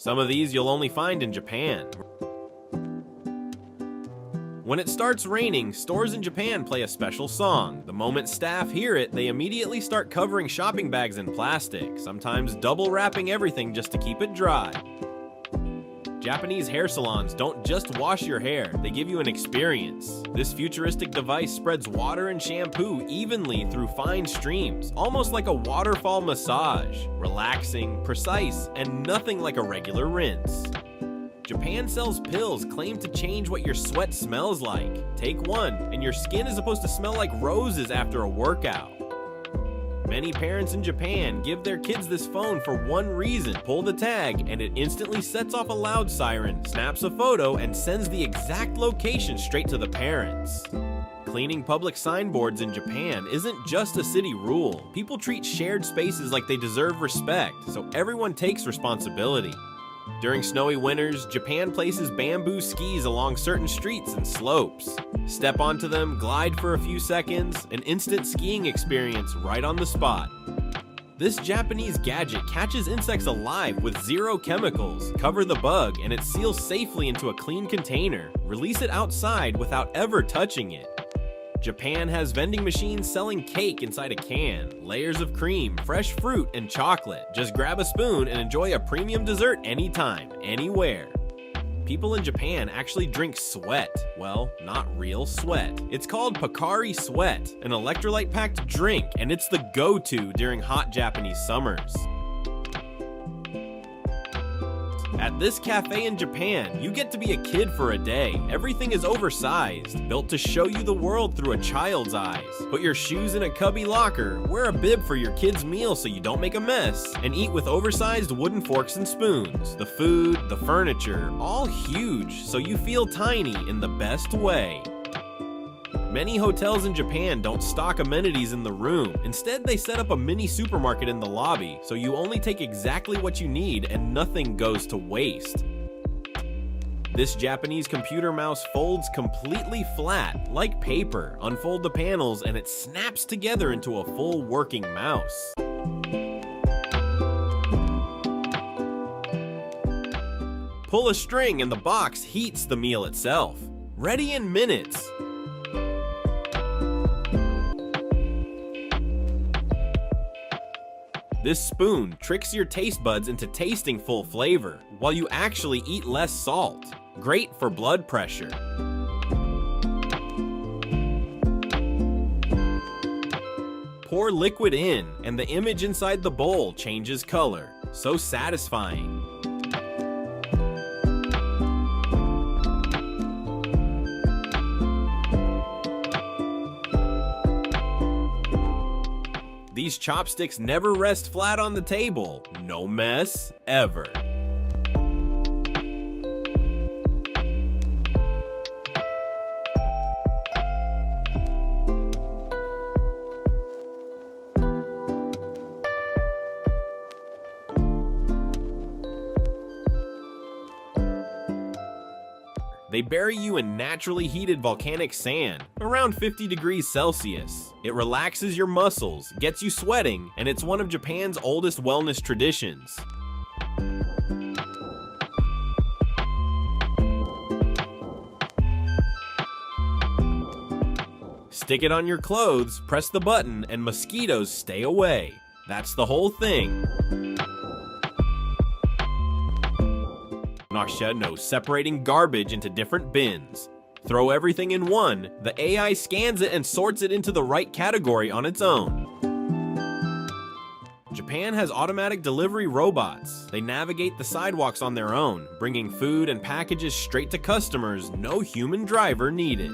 Some of these you'll only find in Japan. When it starts raining, stores in Japan play a special song. The moment staff hear it, they immediately start covering shopping bags in plastic, sometimes double wrapping everything just to keep it dry. Japanese hair salons don't just wash your hair, they give you an experience. This futuristic device spreads water and shampoo evenly through fine streams, almost like a waterfall massage. Relaxing, precise, and nothing like a regular rinse. Japan sells pills claimed to change what your sweat smells like. Take one, and your skin is supposed to smell like roses after a workout. Many parents in Japan give their kids this phone for one reason. Pull the tag, and it instantly sets off a loud siren, snaps a photo, and sends the exact location straight to the parents. Cleaning public signboards in Japan isn't just a city rule. People treat shared spaces like they deserve respect, so everyone takes responsibility. During snowy winters, Japan places bamboo skis along certain streets and slopes. Step onto them, glide for a few seconds, an instant skiing experience right on the spot. This Japanese gadget catches insects alive with zero chemicals. Cover the bug and it seals safely into a clean container. Release it outside without ever touching it. Japan has vending machines selling cake inside a can, layers of cream, fresh fruit, and chocolate. Just grab a spoon and enjoy a premium dessert anytime, anywhere. People in Japan actually drink sweat. Well, not real sweat. It's called Pocari Sweat, an electrolyte-packed drink, and it's the go-to during hot Japanese summers. At this cafe in Japan, you get to be a kid for a day. Everything is oversized, built to show you the world through a child's eyes. Put your shoes in a cubby locker, wear a bib for your kid's meal so you don't make a mess, and eat with oversized wooden forks and spoons. The food, the furniture, all huge, so you feel tiny in the best way. Many hotels in Japan don't stock amenities in the room. Instead, they set up a mini supermarket in the lobby, so you only take exactly what you need and nothing goes to waste. This Japanese computer mouse folds completely flat, like paper. Unfold the panels and it snaps together into a full working mouse. Pull a string and the box heats the meal itself. Ready in minutes. This spoon tricks your taste buds into tasting full flavor, while you actually eat less salt. Great for blood pressure. Pour liquid in, and the image inside the bowl changes color. So satisfying. These chopsticks never rest flat on the table. No mess, ever. They bury you in naturally heated volcanic sand, around 50 degrees Celsius. It relaxes your muscles, gets you sweating, and it's one of Japan's oldest wellness traditions. Stick it on your clothes, press the button, and mosquitoes stay away. That's the whole thing. Naksha knows separating garbage into different bins. Throw everything in one, the AI scans it and sorts it into the right category on its own. Japan has automatic delivery robots. They navigate the sidewalks on their own, bringing food and packages straight to customers, no human driver needed.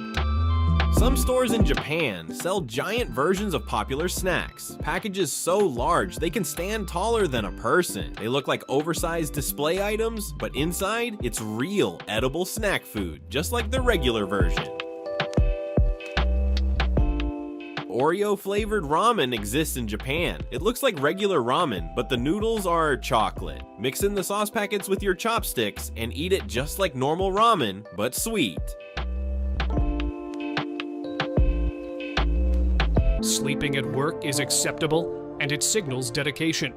Some stores in Japan sell giant versions of popular snacks. Packages so large they can stand taller than a person. They look like oversized display items, but inside, it's real edible snack food, just like the regular version. Oreo-flavored ramen exists in Japan. It looks like regular ramen, but the noodles are chocolate. Mix in the sauce packets with your chopsticks and eat it just like normal ramen, but sweet. Sleeping at work is acceptable, and it signals dedication.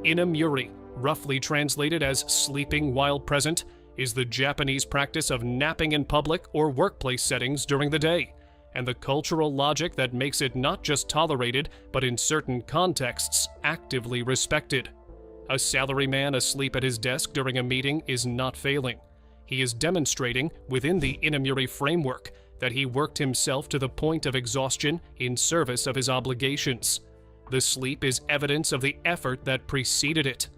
Inamuri, roughly translated as sleeping while present, is the Japanese practice of napping in public or workplace settings during the day, and the cultural logic that makes it not just tolerated, but in certain contexts, actively respected. A salaryman asleep at his desk during a meeting is not failing. He is demonstrating, within the Inamuri framework, that he worked himself to the point of exhaustion in service of his obligations. The sleep is evidence of the effort that preceded it.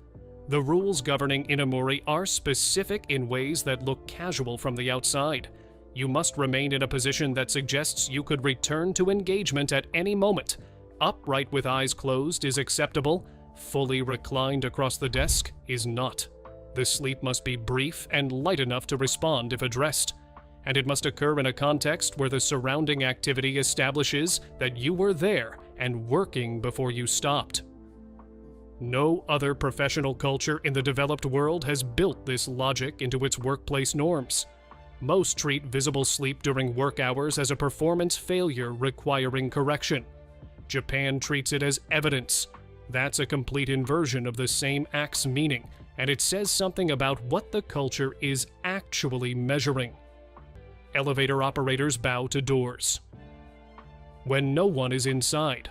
The rules governing Inamuri are specific in ways that look casual from the outside. You must remain in a position that suggests you could return to engagement at any moment. Upright with eyes closed is acceptable. Fully reclined across the desk is not. The sleep must be brief and light enough to respond if addressed. And it must occur in a context where the surrounding activity establishes that you were there and working before you stopped. No other professional culture in the developed world has built this logic into its workplace norms. Most treat visible sleep during work hours as a performance failure requiring correction. Japan treats it as evidence. That's a complete inversion of the same act's meaning, and it says something about what the culture is actually measuring. Elevator operators bow to doors when no one is inside.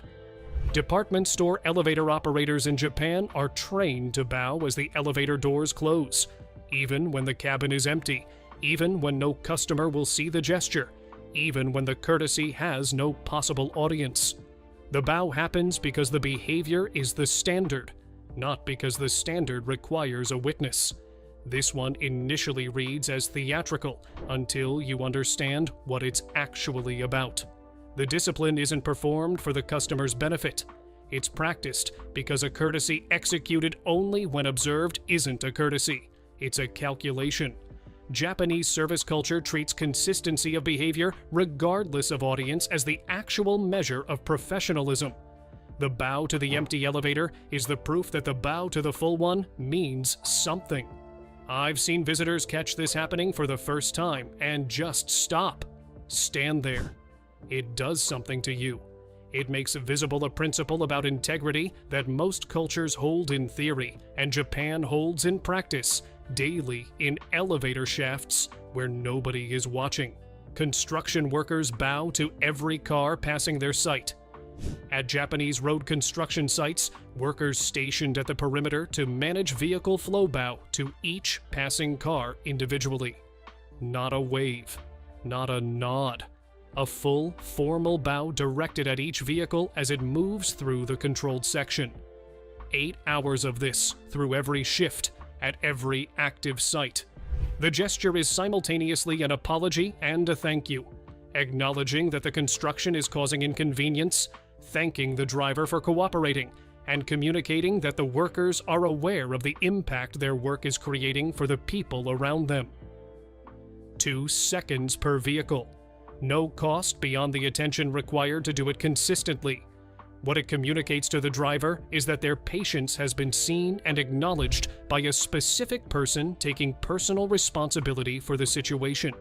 Department store elevator operators in Japan are trained to bow as the elevator doors close, even when the cabin is empty, even when no customer will see the gesture, even when the courtesy has no possible audience. The bow happens because the behavior is the standard, not because the standard requires a witness. This one initially reads as theatrical until you understand what it's actually about. The discipline isn't performed for the customer's benefit. It's practiced because a courtesy executed only when observed isn't a courtesy. It's a calculation. Japanese service culture treats consistency of behavior regardless of audience as the actual measure of professionalism. The bow to the empty elevator is the proof that the bow to the full one means something. I've seen visitors catch this happening for the first time and just stop. Stand there. It does something to you. It makes visible a principle about integrity that most cultures hold in theory and Japan holds in practice, daily in elevator shafts where nobody is watching. Construction workers bow to every car passing their site. At Japanese road construction sites, workers stationed at the perimeter to manage vehicle flow bow to each passing car individually. Not a wave, not a nod. A full, formal bow directed at each vehicle as it moves through the controlled section. 8 hours of this through every shift, at every active site. The gesture is simultaneously an apology and a thank you, acknowledging that the construction is causing inconvenience, thanking the driver for cooperating, and communicating that the workers are aware of the impact their work is creating for the people around them. 2 seconds per vehicle. No cost beyond the attention required to do it consistently. What it communicates to the driver is that their patience has been seen and acknowledged by a specific person taking personal responsibility for the situation.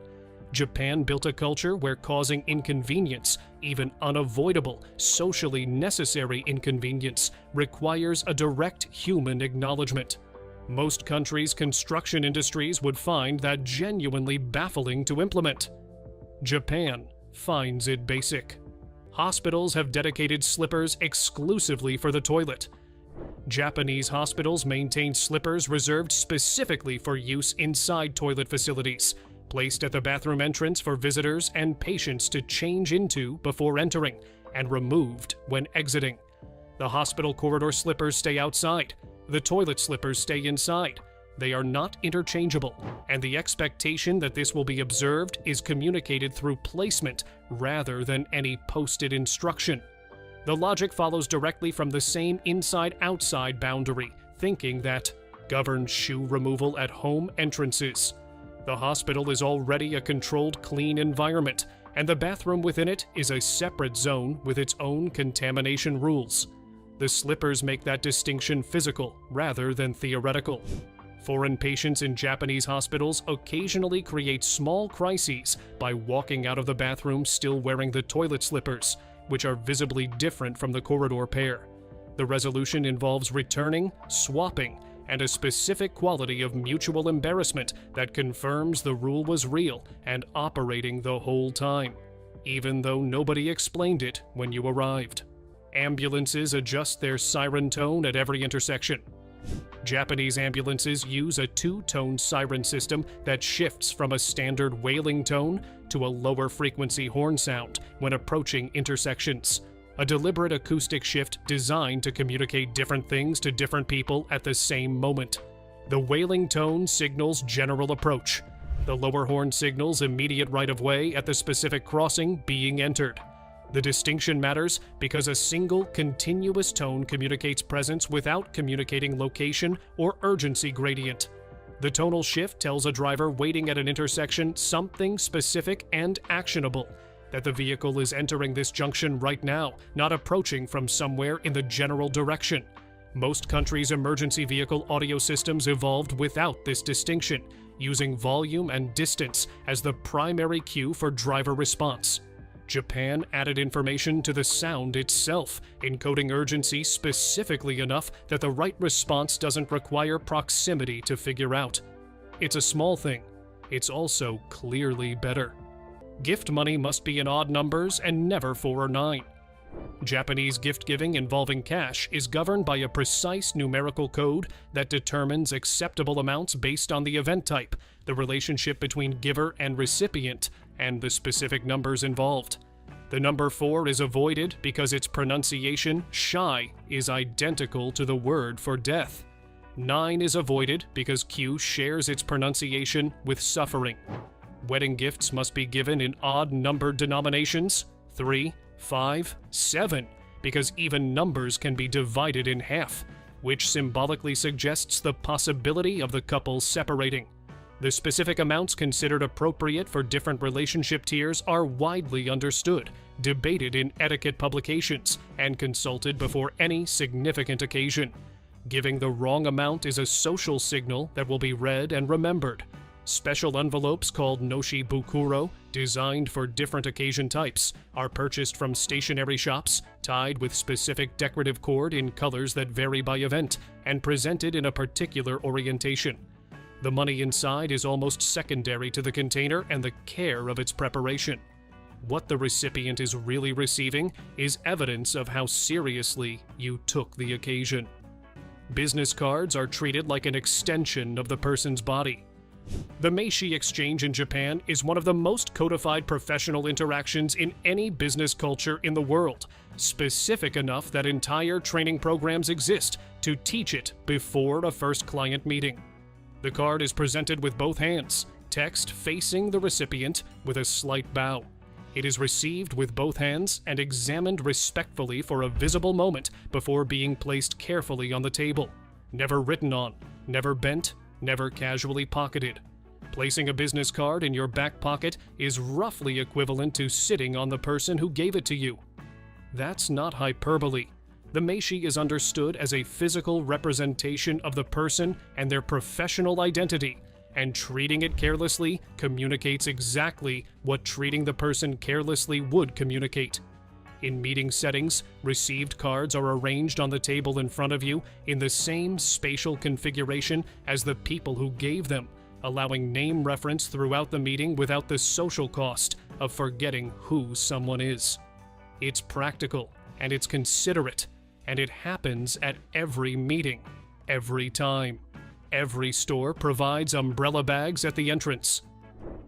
Japan built a culture where causing inconvenience, even unavoidable, socially necessary inconvenience, requires a direct human acknowledgement. Most countries' construction industries would find that genuinely baffling to implement. Japan finds it basic. Hospitals have dedicated slippers exclusively for the toilet. Japanese hospitals maintain slippers reserved specifically for use inside toilet facilities, placed at the bathroom entrance for visitors and patients to change into before entering, and removed when exiting. The hospital corridor slippers stay outside. The toilet slippers stay inside. They are not interchangeable, and the expectation that this will be observed is communicated through placement rather than any posted instruction. The logic follows directly from the same inside-outside boundary, thinking that governs shoe removal at home entrances. The hospital is already a controlled, clean environment, and the bathroom within it is a separate zone with its own contamination rules. The slippers make that distinction physical rather than theoretical. Foreign patients in Japanese hospitals occasionally create small crises by walking out of the bathroom still wearing the toilet slippers, which are visibly different from the corridor pair. The resolution involves returning, swapping, and a specific quality of mutual embarrassment that confirms the rule was real and operating the whole time, even though nobody explained it when you arrived. Ambulances adjust their siren tone at every intersection. Japanese ambulances use a two-tone siren system that shifts from a standard wailing tone to a lower frequency horn sound when approaching intersections. A deliberate acoustic shift designed to communicate different things to different people at the same moment. The wailing tone signals general approach. The lower horn signals immediate right-of-way at the specific crossing being entered. The distinction matters because a single, continuous tone communicates presence without communicating location or urgency gradient. The tonal shift tells a driver waiting at an intersection something specific and actionable, that the vehicle is entering this junction right now, not approaching from somewhere in the general direction. Most countries' emergency vehicle audio systems evolved without this distinction, using volume and distance as the primary cue for driver response. Japan added information to the sound itself, encoding urgency specifically enough that the right response doesn't require proximity to figure out. It's a small thing. It's also clearly better. Gift money must be in odd numbers and never 4 or 9. Japanese gift giving involving cash is governed by a precise numerical code that determines acceptable amounts based on the event type, the relationship between giver and recipient, and the specific numbers involved. The number 4 is avoided because its pronunciation, shy, is identical to the word for death. 9 is avoided because Q shares its pronunciation with suffering. Wedding gifts must be given in odd numbered denominations, 3, 5, 7, because even numbers can be divided in half, which symbolically suggests the possibility of the couple separating. The specific amounts considered appropriate for different relationship tiers are widely understood, debated in etiquette publications, and consulted before any significant occasion. Giving the wrong amount is a social signal that will be read and remembered. Special envelopes called noshi bukuro, designed for different occasion types, are purchased from stationery shops, tied with specific decorative cord in colors that vary by event, and presented in a particular orientation. The money inside is almost secondary to the container and the care of its preparation. What the recipient is really receiving is evidence of how seriously you took the occasion. Business cards are treated like an extension of the person's body. The Meishi exchange in Japan is one of the most codified professional interactions in any business culture in the world, specific enough that entire training programs exist to teach it before a first client meeting. The card is presented with both hands, text facing the recipient with a slight bow. It is received with both hands and examined respectfully for a visible moment before being placed carefully on the table. Never written on, never bent, never casually pocketed. Placing a business card in your back pocket is roughly equivalent to sitting on the person who gave it to you. That's not hyperbole. The Meishi is understood as a physical representation of the person and their professional identity, and treating it carelessly communicates exactly what treating the person carelessly would communicate. In meeting settings, received cards are arranged on the table in front of you in the same spatial configuration as the people who gave them, allowing name reference throughout the meeting without the social cost of forgetting who someone is. It's practical, and it's considerate, and it happens at every meeting, every time. Every store provides umbrella bags at the entrance.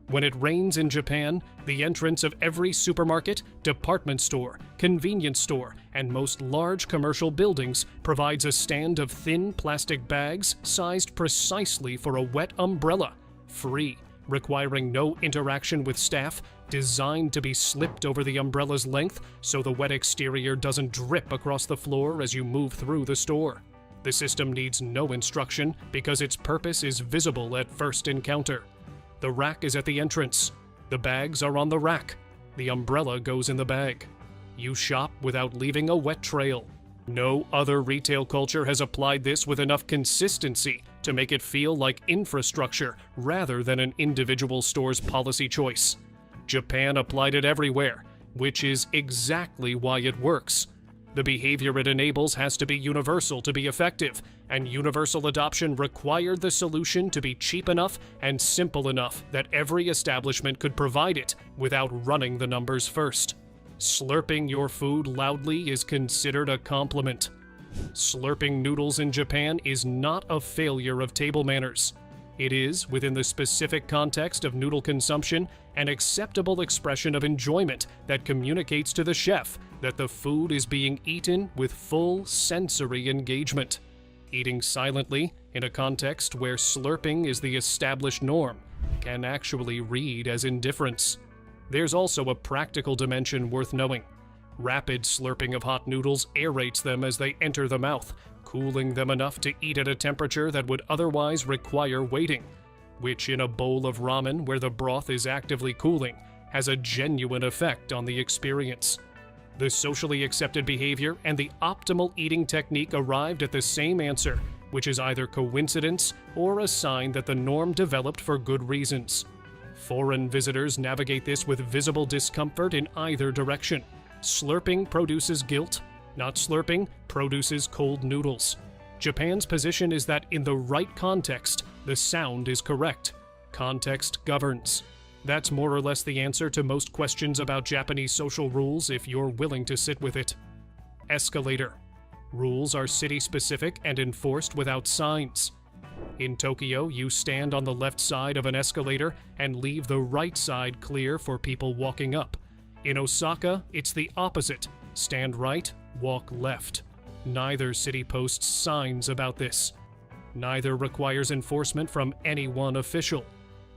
When it rains in Japan, the entrance of every supermarket, department store, convenience store, and most large commercial buildings provides a stand of thin plastic bags sized precisely for a wet umbrella, free, requiring no interaction with staff, designed to be slipped over the umbrella's length so the wet exterior doesn't drip across the floor as you move through the store. The system needs no instruction because its purpose is visible at first encounter. The rack is at the entrance. The bags are on the rack. The umbrella goes in the bag. You shop without leaving a wet trail. No other retail culture has applied this with enough consistency to make it feel like infrastructure rather than an individual store's policy choice. Japan applied it everywhere, which is exactly why it works. The behavior it enables has to be universal to be effective, and universal adoption required the solution to be cheap enough and simple enough that every establishment could provide it without running the numbers first. Slurping your food loudly is considered a compliment. Slurping noodles in Japan is not a failure of table manners. It is, within the specific context of noodle consumption, an acceptable expression of enjoyment that communicates to the chef that the food is being eaten with full sensory engagement. Eating silently, in a context where slurping is the established norm, can actually read as indifference. There's also a practical dimension worth knowing. Rapid slurping of hot noodles aerates them as they enter the mouth, cooling them enough to eat at a temperature that would otherwise require waiting, which in a bowl of ramen where the broth is actively cooling has a genuine effect on the experience. The socially accepted behavior and the optimal eating technique arrived at the same answer, which is either coincidence or a sign that the norm developed for good reasons. Foreign visitors navigate this with visible discomfort in either direction. Slurping produces guilt. Not slurping produces cold noodles. Japan's position is that in the right context, the sound is correct. Context governs. That's more or less the answer to most questions about Japanese social rules if you're willing to sit with it. Escalator. Rules are city-specific and enforced without signs. In Tokyo, you stand on the left side of an escalator and leave the right side clear for people walking up. In Osaka, it's the opposite. Stand right, walk left. Neither city posts signs about this. Neither requires enforcement from any one official.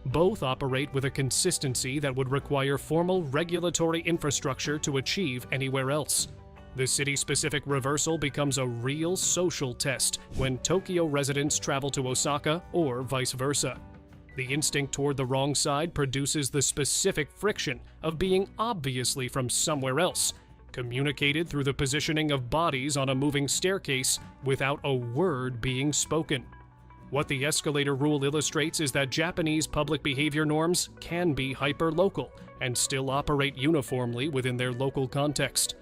Both operate with a consistency that would require formal regulatory infrastructure to achieve anywhere else. The city-specific reversal becomes a real social test when Tokyo residents travel to Osaka or vice versa. The instinct toward the wrong side produces the specific friction of being obviously from somewhere else, communicated through the positioning of bodies on a moving staircase without a word being spoken. What the escalator rule illustrates is that Japanese public behavior norms can be hyper-local and still operate uniformly within their local context.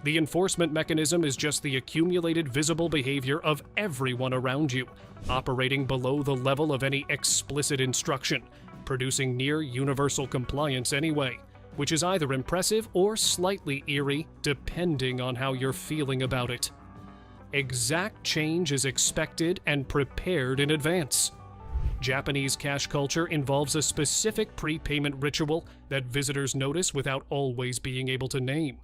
The enforcement mechanism is just the accumulated visible behavior of everyone around you, operating below the level of any explicit instruction, producing near universal compliance anyway, which is either impressive or slightly eerie depending on how you're feeling about it. Exact change is expected and prepared in advance. Japanese cash culture involves a specific prepayment ritual that visitors notice without always being able to name.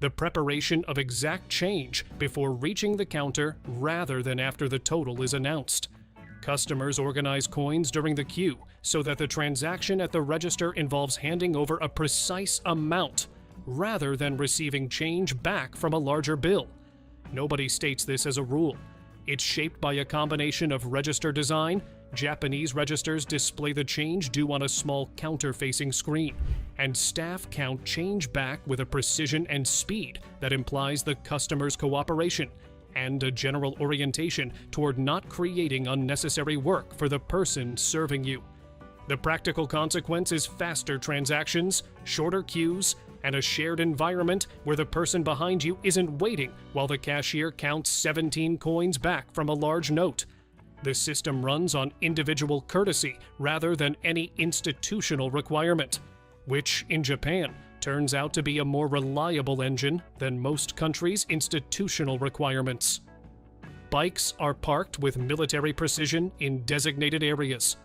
The preparation of exact change before reaching the counter rather than after the total is announced. Customers organize coins during the queue so that the transaction at the register involves handing over a precise amount rather than receiving change back from a larger bill. Nobody states this as a rule. It's shaped by a combination of register design. Japanese registers display the change due on a small counter-facing screen, and staff count change back with a precision and speed that implies the customer's cooperation and a general orientation toward not creating unnecessary work for the person serving you. The practical consequence is faster transactions, shorter queues, and a shared environment where the person behind you isn't waiting while the cashier counts 17 coins back from a large note. The system runs on individual courtesy rather than any institutional requirement, which, in Japan, turns out to be a more reliable engine than most countries' institutional requirements. Bikes are parked with military precision in designated areas.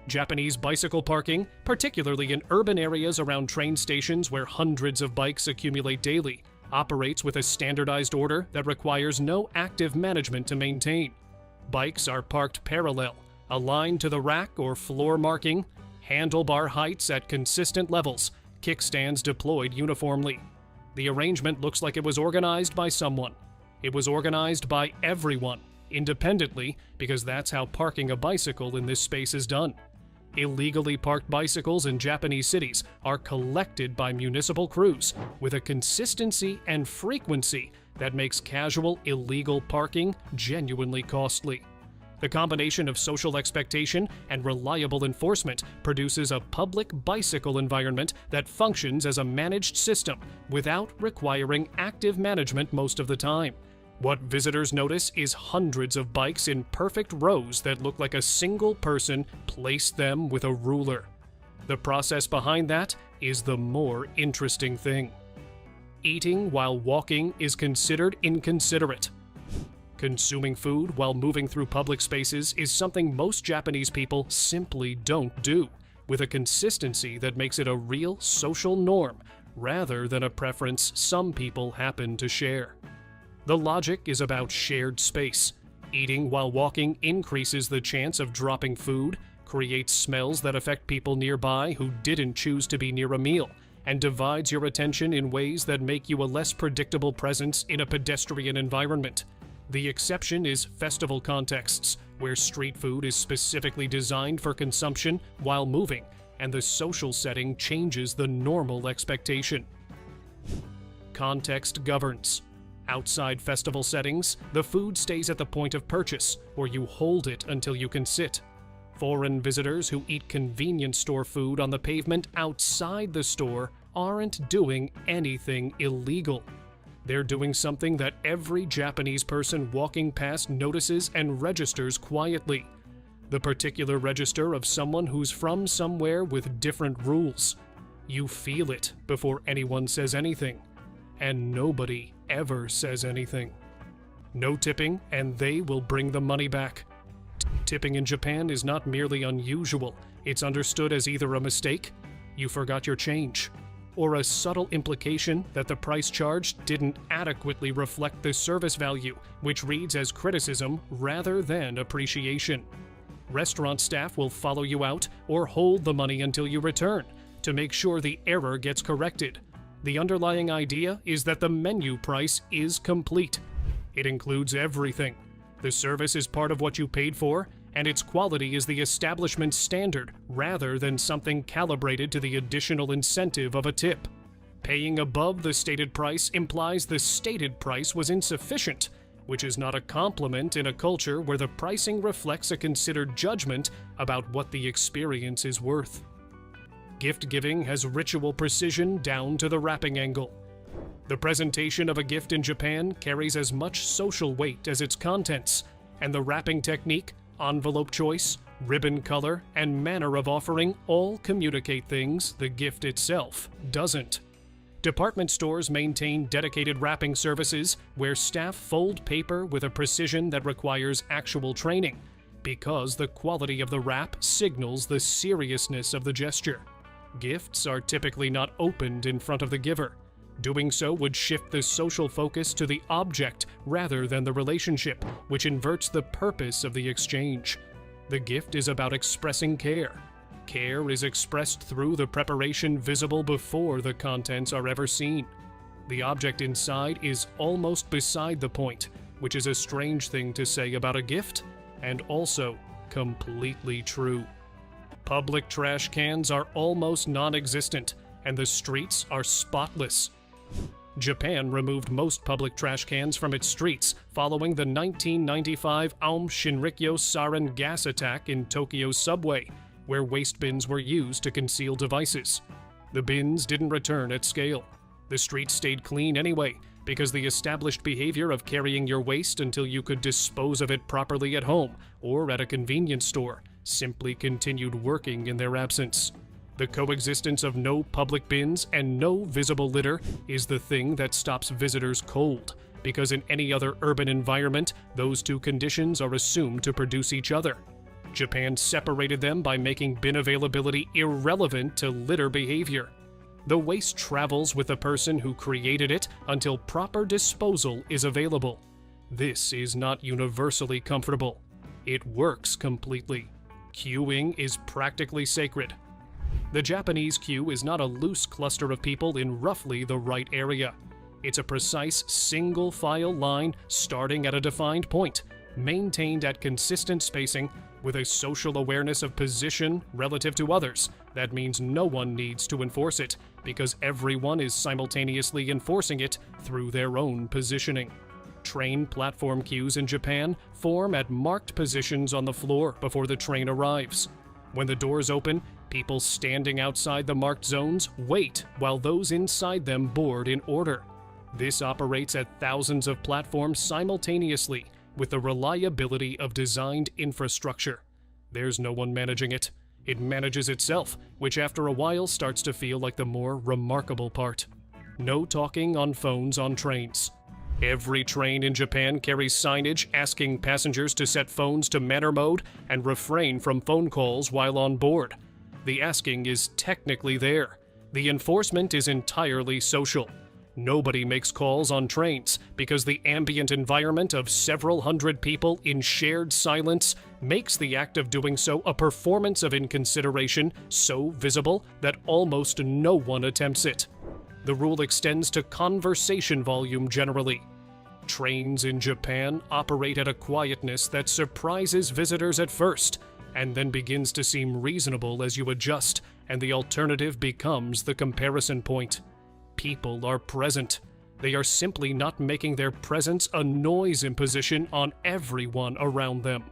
Japanese bicycle parking, particularly in urban areas around train stations where hundreds of bikes accumulate daily, operates with a standardized order that requires no active management to maintain. Bikes are parked parallel, aligned to the rack or floor marking, handlebar heights at consistent levels, kickstands deployed uniformly. The arrangement looks like it was organized by someone. It was organized by everyone, independently, because that's how parking a bicycle in this space is done. Illegally parked bicycles in Japanese cities are collected by municipal crews with a consistency and frequency that makes casual illegal parking genuinely costly. The combination of social expectation and reliable enforcement produces a public bicycle environment that functions as a managed system without requiring active management most of the time. What visitors notice is hundreds of bikes in perfect rows that look like a single person placed them with a ruler. The process behind that is the more interesting thing. Eating while walking is considered inconsiderate. Consuming food while moving through public spaces is something most Japanese people simply don't do, with a consistency that makes it a real social norm rather than a preference some people happen to share. The logic is about shared space. Eating while walking increases the chance of dropping food, creates smells that affect people nearby who didn't choose to be near a meal, and divides your attention in ways that make you a less predictable presence in a pedestrian environment. The exception is festival contexts, where street food is specifically designed for consumption while moving, and the social setting changes the normal expectation. Context governs. Outside festival settings, the food stays at the point of purchase, or you hold it until you can sit. Foreign visitors who eat convenience store food on the pavement outside the store aren't doing anything illegal. They're doing something that every Japanese person walking past notices and registers quietly. The particular register of someone who's from somewhere with different rules. You feel it before anyone says anything. And nobody ever says anything. No tipping, and they will bring the money back. Tipping in Japan is not merely unusual, it's understood as either a mistake, you forgot your change, or a subtle implication that the price charged didn't adequately reflect the service value, which reads as criticism rather than appreciation. Restaurant staff will follow you out or hold the money until you return to make sure the error gets corrected. The underlying idea is that the menu price is complete. It includes everything. The service is part of what you paid for, and its quality is the establishment's standard rather than something calibrated to the additional incentive of a tip. Paying above the stated price implies the stated price was insufficient, which is not a compliment in a culture where the pricing reflects a considered judgment about what the experience is worth. Gift giving has ritual precision down to the wrapping angle. The presentation of a gift in Japan carries as much social weight as its contents, and the wrapping technique, envelope choice, ribbon color, and manner of offering all communicate things the gift itself doesn't. Department stores maintain dedicated wrapping services where staff fold paper with a precision that requires actual training, because the quality of the wrap signals the seriousness of the gesture. Gifts are typically not opened in front of the giver. Doing so would shift the social focus to the object rather than the relationship, which inverts the purpose of the exchange. The gift is about expressing care. Care is expressed through the preparation visible before the contents are ever seen. The object inside is almost beside the point, which is a strange thing to say about a gift, and also completely true. Public trash cans are almost non-existent, and the streets are spotless. Japan removed most public trash cans from its streets following the 1995 Aum Shinrikyo sarin gas attack in Tokyo's subway, where waste bins were used to conceal devices. The bins didn't return at scale. The streets stayed clean anyway, because the established behavior of carrying your waste until you could dispose of it properly at home or at a convenience store simply continued working in their absence. The coexistence of no public bins and no visible litter is the thing that stops visitors cold, because in any other urban environment, those two conditions are assumed to produce each other. Japan separated them by making bin availability irrelevant to litter behavior. The waste travels with the person who created it until proper disposal is available. This is not universally comfortable. It works completely. Queuing is practically sacred. The Japanese queue is not a loose cluster of people in roughly the right area. It's a precise single-file line starting at a defined point, maintained at consistent spacing, with a social awareness of position relative to others. That means no one needs to enforce it, because everyone is simultaneously enforcing it through their own positioning. Train platform queues in Japan form at marked positions on the floor before the train arrives. When the doors open, people standing outside the marked zones wait while those inside them board in order. This operates at thousands of platforms simultaneously with the reliability of designed infrastructure. There's no one managing it. It manages itself, which after a while starts to feel like the more remarkable part. No talking on phones on trains. Every train in Japan carries signage asking passengers to set phones to manner mode and refrain from phone calls while on board. The asking is technically there. The enforcement is entirely social. Nobody makes calls on trains because the ambient environment of several hundred people in shared silence makes the act of doing so a performance of inconsideration so visible that almost no one attempts it. The rule extends to conversation volume generally. Trains in Japan operate at a quietness that surprises visitors at first, and then begins to seem reasonable as you adjust, and the alternative becomes the comparison point. People are present. They are simply not making their presence a noise imposition on everyone around them.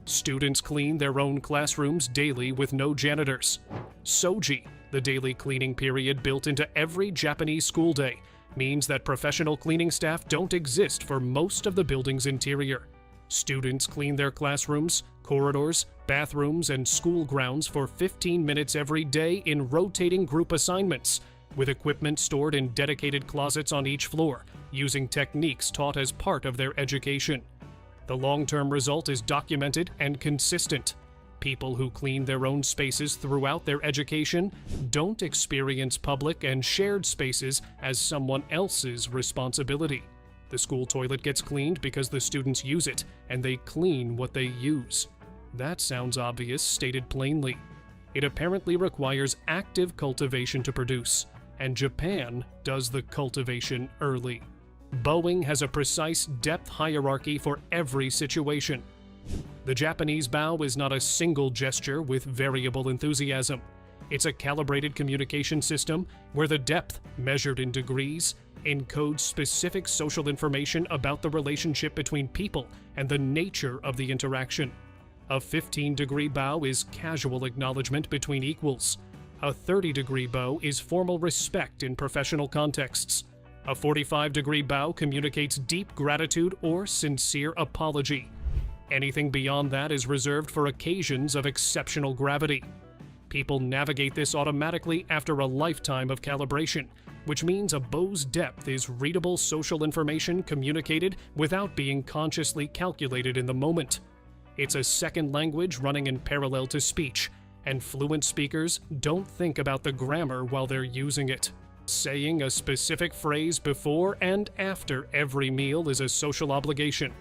Students clean their own classrooms daily with no janitors. Soji, the daily cleaning period built into every Japanese school day, means that professional cleaning staff don't exist for most of the building's interior. Students clean their classrooms, corridors, bathrooms, and school grounds for 15 minutes every day in rotating group assignments, with equipment stored in dedicated closets on each floor, using techniques taught as part of their education. The long-term result is documented and consistent. People who clean their own spaces throughout their education don't experience public and shared spaces as someone else's responsibility. The school toilet gets cleaned because the students use it, and they clean what they use. That sounds obvious, stated plainly. It apparently requires active cultivation to produce, and Japan does the cultivation early. Boeing has a precise depth hierarchy for every situation. The Japanese bow is not a single gesture with variable enthusiasm. It's a calibrated communication system where the depth, measured in degrees, encodes specific social information about the relationship between people and the nature of the interaction. A 15-degree bow is casual acknowledgement between equals. A 30-degree bow is formal respect in professional contexts. A 45-degree bow communicates deep gratitude or sincere apology. Anything beyond that is reserved for occasions of exceptional gravity. People navigate this automatically after a lifetime of calibration, which means a bow's depth is readable social information communicated without being consciously calculated in the moment. It's a second language running in parallel to speech, and fluent speakers don't think about the grammar while they're using it. Saying a specific phrase before and after every meal is a social obligation.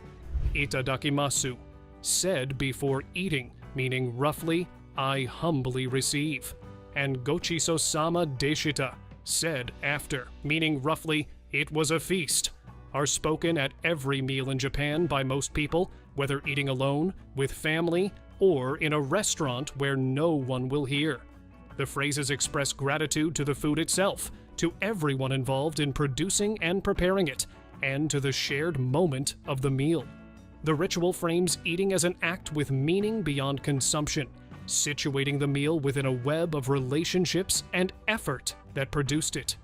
Itadakimasu, said before eating, meaning roughly, I humbly receive. And Gochiso-sama deshita, said after, meaning roughly, it was a feast, are spoken at every meal in Japan by most people, whether eating alone, with family, or in a restaurant where no one will hear. The phrases express gratitude to the food itself, to everyone involved in producing and preparing it, and to the shared moment of the meal. The ritual frames eating as an act with meaning beyond consumption, situating the meal within a web of relationships and effort that produced it.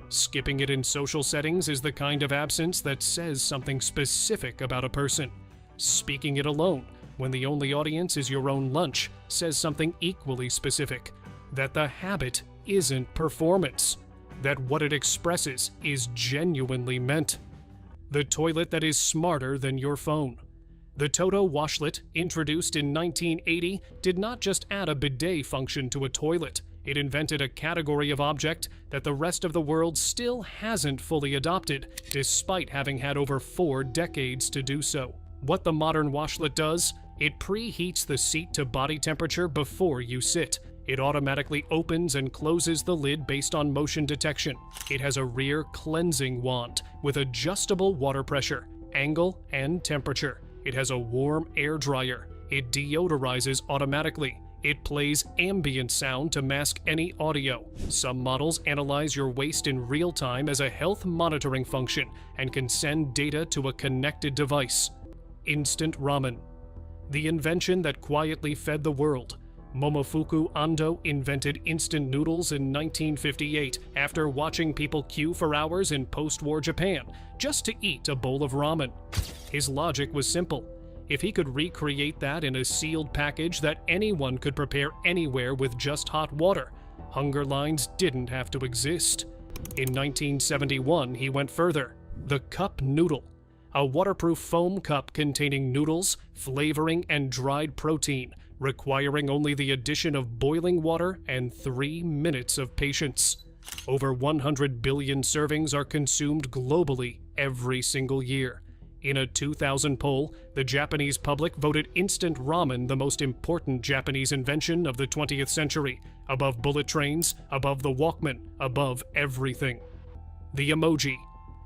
Skipping it in social settings is the kind of absence that says something specific about a person. Speaking it alone, when the only audience is your own lunch, says something equally specific, that the habit isn't performance, that what it expresses is genuinely meant. The toilet that is smarter than your phone. The Toto washlet, introduced in 1980, did not just add a bidet function to a toilet. It invented a category of object that the rest of the world still hasn't fully adopted, despite having had over 4 decades to do so. What the modern washlet does, it preheats the seat to body temperature before you sit. It automatically opens and closes the lid based on motion detection. It has a rear cleansing wand with adjustable water pressure, angle, and temperature. It has a warm air dryer. It deodorizes automatically. It plays ambient sound to mask any audio. Some models analyze your waist in real time as a health monitoring function and can send data to a connected device. Instant ramen. The invention that quietly fed the world. Momofuku Ando invented instant noodles in 1958 after watching people queue for hours in post-war Japan just to eat a bowl of ramen. His logic was simple. If he could recreate that in a sealed package that anyone could prepare anywhere with just hot water, hunger lines didn't have to exist. In 1971, he went further. The cup noodle. A waterproof foam cup containing noodles, flavoring, and dried protein, requiring only the addition of boiling water and 3 minutes of patience. Over 100 billion servings are consumed globally every single year. In a 2000 poll, the Japanese public voted instant ramen the most important Japanese invention of the 20th century, above bullet trains, above the Walkman, above everything. The emoji.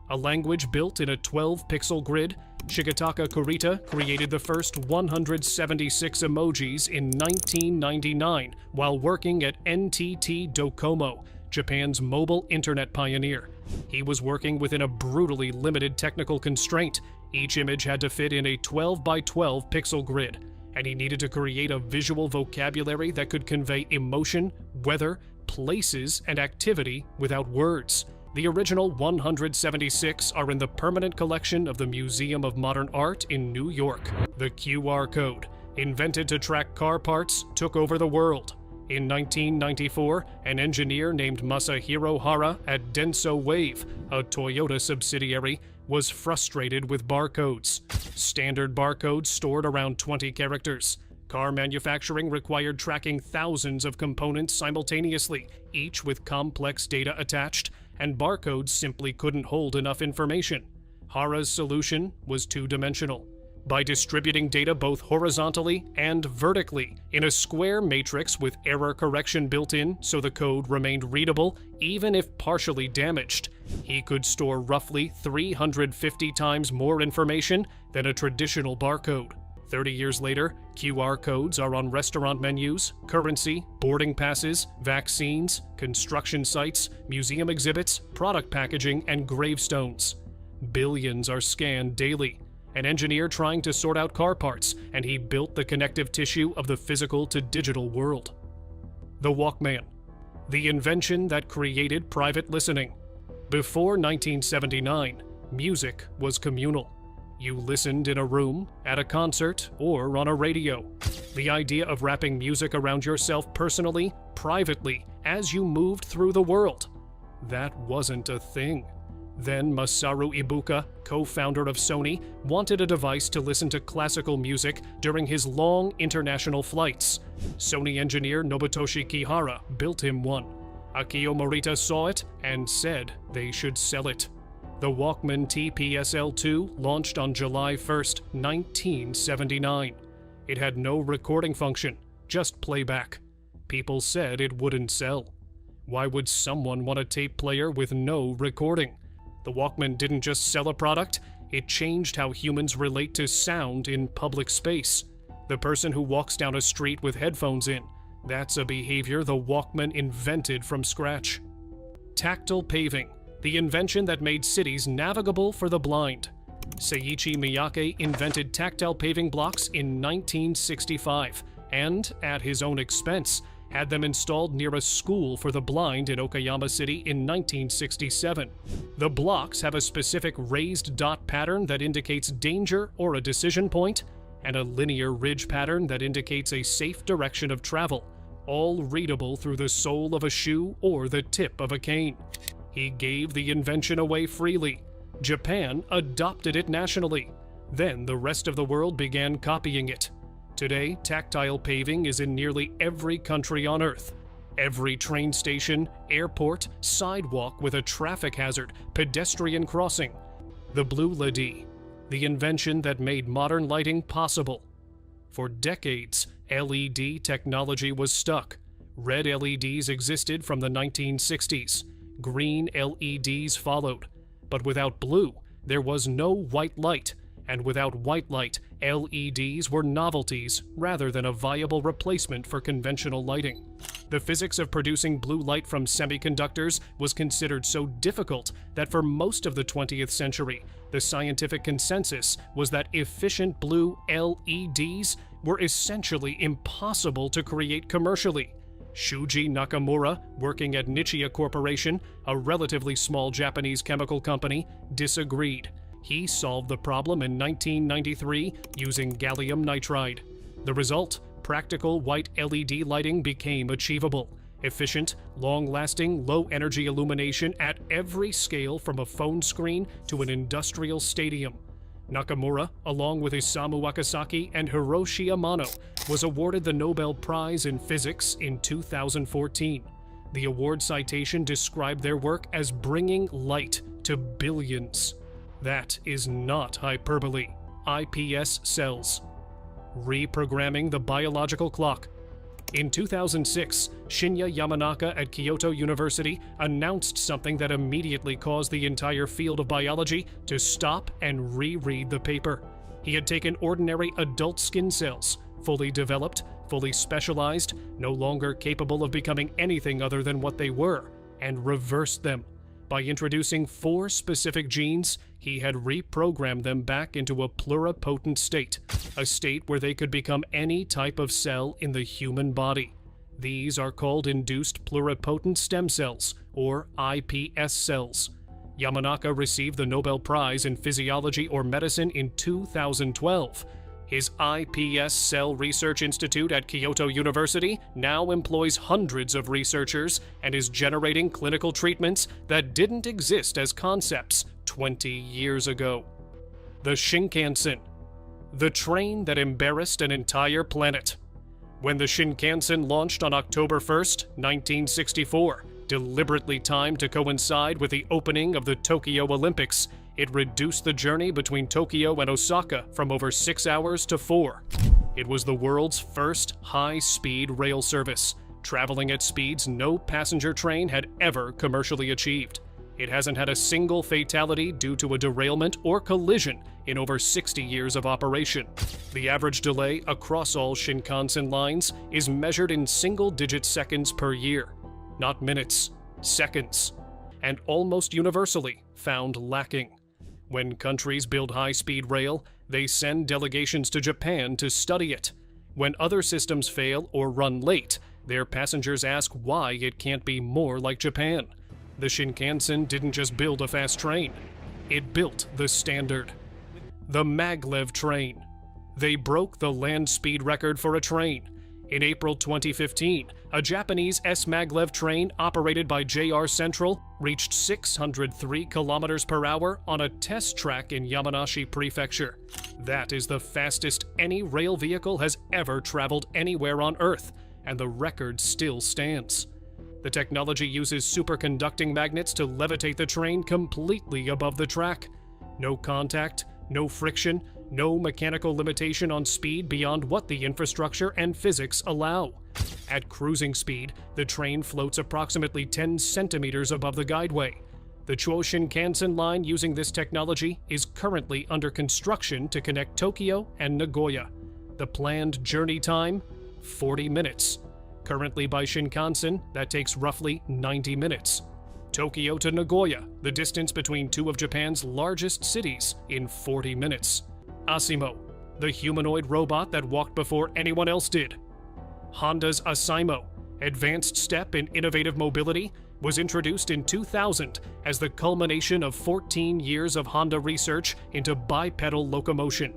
A language built in a 12-pixel grid, Shigetaka Kurita created the first 176 emojis in 1999 while working at NTT Docomo, Japan's mobile internet pioneer. He was working within a brutally limited technical constraint. Each image had to fit in a 12 by 12 pixel grid, and he needed to create a visual vocabulary that could convey emotion, weather, places, and activity without words. The original 176 are in the permanent collection of the Museum of Modern Art in New York. The QR code, invented to track car parts, took over the world. In 1994, an engineer named Masahiro Hara at Denso Wave, a Toyota subsidiary, was frustrated with barcodes. Standard barcodes stored around 20 characters. Car manufacturing required tracking thousands of components simultaneously, each with complex data attached, and barcodes simply couldn't hold enough information. Hara's solution was two-dimensional. By distributing data both horizontally and vertically in a square matrix with error correction built in so the code remained readable even if partially damaged, he could store roughly 350 times more information than a traditional barcode. 30 years later, QR codes are on restaurant menus, currency, boarding passes, vaccines, construction sites, museum exhibits, product packaging, and gravestones. Billions are scanned daily. An engineer trying to sort out car parts, and he built the connective tissue of the physical to digital world. The Walkman. The invention that created private listening. Before 1979, music was communal. You listened in a room, at a concert, or on a radio. The idea of wrapping music around yourself personally, privately, as you moved through the world. That wasn't a thing. Then Masaru Ibuka, co-founder of Sony, wanted a device to listen to classical music during his long international flights. Sony engineer Nobutoshi Kihara built him one. Akio Morita saw it and said they should sell it. The Walkman TPSL-2 launched on July 1st, 1979. It had no recording function, just playback. People said it wouldn't sell. Why would someone want a tape player with no recording? The Walkman didn't just sell a product, it changed how humans relate to sound in public space. The person who walks down a street with headphones in, that's a behavior the Walkman invented from scratch. Tactile paving, the invention that made cities navigable for the blind. Seiichi Miyake invented tactile paving blocks in 1965, and, at his own expense, had them installed near a school for the blind in Okayama City in 1967. The blocks have a specific raised dot pattern that indicates danger or a decision point, and a linear ridge pattern that indicates a safe direction of travel, all readable through the sole of a shoe or the tip of a cane. He gave the invention away freely. Japan adopted it nationally. Then the rest of the world began copying it. Today, tactile paving is in nearly every country on Earth. Every train station, airport, sidewalk with a traffic hazard, pedestrian crossing. The Blue LED, the invention that made modern lighting possible. For decades, LED technology was stuck. Red LEDs existed from the 1960s. Green LEDs followed. But without blue, there was no white light, and without white light, LEDs were novelties rather than a viable replacement for conventional lighting. The physics of producing blue light from semiconductors was considered so difficult that for most of the 20th century, the scientific consensus was that efficient blue LEDs were essentially impossible to create commercially. Shuji Nakamura, working at Nichia Corporation, a relatively small Japanese chemical company, disagreed. He solved the problem in 1993 using gallium nitride. The result, practical white LED lighting became achievable. Efficient, long-lasting, low-energy illumination at every scale from a phone screen to an industrial stadium. Nakamura, along with Isamu Akasaki and Hiroshi Amano, was awarded the Nobel Prize in Physics in 2014. The award citation described their work as bringing light to billions. That is not hyperbole. IPS cells. Reprogramming the biological clock. In 2006, Shinya Yamanaka at Kyoto University announced something that immediately caused the entire field of biology to stop and reread the paper. He had taken ordinary adult skin cells, fully developed, fully specialized, no longer capable of becoming anything other than what they were, and reversed them. By introducing 4 specific genes, he had reprogrammed them back into a pluripotent state, a state where they could become any type of cell in the human body. These are called induced pluripotent stem cells, or iPS cells. Yamanaka received the Nobel Prize in Physiology or Medicine in 2012. His iPS Cell Research Institute at Kyoto University now employs hundreds of researchers and is generating clinical treatments that didn't exist as concepts 20 years ago. The Shinkansen, the train that embarrassed an entire planet. When the Shinkansen launched on October 1st, 1964, deliberately timed to coincide with the opening of the Tokyo Olympics, it reduced the journey between Tokyo and Osaka from over 6 hours to 4. It was the world's first high-speed rail service, traveling at speeds no passenger train had ever commercially achieved. It hasn't had a single fatality due to a derailment or collision in over 60 years of operation. The average delay across all Shinkansen lines is measured in single-digit seconds per year, not minutes, seconds, and almost universally found lacking. When countries build high-speed rail, they send delegations to Japan to study it. When other systems fail or run late, their passengers ask why it can't be more like Japan. The Shinkansen didn't just build a fast train, it built the standard. The Maglev train. They broke the land speed record for a train. In April 2015, a Japanese S-Maglev train operated by JR Central reached 603 kilometers per hour on a test track in Yamanashi Prefecture. That is the fastest any rail vehicle has ever traveled anywhere on Earth, and the record still stands. The technology uses superconducting magnets to levitate the train completely above the track. No contact, no friction, no mechanical limitation on speed beyond what the infrastructure and physics allow. At cruising speed, the train floats approximately 10 centimeters above the guideway. The Chuo Shinkansen line using this technology is currently under construction to connect Tokyo and Nagoya. The planned journey time? 40 minutes. Currently by Shinkansen, that takes roughly 90 minutes. Tokyo to Nagoya, the distance between 2 of Japan's largest cities, in 40 minutes. Asimo, the humanoid robot that walked before anyone else did. Honda's Asaimo, advanced step in innovative mobility, was introduced in 2000 as the culmination of 14 years of Honda research into bipedal locomotion.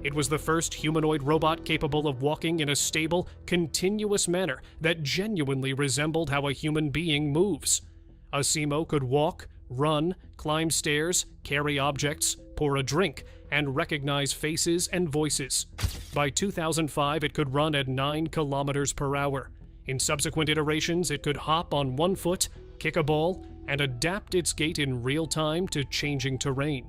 It was the first humanoid robot capable of walking in a stable, continuous manner that genuinely resembled how a human being moves. Asimo could walk, run, climb stairs, carry objects, pour a drink, and recognize faces and voices. By 2005, it could run at 9 kilometers per hour. In subsequent iterations, it could hop on one foot, kick a ball, and adapt its gait in real time to changing terrain.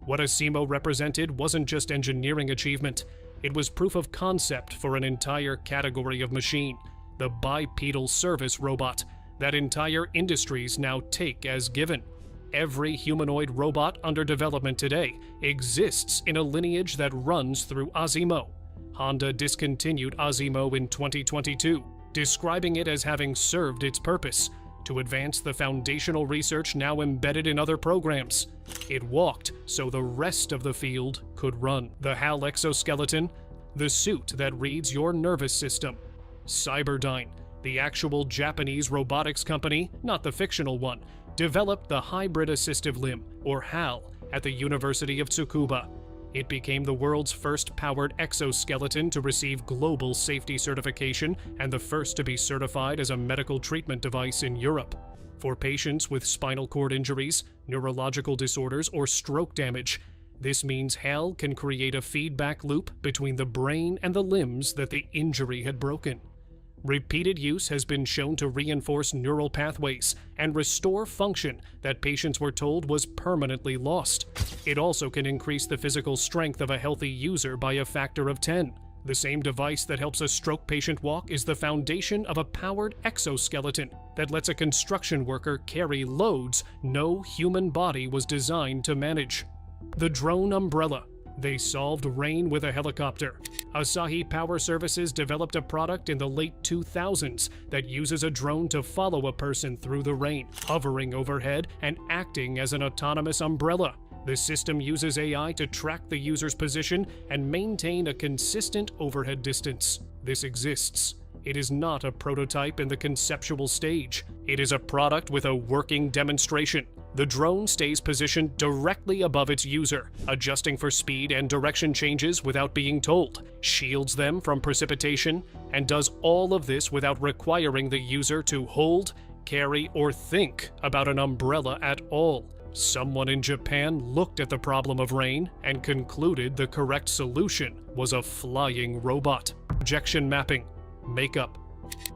What Asimo represented wasn't just engineering achievement, it was proof of concept for an entire category of machine, the bipedal service robot, that entire industries now take as given. Every humanoid robot under development today exists in a lineage that runs through Asimo. Honda discontinued Asimo in 2022, describing it as having served its purpose to advance the foundational research now embedded in other programs. It walked so the rest of the field could run. The HAL exoskeleton, the suit that reads your nervous system. Cyberdyne, the actual Japanese robotics company, not the fictional one, developed the Hybrid Assistive Limb, or HAL, at the University of Tsukuba. It became the world's first powered exoskeleton to receive global safety certification and the first to be certified as a medical treatment device in Europe. For patients with spinal cord injuries, neurological disorders, or stroke damage, this means HAL can create a feedback loop between the brain and the limbs that the injury had broken. Repeated use has been shown to reinforce neural pathways and restore function that patients were told was permanently lost. It also can increase the physical strength of a healthy user by a factor of 10. The same device that helps a stroke patient walk is the foundation of a powered exoskeleton that lets a construction worker carry loads no human body was designed to manage. The drone umbrella. They solved rain with a helicopter. Asahi Power Services developed a product in the late 2000s that uses a drone to follow a person through the rain, hovering overhead and acting as an autonomous umbrella. The system uses AI to track the user's position and maintain a consistent overhead distance. This exists. It is not a prototype in the conceptual stage. It is a product with a working demonstration. The drone stays positioned directly above its user, adjusting for speed and direction changes without being told, shields them from precipitation, and does all of this without requiring the user to hold, carry, or think about an umbrella at all. Someone in Japan looked at the problem of rain and concluded the correct solution was a flying robot. Projection mapping, makeup.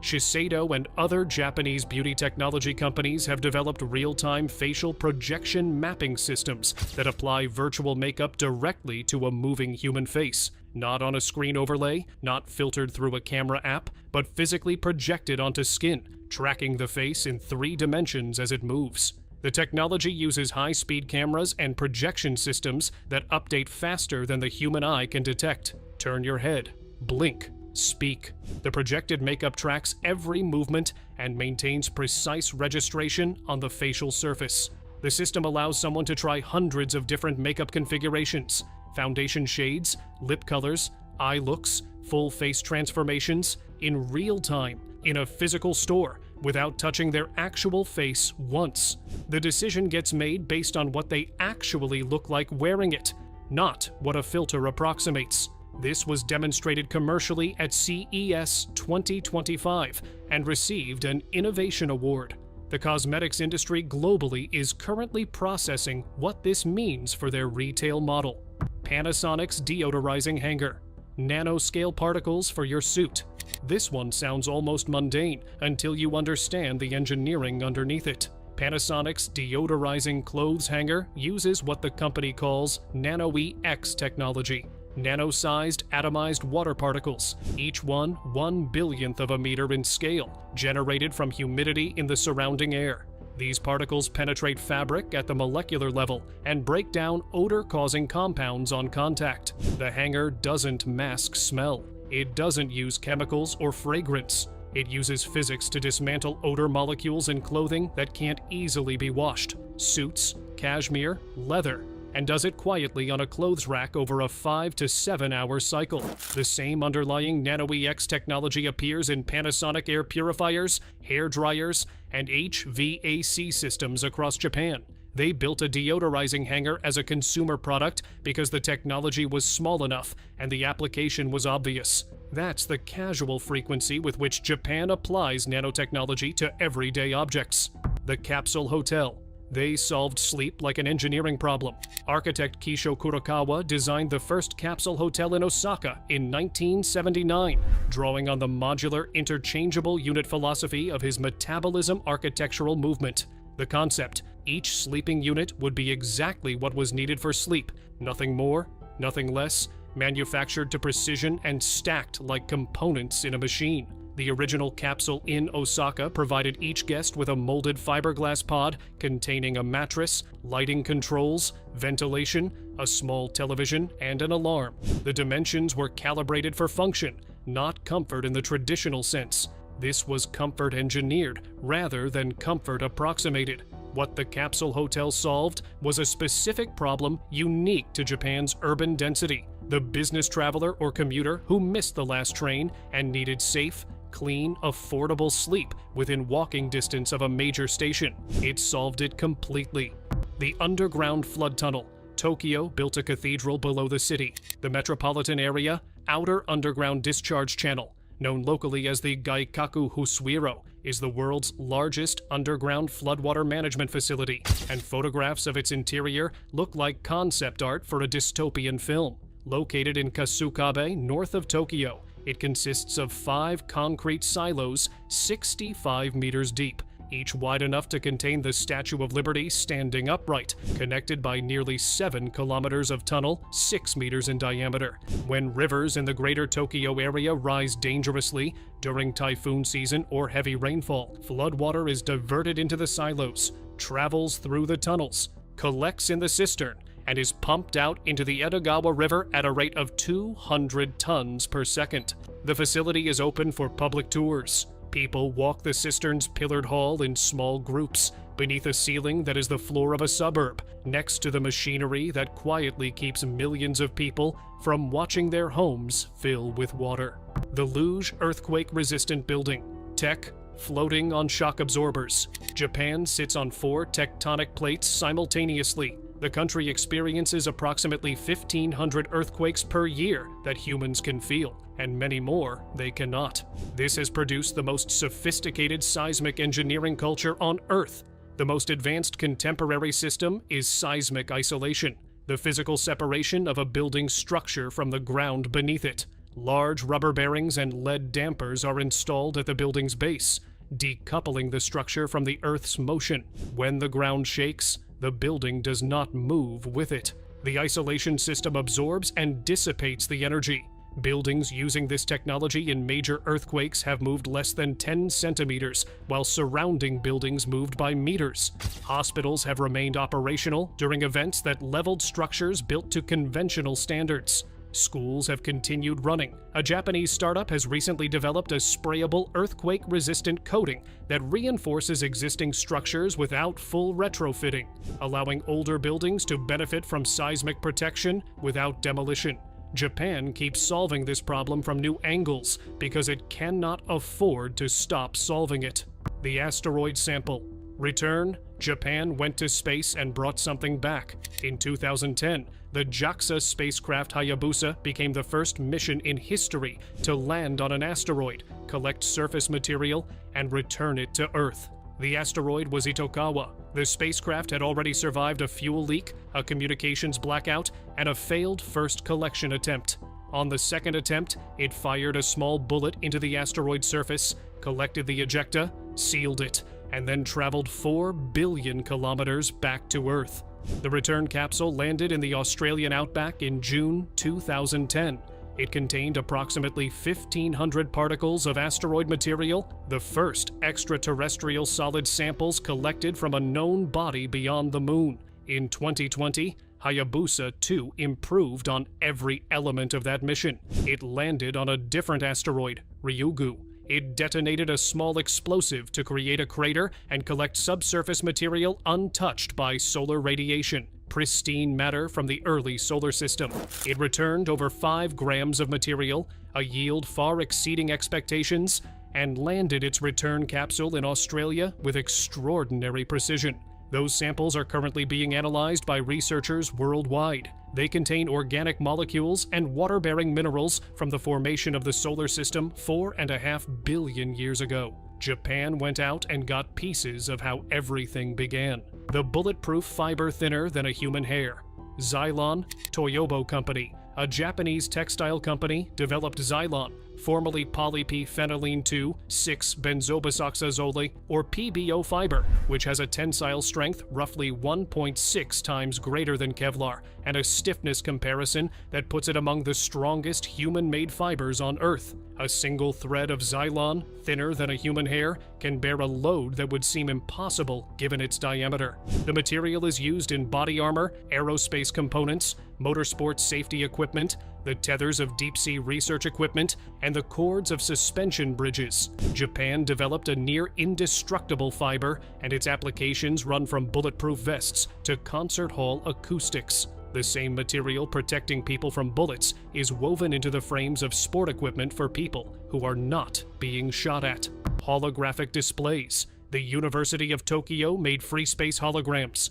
Shiseido and other Japanese beauty technology companies have developed real-time facial projection mapping systems that apply virtual makeup directly to a moving human face, not on a screen overlay, not filtered through a camera app, but physically projected onto skin, tracking the face in 3 dimensions as it moves. The technology uses high-speed cameras and projection systems that update faster than the human eye can detect. Turn your head, blink, speak. The projected makeup tracks every movement and maintains precise registration on the facial surface. The system allows someone to try hundreds of different makeup configurations, foundation shades, lip colors, eye looks, full face transformations, in real time, in a physical store, without touching their actual face once. The decision gets made based on what they actually look like wearing it, not what a filter approximates. This was demonstrated commercially at CES 2025 and received an Innovation Award. The cosmetics industry globally is currently processing what this means for their retail model. Panasonic's deodorizing hanger. Nanoscale particles for your suit. This one sounds almost mundane until you understand the engineering underneath it. Panasonic's deodorizing clothes hanger uses what the company calls Nano-EX technology. Nano-sized atomized water particles, each one 1/1000th of a meter in scale, generated from humidity in the surrounding air. These particles penetrate fabric at the molecular level and break down odor-causing compounds on contact. The hanger doesn't mask smell. It doesn't use chemicals or fragrance. It uses physics to dismantle odor molecules in clothing that can't easily be washed. Suits, cashmere, leather, and does it quietly on a clothes rack over a 5 to 7 hour cycle. The same underlying Nano-EX technology appears in Panasonic air purifiers, hair dryers, and HVAC systems across Japan. They built a deodorizing hanger as a consumer product because the technology was small enough and the application was obvious. That's the casual frequency with which Japan applies nanotechnology to everyday objects. The Capsule Hotel. They solved sleep like an engineering problem. Architect Kisho Kurokawa designed the first capsule hotel in Osaka in 1979, drawing on the modular, interchangeable unit philosophy of his metabolism architectural movement. The concept, each sleeping unit would be exactly what was needed for sleep, nothing more, nothing less, manufactured to precision and stacked like components in a machine. The original capsule in Osaka provided each guest with a molded fiberglass pod containing a mattress, lighting controls, ventilation, a small television, and an alarm. The dimensions were calibrated for function, not comfort in the traditional sense. This was comfort engineered rather than comfort approximated. What the capsule hotel solved was a specific problem unique to Japan's urban density: the business traveler or commuter who missed the last train and needed safe, clean, affordable sleep within walking distance of a major station. It solved it completely. The underground flood tunnel. Tokyo built a cathedral below the city. The metropolitan area, outer underground discharge channel, known locally as the Gaikaku Husuiro, is the world's largest underground floodwater management facility, and photographs of its interior look like concept art for a dystopian film. Located in Kasukabe, north of Tokyo, it consists of 5 concrete silos 65 meters deep, each wide enough to contain the Statue of Liberty standing upright, connected by nearly 7 kilometers of tunnel 6 meters in diameter. When rivers in the greater Tokyo area rise dangerously during typhoon season or heavy rainfall, floodwater is diverted into the silos, travels through the tunnels, collects in the cistern, and is pumped out into the Edogawa River at a rate of 200 tons per second. The facility is open for public tours. People walk the cistern's pillared hall in small groups, beneath a ceiling that is the floor of a suburb, next to the machinery that quietly keeps millions of people from watching their homes fill with water. The Luge earthquake-resistant building. Tech, floating on shock absorbers. Japan sits on 4 tectonic plates simultaneously. The country experiences approximately 1,500 earthquakes per year that humans can feel, and many more they cannot. This has produced the most sophisticated seismic engineering culture on Earth. The most advanced contemporary system is seismic isolation, the physical separation of a building's structure from the ground beneath it. Large rubber bearings and lead dampers are installed at the building's base, decoupling the structure from the Earth's motion. When the ground shakes, the building does not move with it. The isolation system absorbs and dissipates the energy. Buildings using this technology in major earthquakes have moved less than 10 centimeters, while surrounding buildings moved by meters. Hospitals have remained operational during events that leveled structures built to conventional standards. Schools have continued running. A Japanese startup has recently developed a sprayable earthquake-resistant coating that reinforces existing structures without full retrofitting, allowing older buildings to benefit from seismic protection without demolition. Japan keeps solving this problem from new angles because it cannot afford to stop solving it. The asteroid sample. Return: Japan went to space and brought something back. In 2010, the JAXA spacecraft Hayabusa became the first mission in history to land on an asteroid, collect surface material, and return it to Earth. The asteroid was Itokawa. The spacecraft had already survived a fuel leak, a communications blackout, and a failed first collection attempt. On the second attempt, it fired a small bullet into the asteroid surface, collected the ejecta, sealed it, and then traveled 4 billion kilometers back to Earth. The return capsule landed in the Australian outback in June 2010. It contained approximately 1,500 particles of asteroid material, the first extraterrestrial solid samples collected from a known body beyond the moon. In 2020, Hayabusa 2 improved on every element of that mission. It landed on a different asteroid, Ryugu. It detonated a small explosive to create a crater and collect subsurface material untouched by solar radiation, pristine matter from the early solar system. It returned over 5 grams of material, a yield far exceeding expectations, and landed its return capsule in Australia with extraordinary precision. Those samples are currently being analyzed by researchers worldwide. They contain organic molecules and water-bearing minerals from the formation of the solar system 4.5 billion years ago. Japan went out and got pieces of how everything began. The bulletproof fiber thinner than a human hair. Xylon, Toyobo Company, a Japanese textile company, developed Xylon, formerly polyp-phenylene 2,6-benzobisoxazole, or PBO fiber, which has a tensile strength roughly 1.6 times greater than Kevlar and a stiffness comparison that puts it among the strongest human-made fibers on Earth. A single thread of Zylon, thinner than a human hair, can bear a load that would seem impossible given its diameter. The material is used in body armor, aerospace components, motorsport safety equipment, the tethers of deep-sea research equipment, and the cords of suspension bridges. Japan developed a near-indestructible fiber, and its applications run from bulletproof vests to concert hall acoustics. The same material protecting people from bullets is woven into the frames of sport equipment for people who are not being shot at. Holographic displays. The University of Tokyo made free space holograms.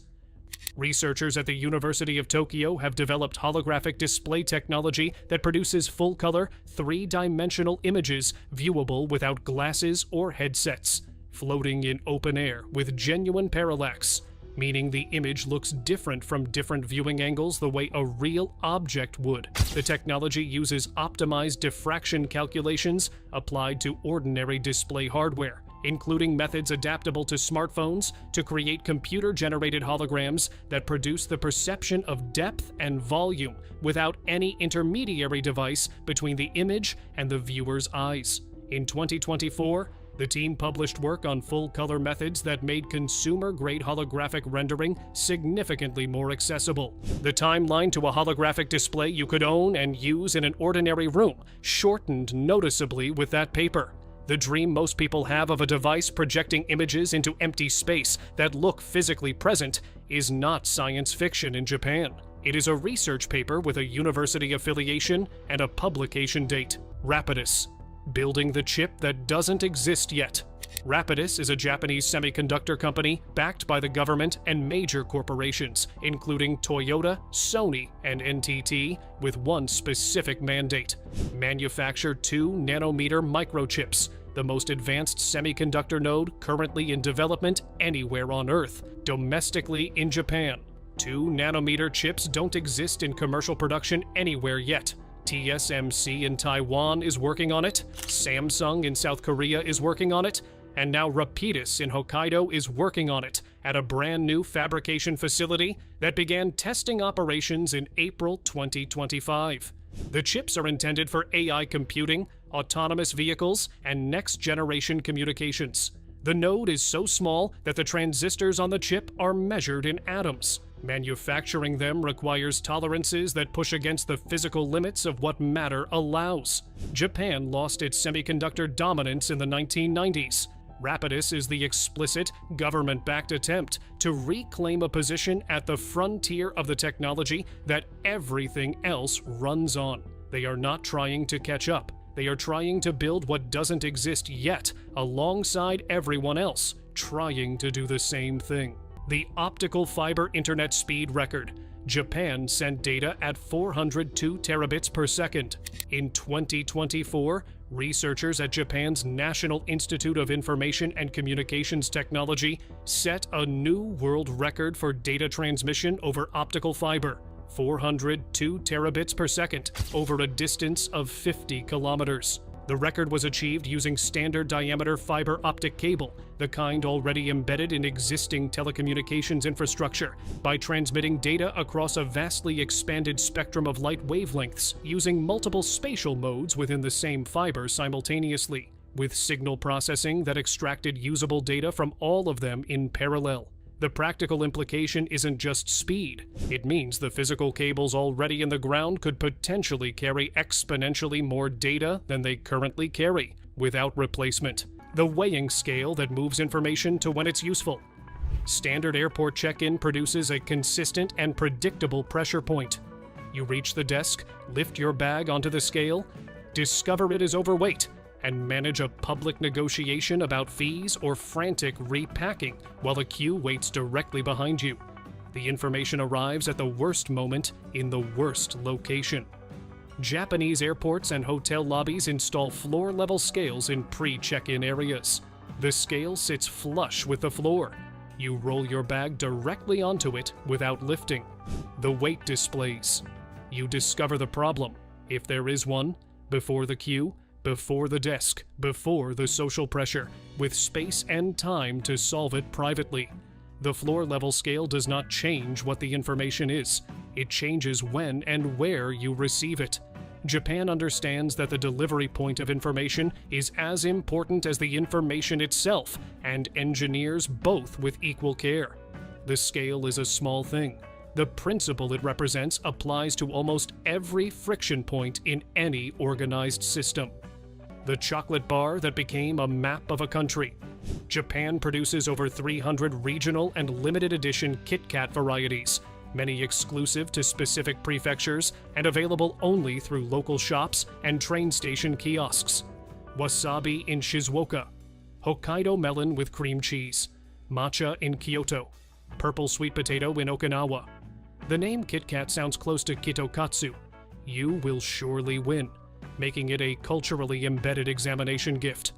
Researchers at the University of Tokyo have developed holographic display technology that produces full-color, three-dimensional images viewable without glasses or headsets, floating in open air with genuine parallax, meaning the image looks different from different viewing angles the way a real object would. The technology uses optimized diffraction calculations applied to ordinary display hardware, including methods adaptable to smartphones to create computer-generated holograms that produce the perception of depth and volume without any intermediary device between the image and the viewer's eyes. In 2024, the team published work on full-color methods that made consumer-grade holographic rendering significantly more accessible. The timeline to a holographic display you could own and use in an ordinary room shortened noticeably with that paper. The dream most people have of a device projecting images into empty space that look physically present is not science fiction in Japan. It is a research paper with a university affiliation and a publication date. Rapidus. Building the chip that doesn't exist yet. Rapidus is a Japanese semiconductor company backed by the government and major corporations, including Toyota, Sony, and NTT, with one specific mandate: manufacture 2-nanometer microchips, the most advanced semiconductor node currently in development anywhere on Earth, domestically in Japan. 2-nanometer chips don't exist in commercial production anywhere yet. TSMC in Taiwan is working on it, Samsung in South Korea is working on it, and now Rapidus in Hokkaido is working on it at a brand new fabrication facility that began testing operations in April 2025. The chips are intended for AI computing, autonomous vehicles, and next-generation communications. The node is so small that the transistors on the chip are measured in atoms. Manufacturing them requires tolerances that push against the physical limits of what matter allows. Japan lost its semiconductor dominance in the 1990s. Rapidus is the explicit, government-backed attempt to reclaim a position at the frontier of the technology that everything else runs on. They are not trying to catch up. They are trying to build what doesn't exist yet, alongside everyone else, trying to do the same thing. The optical fiber internet speed record. Japan sent data at 402 terabits per second. In 2024, researchers at Japan's National Institute of Information and Communications Technology set a new world record for data transmission over optical fiber. 402 terabits per second over a distance of 50 kilometers. The record was achieved using standard diameter fiber optic cable, the kind already embedded in existing telecommunications infrastructure, by transmitting data across a vastly expanded spectrum of light wavelengths using multiple spatial modes within the same fiber simultaneously, with signal processing that extracted usable data from all of them in parallel. The practical implication isn't just speed. It means the physical cables already in the ground could potentially carry exponentially more data than they currently carry, without replacement. The weighing scale that moves information to when it's useful. Standard airport check-in produces a consistent and predictable pressure point. You reach the desk, lift your bag onto the scale, discover it is overweight, and manage a public negotiation about fees or frantic repacking while a queue waits directly behind you. The information arrives at the worst moment in the worst location. Japanese airports and hotel lobbies install floor-level scales in pre-check-in areas. The scale sits flush with the floor. You roll your bag directly onto it without lifting. The weight displays. You discover the problem, if there is one, before the queue, before the desk, before the social pressure, with space and time to solve it privately. The floor-level scale does not change what the information is. It changes when and where you receive it. Japan understands that the delivery point of information is as important as the information itself, and engineers both with equal care. The scale is a small thing. The principle it represents applies to almost every friction point in any organized system. The chocolate bar that became a map of a country. Japan produces over 300 regional and limited edition Kit Kat varieties, many exclusive to specific prefectures and available only through local shops and train station kiosks. Wasabi in Shizuoka, Hokkaido melon with cream cheese, matcha in Kyoto, purple sweet potato in Okinawa. The name Kit Kat sounds close to Kitokatsu. You will surely win, making it a culturally embedded examination gift.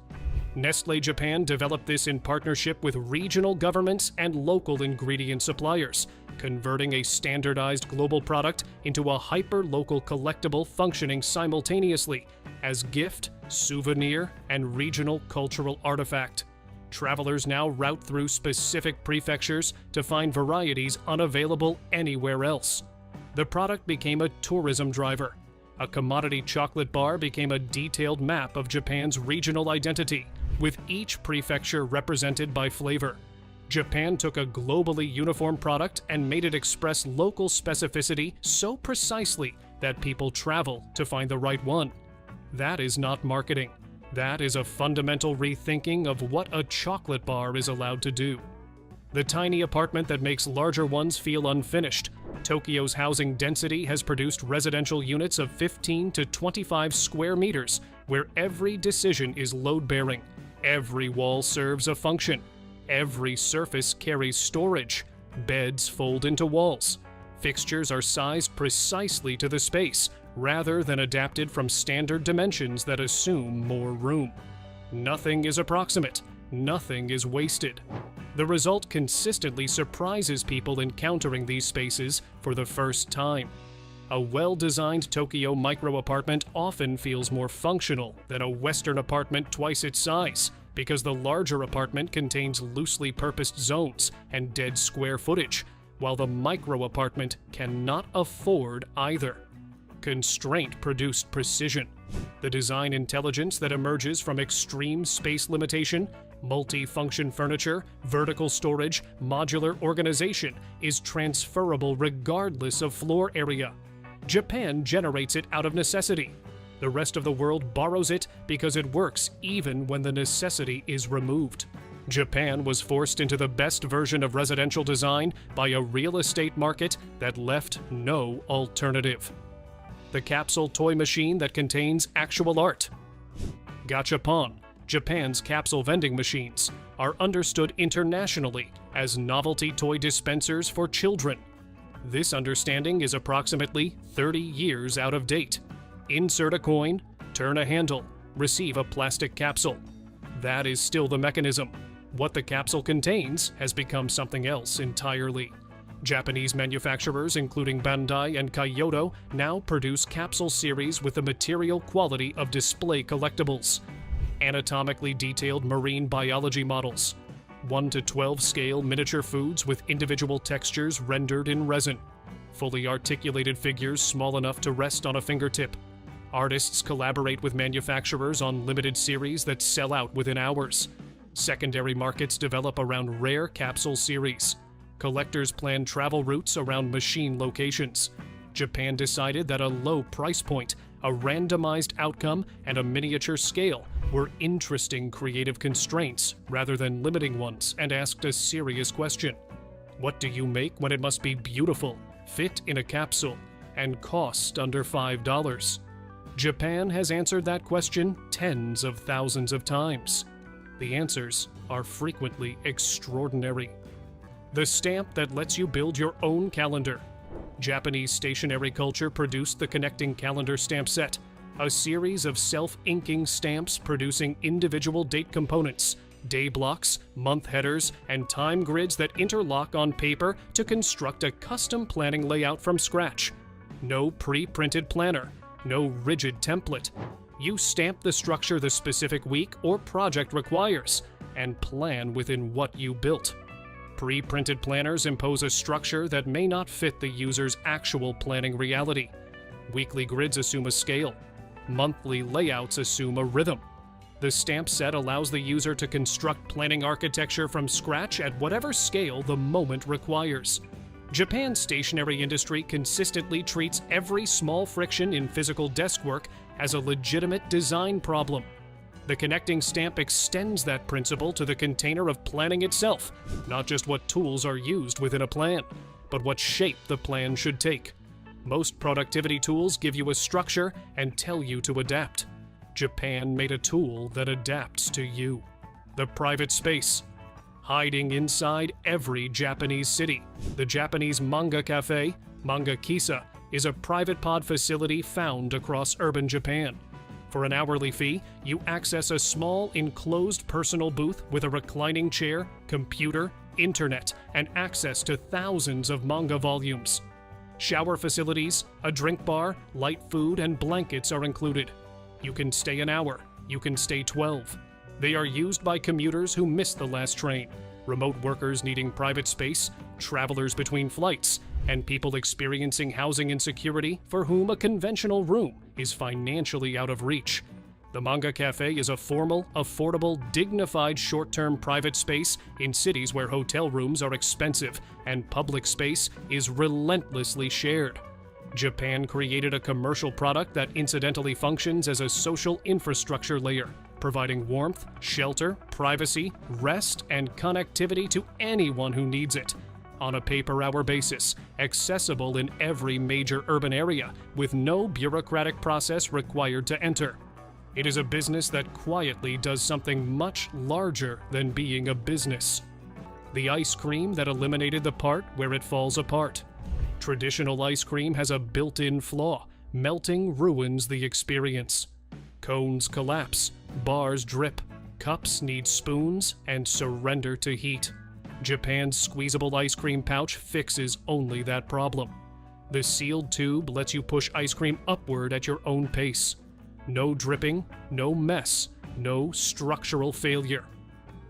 Nestlé Japan developed this in partnership with regional governments and local ingredient suppliers, converting a standardized global product into a hyper-local collectible functioning simultaneously as gift, souvenir, and regional cultural artifact. Travelers now route through specific prefectures to find varieties unavailable anywhere else. The product became a tourism driver. A commodity chocolate bar became a detailed map of Japan's regional identity, with each prefecture represented by flavor. Japan took a globally uniform product and made it express local specificity so precisely that people travel to find the right one. That is not marketing. That is a fundamental rethinking of what a chocolate bar is allowed to do. The tiny apartment that makes larger ones feel unfinished. Tokyo's housing density has produced residential units of 15 to 25 square meters, where every decision is load-bearing. Every wall serves a function. Every surface carries storage. Beds fold into walls. Fixtures are sized precisely to the space, rather than adapted from standard dimensions that assume more room. Nothing is approximate. Nothing is wasted. The result consistently surprises people encountering these spaces for the first time. A well-designed Tokyo micro-apartment often feels more functional than a Western apartment twice its size, because the larger apartment contains loosely purposed zones and dead square footage, while the micro-apartment cannot afford either. Constraint produced precision. The design intelligence that emerges from extreme space limitation, multi-function furniture, vertical storage, modular organization is transferable regardless of floor area. Japan generates it out of necessity. The rest of the world borrows it because it works even when the necessity is removed. Japan was forced into the best version of residential design by a real estate market that left no alternative. The capsule toy machine that contains actual art. Gachapon, Japan's capsule vending machines, are understood internationally as novelty toy dispensers for children. This understanding is approximately 30 years out of date. Insert a coin, turn a handle, receive a plastic capsule. That is still the mechanism. What the capsule contains has become something else entirely. Japanese manufacturers, including Bandai and Kyoto, now produce capsule series with the material quality of display collectibles. Anatomically detailed marine biology models. 1 to 12 scale miniature foods with individual textures rendered in resin. Fully articulated figures small enough to rest on a fingertip. Artists collaborate with manufacturers on limited series that sell out within hours. Secondary markets develop around rare capsule series. Collectors plan travel routes around machine locations. Japan decided that a low price point, a randomized outcome, and a miniature scale were interesting creative constraints rather than limiting ones, and asked a serious question. What do you make when it must be beautiful, fit in a capsule, and cost under $5? Japan has answered that question tens of thousands of times. The answers are frequently extraordinary. The stamp that lets you build your own calendar. Japanese stationery culture produced the connecting calendar stamp set, a series of self-inking stamps producing individual date components, day blocks, month headers, and time grids that interlock on paper to construct a custom planning layout from scratch. No pre-printed planner, no rigid template. You stamp the structure the specific week or project requires, and plan within what you built. Pre-printed planners impose a structure that may not fit the user's actual planning reality. Weekly grids assume a scale. Monthly layouts assume a rhythm. The stamp set allows the user to construct planning architecture from scratch at whatever scale the moment requires. Japan's stationery industry consistently treats every small friction in physical desk work as a legitimate design problem. The connecting stamp extends that principle to the container of planning itself, not just what tools are used within a plan, but what shape the plan should take. Most productivity tools give you a structure and tell you to adapt. Japan made a tool that adapts to you. The private space. Hiding inside every Japanese city, the Japanese Manga Cafe, Manga Kisa, is a private pod facility found across urban Japan. For an hourly fee, you access a small, enclosed personal booth with a reclining chair, computer, internet, and access to thousands of manga volumes. Shower facilities, a drink bar, light food, and blankets are included. You can stay an hour, you can stay 12. They are used by commuters who missed the last train, remote workers needing private space, travelers between flights, and people experiencing housing insecurity for whom a conventional room is financially out of reach. The Manga Cafe is a formal, affordable, dignified short-term private space in cities where hotel rooms are expensive and public space is relentlessly shared. Japan created a commercial product that incidentally functions as a social infrastructure layer, providing warmth, shelter, privacy, rest, and connectivity to anyone who needs it, on a pay-per-hour basis, accessible in every major urban area, with no bureaucratic process required to enter. It is a business that quietly does something much larger than being a business. The ice cream that eliminated the part where it falls apart. Traditional ice cream has a built-in flaw. Melting ruins the experience. Cones collapse, bars drip, cups need spoons and surrender to heat. Japan's squeezable ice cream pouch fixes only that problem. The sealed tube lets you push ice cream upward at your own pace. No dripping, no mess, no structural failure.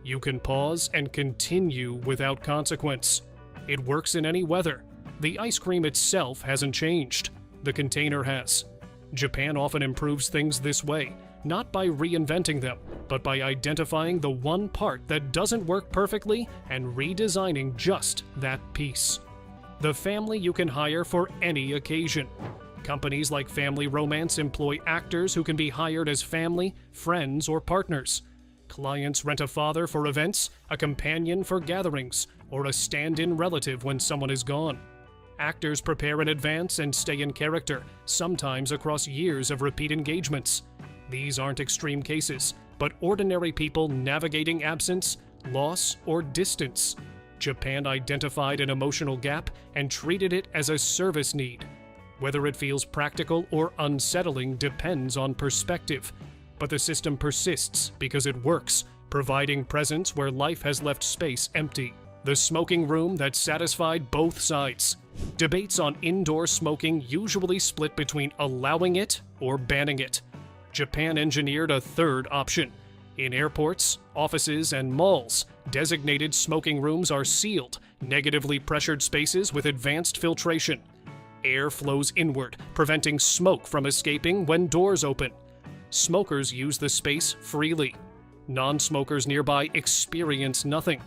You can pause and continue without consequence. It works in any weather. The ice cream itself hasn't changed. The container has. Japan often improves things this way, not by reinventing them, but by identifying the one part that doesn't work perfectly and redesigning just that piece. The family you can hire for any occasion. Companies like Family Romance employ actors who can be hired as family, friends, or partners. Clients rent a father for events, a companion for gatherings, or a stand-in relative when someone is gone. Actors prepare in advance and stay in character, sometimes across years of repeat engagements. These aren't extreme cases, but ordinary people navigating absence, loss, or distance. Japan identified an emotional gap and treated it as a service need. Whether it feels practical or unsettling depends on perspective, but the system persists because it works, providing presence where life has left space empty. The smoking room that satisfied both sides. Debates on indoor smoking usually split between allowing it or banning it. Japan engineered a third option. In airports, offices, and malls, designated smoking rooms are sealed, negatively pressured spaces with advanced filtration. Air flows inward, preventing smoke from escaping when doors open. Smokers use the space freely. Non-smokers nearby experience nothing.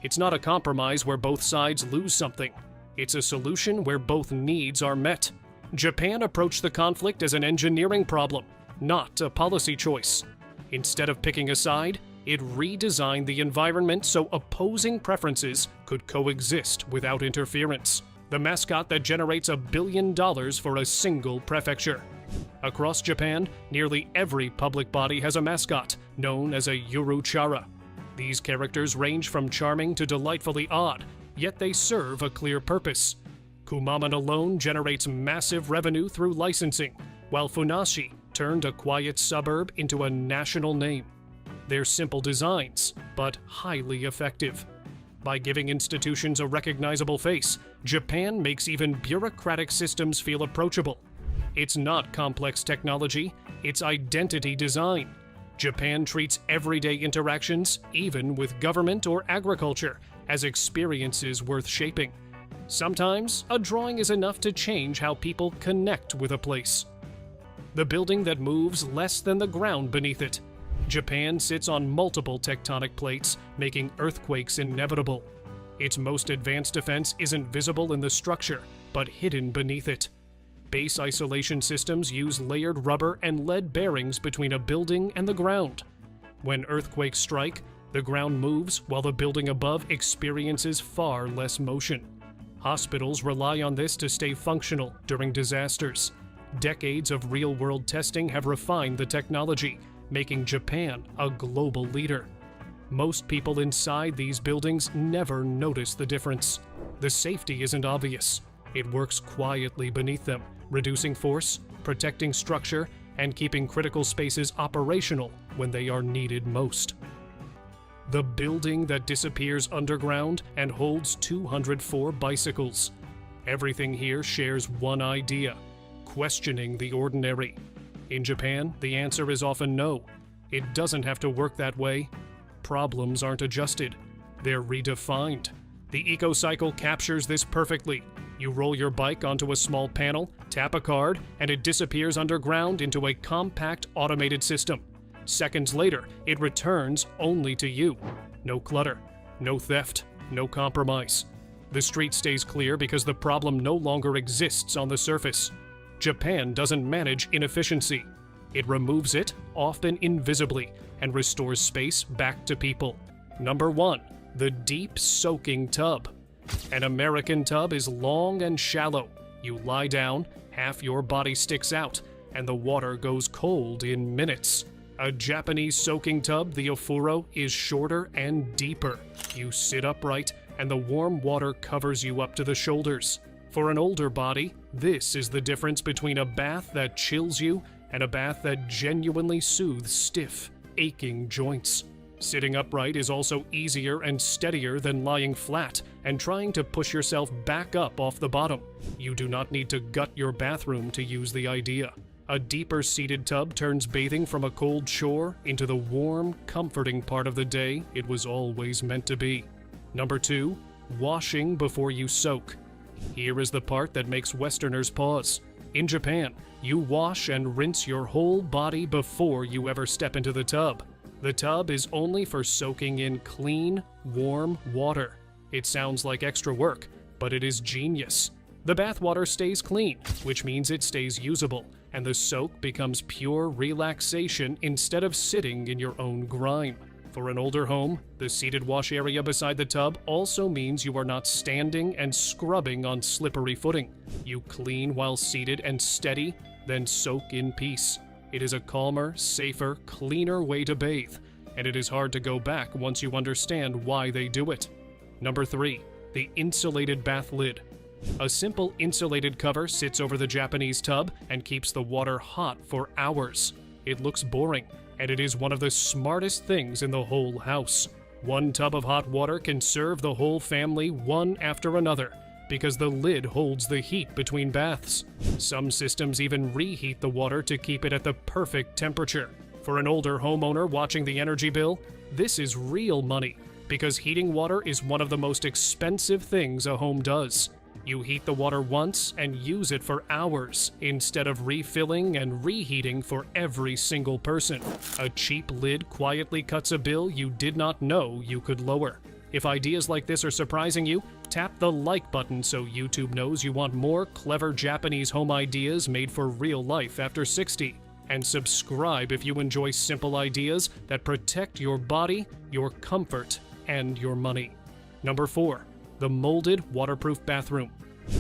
It's not a compromise where both sides lose something. It's a solution where both needs are met. Japan approached the conflict as an engineering problem, not a policy choice. Instead of picking a side, it redesigned the environment so opposing preferences could coexist without interference. The mascot that generates $1 billion for a single prefecture. Across Japan, nearly every public body has a mascot, known as a Yuruchara. These characters range from charming to delightfully odd, yet they serve a clear purpose. Kumaman alone generates massive revenue through licensing, while Funashi turned a quiet suburb into a national name. They're simple designs, but highly effective. By giving institutions a recognizable face, Japan makes even bureaucratic systems feel approachable. It's not complex technology, It's identity design. Japan treats everyday interactions, even with government or agriculture, as experiences worth shaping. Sometimes, a drawing is enough to change how people connect with a place. The building that moves less than the ground beneath it. Japan sits on multiple tectonic plates, making earthquakes inevitable. Its most advanced defense isn't visible in the structure, but hidden beneath it. Base isolation systems use layered rubber and lead bearings between a building and the ground. When earthquakes strike, the ground moves while the building above experiences far less motion. Hospitals rely on this to stay functional during disasters. Decades of real-world testing have refined the technology, making Japan a global leader. Most people inside these buildings never notice the difference. The safety isn't obvious. It works quietly beneath them, reducing force, protecting structure, and keeping critical spaces operational when they are needed most. The building that disappears underground and holds 204 bicycles. Everything here shares one idea: questioning the ordinary. In Japan, the answer is often no. It doesn't have to work that way. Problems aren't adjusted. They're redefined. The eco-cycle captures this perfectly. You roll your bike onto a small panel, tap a card, and it disappears underground into a compact automated system. Seconds later, it returns only to you. No clutter, no theft, no compromise. The street stays clear because the problem no longer exists on the surface. Japan doesn't manage inefficiency. It removes it, often invisibly, and restores space back to people. Number 1. The deep soaking tub. An American tub is long and shallow. You lie down, half your body sticks out, and the water goes cold in minutes. A Japanese soaking tub, the Ofuro, is shorter and deeper. You sit upright, and the warm water covers you up to the shoulders. For an older body, this is the difference between a bath that chills you and a bath that genuinely soothes stiff, aching joints. Sitting upright is also easier and steadier than lying flat and trying to push yourself back up off the bottom. You do not need to gut your bathroom to use the idea. A deeper seated tub turns bathing from a cold shore into the warm, comforting part of the day it was always meant to be. Number 2, washing before you soak. Here is the part that makes Westerners pause. In Japan, you wash and rinse your whole body before you ever step into the tub. The tub is only for soaking in clean, warm water. It sounds like extra work, but it is genius. The bathwater stays clean, which means it stays usable, and the soak becomes pure relaxation instead of sitting in your own grime. For an older home, the seated wash area beside the tub also means you are not standing and scrubbing on slippery footing. You clean while seated and steady, then soak in peace. It is a calmer, safer, cleaner way to bathe, and it is hard to go back once you understand why they do it. Number 3, the insulated bath lid. A simple insulated cover sits over the Japanese tub and keeps the water hot for hours. It looks boring, and it is one of the smartest things in the whole house. One tub of hot water can serve the whole family one after another, because the lid holds the heat between baths. Some systems even reheat the water to keep it at the perfect temperature. For an older homeowner watching the energy bill, this is real money, because heating water is one of the most expensive things a home does. You heat the water once and use it for hours, instead of refilling and reheating for every single person. A cheap lid quietly cuts a bill you did not know you could lower. If ideas like this are surprising you, tap the like button so YouTube knows you want more clever Japanese home ideas made for real life after 60. And subscribe if you enjoy simple ideas that protect your body, your comfort, and your money. Number 4. The molded waterproof bathroom.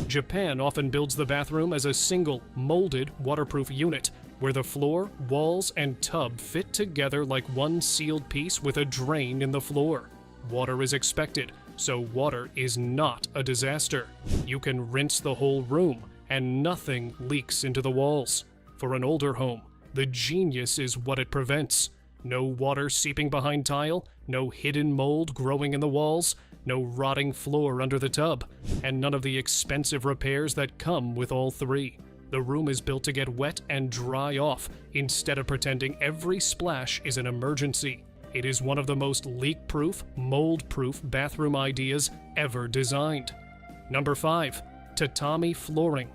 Japan often builds the bathroom as a single, molded, waterproof unit, where the floor, walls, and tub fit together like one sealed piece with a drain in the floor. Water is expected, so water is not a disaster. You can rinse the whole room, and nothing leaks into the walls. For an older home, the genius is what it prevents. No water seeping behind tile, no hidden mold growing in the walls, no rotting floor under the tub, and none of the expensive repairs that come with all three. The room is built to get wet and dry off, instead of pretending every splash is an emergency. It is one of the most leak-proof, mold-proof bathroom ideas ever designed. Number 5. Tatami flooring.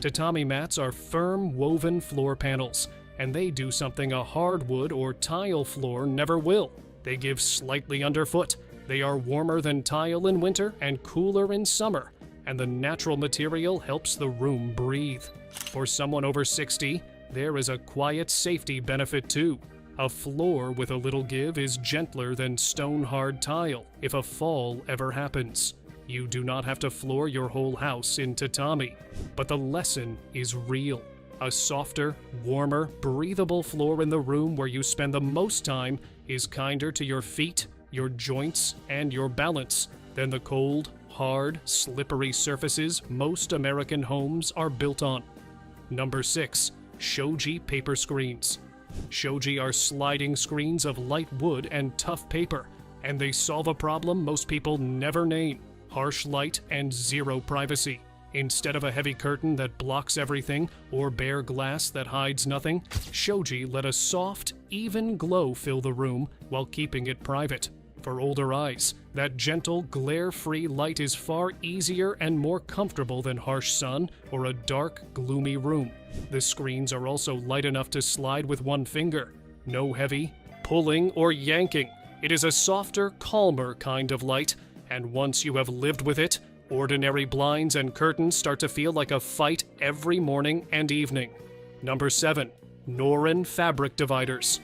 Tatami mats are firm woven floor panels, and they do something a hardwood or tile floor never will. They give slightly underfoot. They are warmer than tile in winter and cooler in summer, and the natural material helps the room breathe. For someone over 60, there is a quiet safety benefit too. A floor with a little give is gentler than stone-hard tile if a fall ever happens. You do not have to floor your whole house in tatami, but the lesson is real. A softer, warmer, breathable floor in the room where you spend the most time is kinder to your feet, your joints, and your balance than the cold, hard, slippery surfaces most American homes are built on. Number 6. Shoji paper screens. Shoji are sliding screens of light wood and tough paper, and they solve a problem most people never name: harsh light and zero privacy. Instead of a heavy curtain that blocks everything or bare glass that hides nothing, Shoji let a soft, even glow fill the room while keeping it private. For older eyes, that gentle, glare-free light is far easier and more comfortable than harsh sun or a dark, gloomy room. The screens are also light enough to slide with one finger. No heavy pulling or yanking. It is a softer, calmer kind of light, and once you have lived with it, ordinary blinds and curtains start to feel like a fight every morning and evening. Number 7. Norin fabric dividers.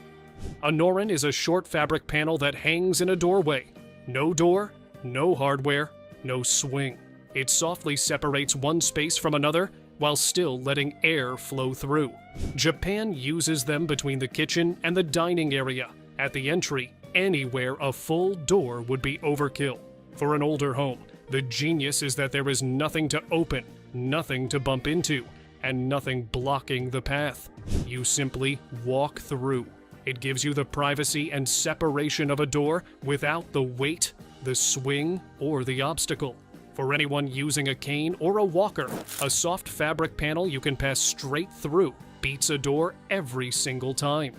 A Norin is a short fabric panel that hangs in a doorway. No door, no hardware, no swing. It softly separates one space from another while still letting air flow through. Japan uses them between the kitchen and the dining area. At the entry, anywhere a full door would be overkill. For an older home, the genius is that there is nothing to open, nothing to bump into, and nothing blocking the path. You simply walk through. It gives you the privacy and separation of a door without the weight, the swing, or the obstacle. For anyone using a cane or a walker, a soft fabric panel you can pass straight through beats a door every single time.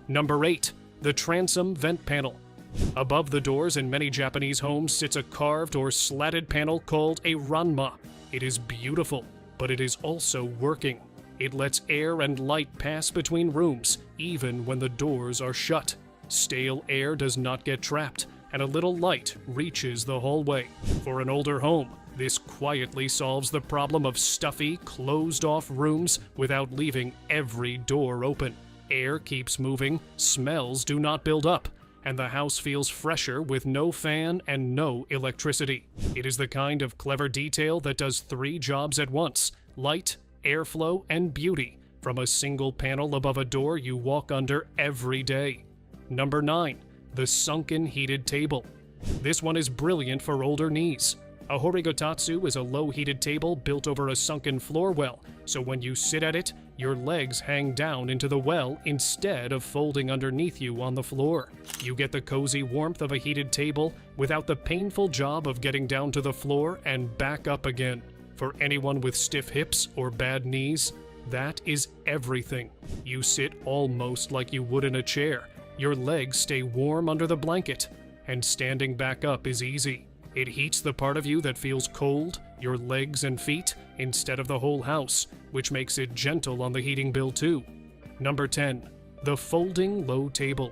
Number 8. The transom vent panel. Above the doors in many Japanese homes sits a carved or slatted panel called a ranma. It is beautiful, but it is also working. It lets air and light pass between rooms, even when the doors are shut. Stale air does not get trapped, and a little light reaches the hallway. For an older home, this quietly solves the problem of stuffy, closed-off rooms without leaving every door open. Air keeps moving, smells do not build up, and the house feels fresher with no fan and no electricity. It is the kind of clever detail that does 3 jobs at once: light, airflow, and beauty, from a single panel above a door you walk under every day. Number 9. The sunken heated table. This one is brilliant for older knees. A horigotatsu is a low-heated table built over a sunken floor well, so when you sit at it, your legs hang down into the well instead of folding underneath you on the floor. You get the cozy warmth of a heated table without the painful job of getting down to the floor and back up again. For anyone with stiff hips or bad knees, that is everything. You sit almost like you would in a chair. Your legs stay warm under the blanket, and standing back up is easy. It heats the part of you that feels cold, your legs and feet, instead of the whole house, which makes it gentle on the heating bill too. Number 10. The folding low table.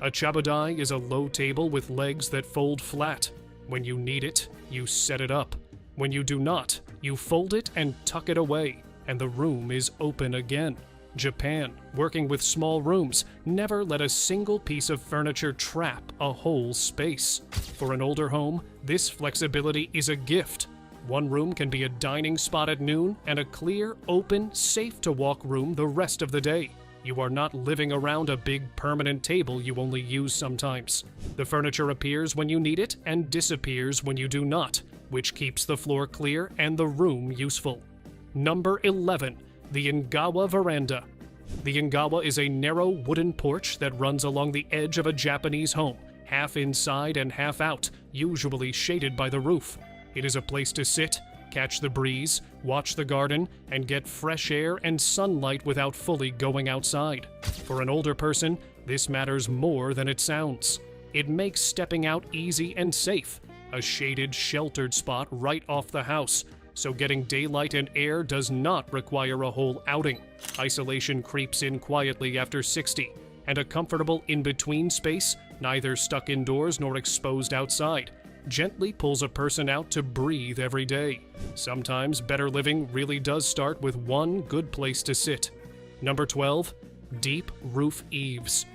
A chabudai is a low table with legs that fold flat. When you need it, you set it up. When you do not, you fold it and tuck it away, and the room is open again. Japan, working with small rooms, never let a single piece of furniture trap a whole space. For an older home, this flexibility is a gift. One room can be a dining spot at noon and a clear, open, safe-to-walk room the rest of the day. You are not living around a big permanent table you only use sometimes. The furniture appears when you need it and disappears when you do not, which keeps the floor clear and the room useful. Number 11. The Ingawa veranda. The Ingawa is a narrow wooden porch that runs along the edge of a Japanese home, half inside and half out, usually shaded by the roof. It is a place to sit, catch the breeze, watch the garden, and get fresh air and sunlight without fully going outside. For an older person, this matters more than it sounds. It makes stepping out easy and safe, a shaded, sheltered spot right off the house, so getting daylight and air does not require a whole outing. Isolation creeps in quietly after 60, and a comfortable in-between space, neither stuck indoors nor exposed outside, gently pulls a person out to breathe every day. Sometimes better living really does start with one good place to sit. Number 12, deep roof eaves.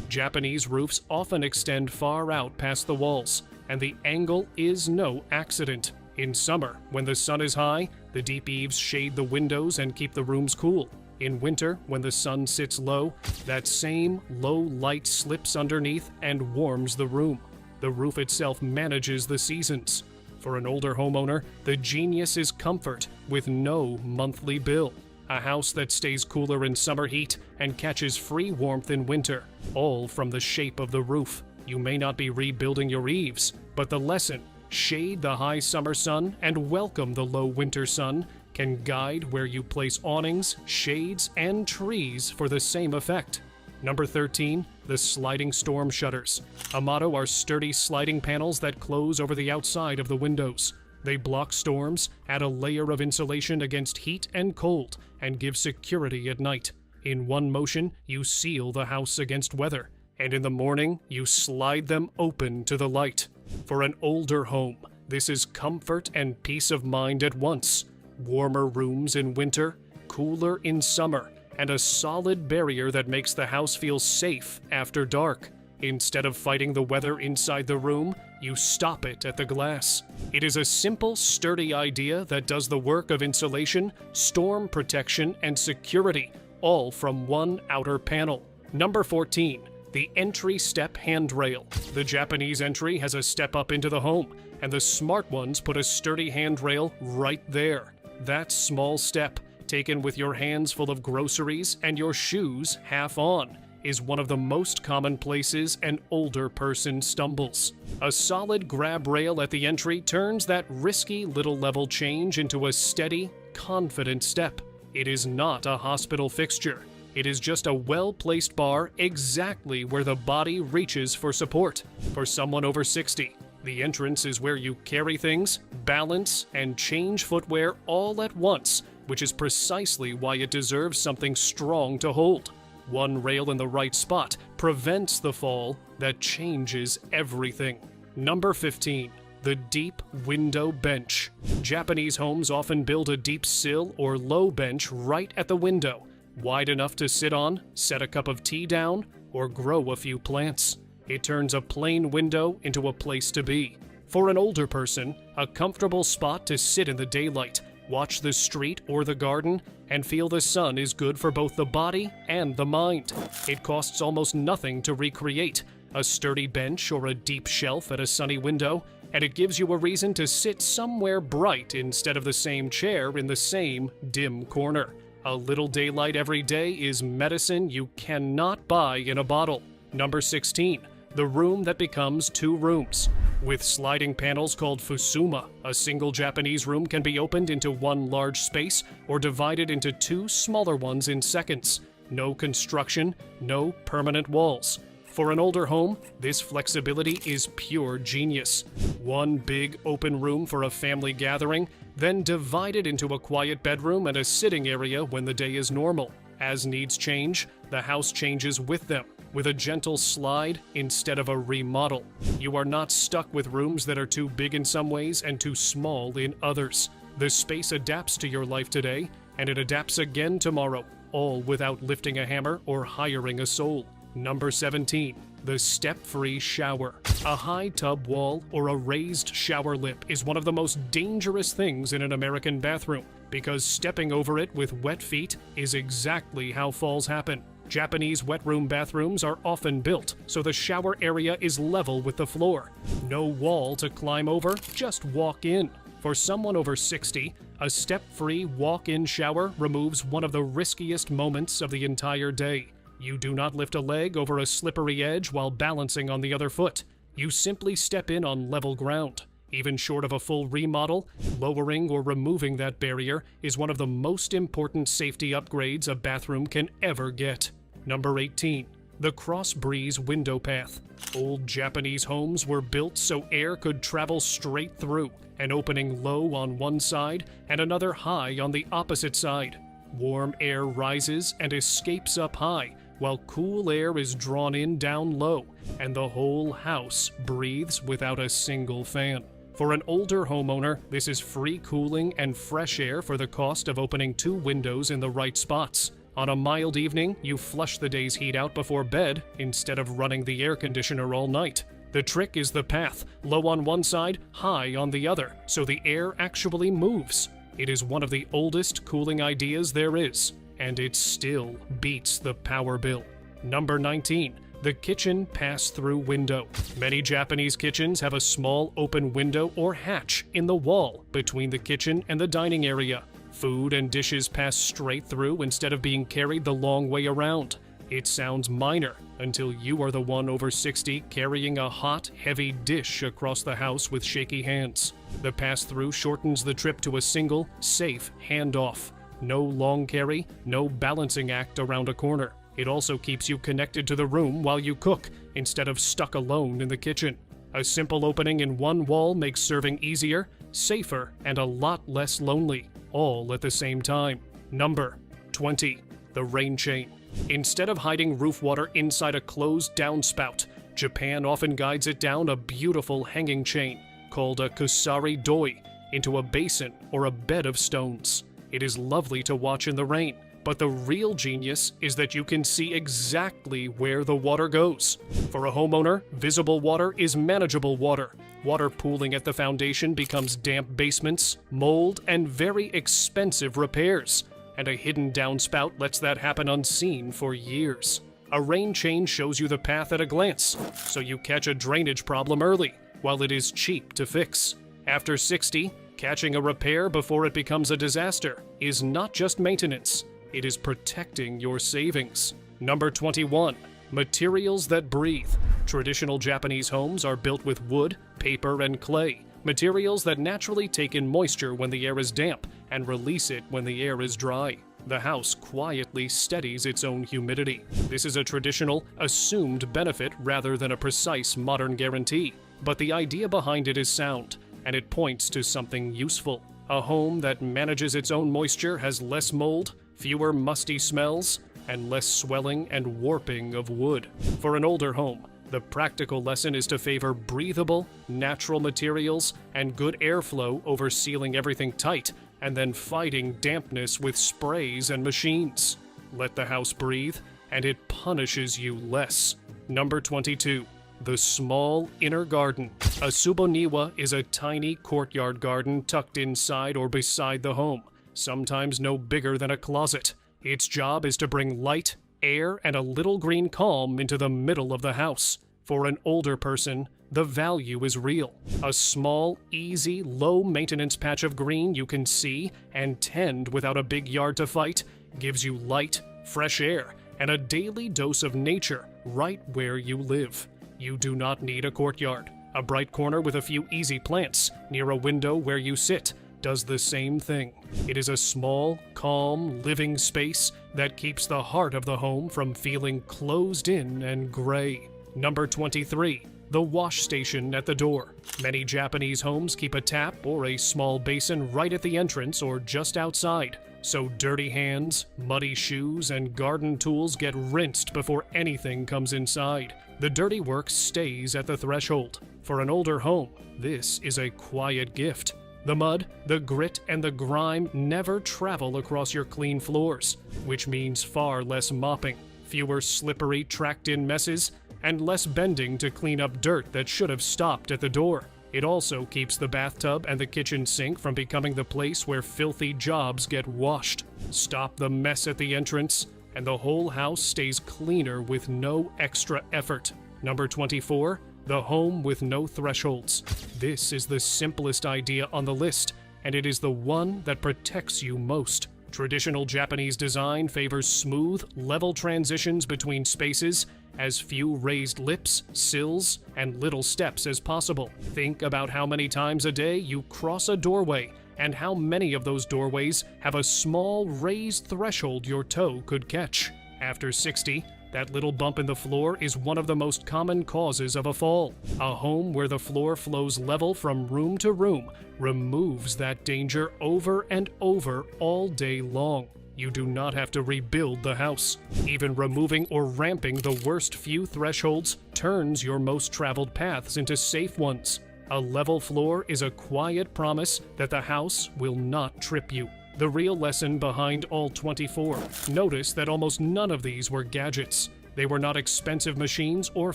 Japanese roofs often extend far out past the walls, and the angle is no accident. In summer, when the sun is high, the deep eaves shade the windows and keep the rooms cool. In winter, when the sun sits low, that same low light slips underneath and warms the room. The roof itself manages the seasons. For an older homeowner, the genius is comfort with no monthly bill. A house that stays cooler in summer heat and catches free warmth in winter, all from the shape of the roof. You may not be rebuilding your eaves, but the lesson, shade the high summer sun and welcome the low winter sun, can guide where you place awnings, shades, and trees for the same effect. Number 13, the sliding storm shutters. Amato are sturdy sliding panels that close over the outside of the windows. They block storms, add a layer of insulation against heat and cold, and give security at night. In one motion, you seal the house against weather, and in the morning, you slide them open to the light. For an older home, this is comfort and peace of mind at once. Warmer rooms in winter, cooler in summer, and a solid barrier that makes the house feel safe after dark. Instead of fighting the weather inside the room, you stop it at the glass. It is a simple, sturdy idea that does the work of insulation, storm protection, and security, all from one outer panel. Number 14. The entry step handrail. The Japanese entry has a step up into the home, and the smart ones put a sturdy handrail right there. That small step, taken with your hands full of groceries and your shoes half on, is one of the most common places an older person stumbles. A solid grab rail at the entry turns that risky little level change into a steady, confident step. It is not a hospital fixture. It is just a well-placed bar exactly where the body reaches for support. For someone over 60, the entrance is where you carry things, balance, and change footwear all at once, which is precisely why it deserves something strong to hold. One rail in the right spot prevents the fall that changes everything. Number 15. The deep window bench. Japanese homes often build a deep sill or low bench right at the window, wide enough to sit on, set a cup of tea down, or grow a few plants. It turns a plain window into a place to be. For an older person, a comfortable spot to sit in the daylight, watch the street or the garden, and feel the sun is good for both the body and the mind. It costs almost nothing to recreate, a sturdy bench or a deep shelf at a sunny window, and it gives you a reason to sit somewhere bright instead of the same chair in the same dim corner. A little daylight every day is medicine you cannot buy in a bottle. Number 16. The room that becomes two rooms. With sliding panels called fusuma, a single Japanese room can be opened into one large space or divided into two smaller ones in seconds. No construction, no permanent walls. For an older home, this flexibility is pure genius. One big open room for a family gathering, then divided into a quiet bedroom and a sitting area when the day is normal. As needs change, the house changes with them, with a gentle slide instead of a remodel. You are not stuck with rooms that are too big in some ways and too small in others. The space adapts to your life today, and it adapts again tomorrow, all without lifting a hammer or hiring a soul. Number 17. The step-free shower. A high tub wall or a raised shower lip is one of the most dangerous things in an American bathroom, because stepping over it with wet feet is exactly how falls happen. Japanese wet room bathrooms are often built, so the shower area is level with the floor. No wall to climb over, just walk in. For someone over 60, a step-free walk-in shower removes one of the riskiest moments of the entire day. You do not lift a leg over a slippery edge while balancing on the other foot. You simply step in on level ground. Even short of a full remodel, lowering or removing that barrier is one of the most important safety upgrades a bathroom can ever get. Number 18. The cross breeze window path. Old Japanese homes were built so air could travel straight through, an opening low on one side and another high on the opposite side. Warm air rises and escapes up high, while cool air is drawn in down low, and the whole house breathes without a single fan. For an older homeowner, this is free cooling and fresh air for the cost of opening 2 windows in the right spots. On a mild evening, you flush the day's heat out before bed instead of running the air conditioner all night. The trick is the path, low on one side, high on the other, so the air actually moves. It is one of the oldest cooling ideas there is, and it still beats the power bill. Number 19. The kitchen pass-through window. Many Japanese kitchens have a small open window or hatch in the wall between the kitchen and the dining area. Food and dishes pass straight through instead of being carried the long way around. It sounds minor until you are the one over 60 carrying a hot, heavy dish across the house with shaky hands. The pass-through shortens the trip to a single, safe handoff. No long carry, no balancing act around a corner. It also keeps you connected to the room while you cook, instead of stuck alone in the kitchen. A simple opening in one wall makes serving easier, safer, and a lot less lonely, all at the same time. Number 20. The rain chain. Instead of hiding roof water inside a closed downspout, Japan often guides it down a beautiful hanging chain, called a kusari doi, into a basin or a bed of stones. It is lovely to watch in the rain, but the real genius is that you can see exactly where the water goes. For a homeowner, visible water is manageable water. Water pooling at the foundation becomes damp basements, mold, and very expensive repairs. And a hidden downspout lets that happen unseen for years. A rain chain shows you the path at a glance, so you catch a drainage problem early, while it is cheap to fix. After 60, catching a repair before it becomes a disaster is not just maintenance. It is protecting your savings. Number 21. Materials that breathe. Traditional Japanese homes are built with wood, paper, and clay, materials that naturally take in moisture when the air is damp and release it when the air is dry. The house quietly steadies its own humidity. This is a traditional, assumed benefit rather than a precise modern guarantee, but the idea behind it is sound, and it points to something useful. A home that manages its own moisture has less mold, fewer musty smells, and less swelling and warping of wood. For an older home, the practical lesson is to favor breathable, natural materials and good airflow over sealing everything tight and then fighting dampness with sprays and machines. Let the house breathe, and it punishes you less. Number 22. The small inner garden. A tsuboniwa is a tiny courtyard garden tucked inside or beside the home, sometimes no bigger than a closet. Its job is to bring light, air, and a little green calm into the middle of the house. For an older person, the value is real. A small, easy, low-maintenance patch of green you can see and tend without a big yard to fight gives you light, fresh air, and a daily dose of nature right where you live. You do not need a courtyard. A bright corner with a few easy plants near a window where you sit does the same thing. It is a small, calm, living space that keeps the heart of the home from feeling closed in and gray. Number 23. The wash station at the door. Many Japanese homes keep a tap or a small basin right at the entrance or just outside, so dirty hands, muddy shoes, and garden tools get rinsed before anything comes inside. The dirty work stays at the threshold. For an older home, this is a quiet gift. The mud, the grit, and the grime never travel across your clean floors, which means far less mopping, fewer slippery, tracked-in messes, and less bending to clean up dirt that should have stopped at the door. It also keeps the bathtub and the kitchen sink from becoming the place where filthy jobs get washed. Stop the mess at the entrance, and the whole house stays cleaner with no extra effort. Number 24. The home with no thresholds. This is the simplest idea on the list, and it is the one that protects you most. Traditional Japanese design favors smooth, level transitions between spaces as few raised lips, sills, and little steps as possible. Think about how many times a day you cross a doorway, and how many of those doorways have a small raised threshold your toe could catch. After 60, that little bump in the floor is one of the most common causes of a fall. A home where the floor flows level from room to room removes that danger over and over all day long. You do not have to rebuild the house. Even removing or ramping the worst few thresholds turns your most traveled paths into safe ones. A level floor is a quiet promise that the house will not trip you. The real lesson behind all 24. Notice that almost none of these were gadgets. They were not expensive machines or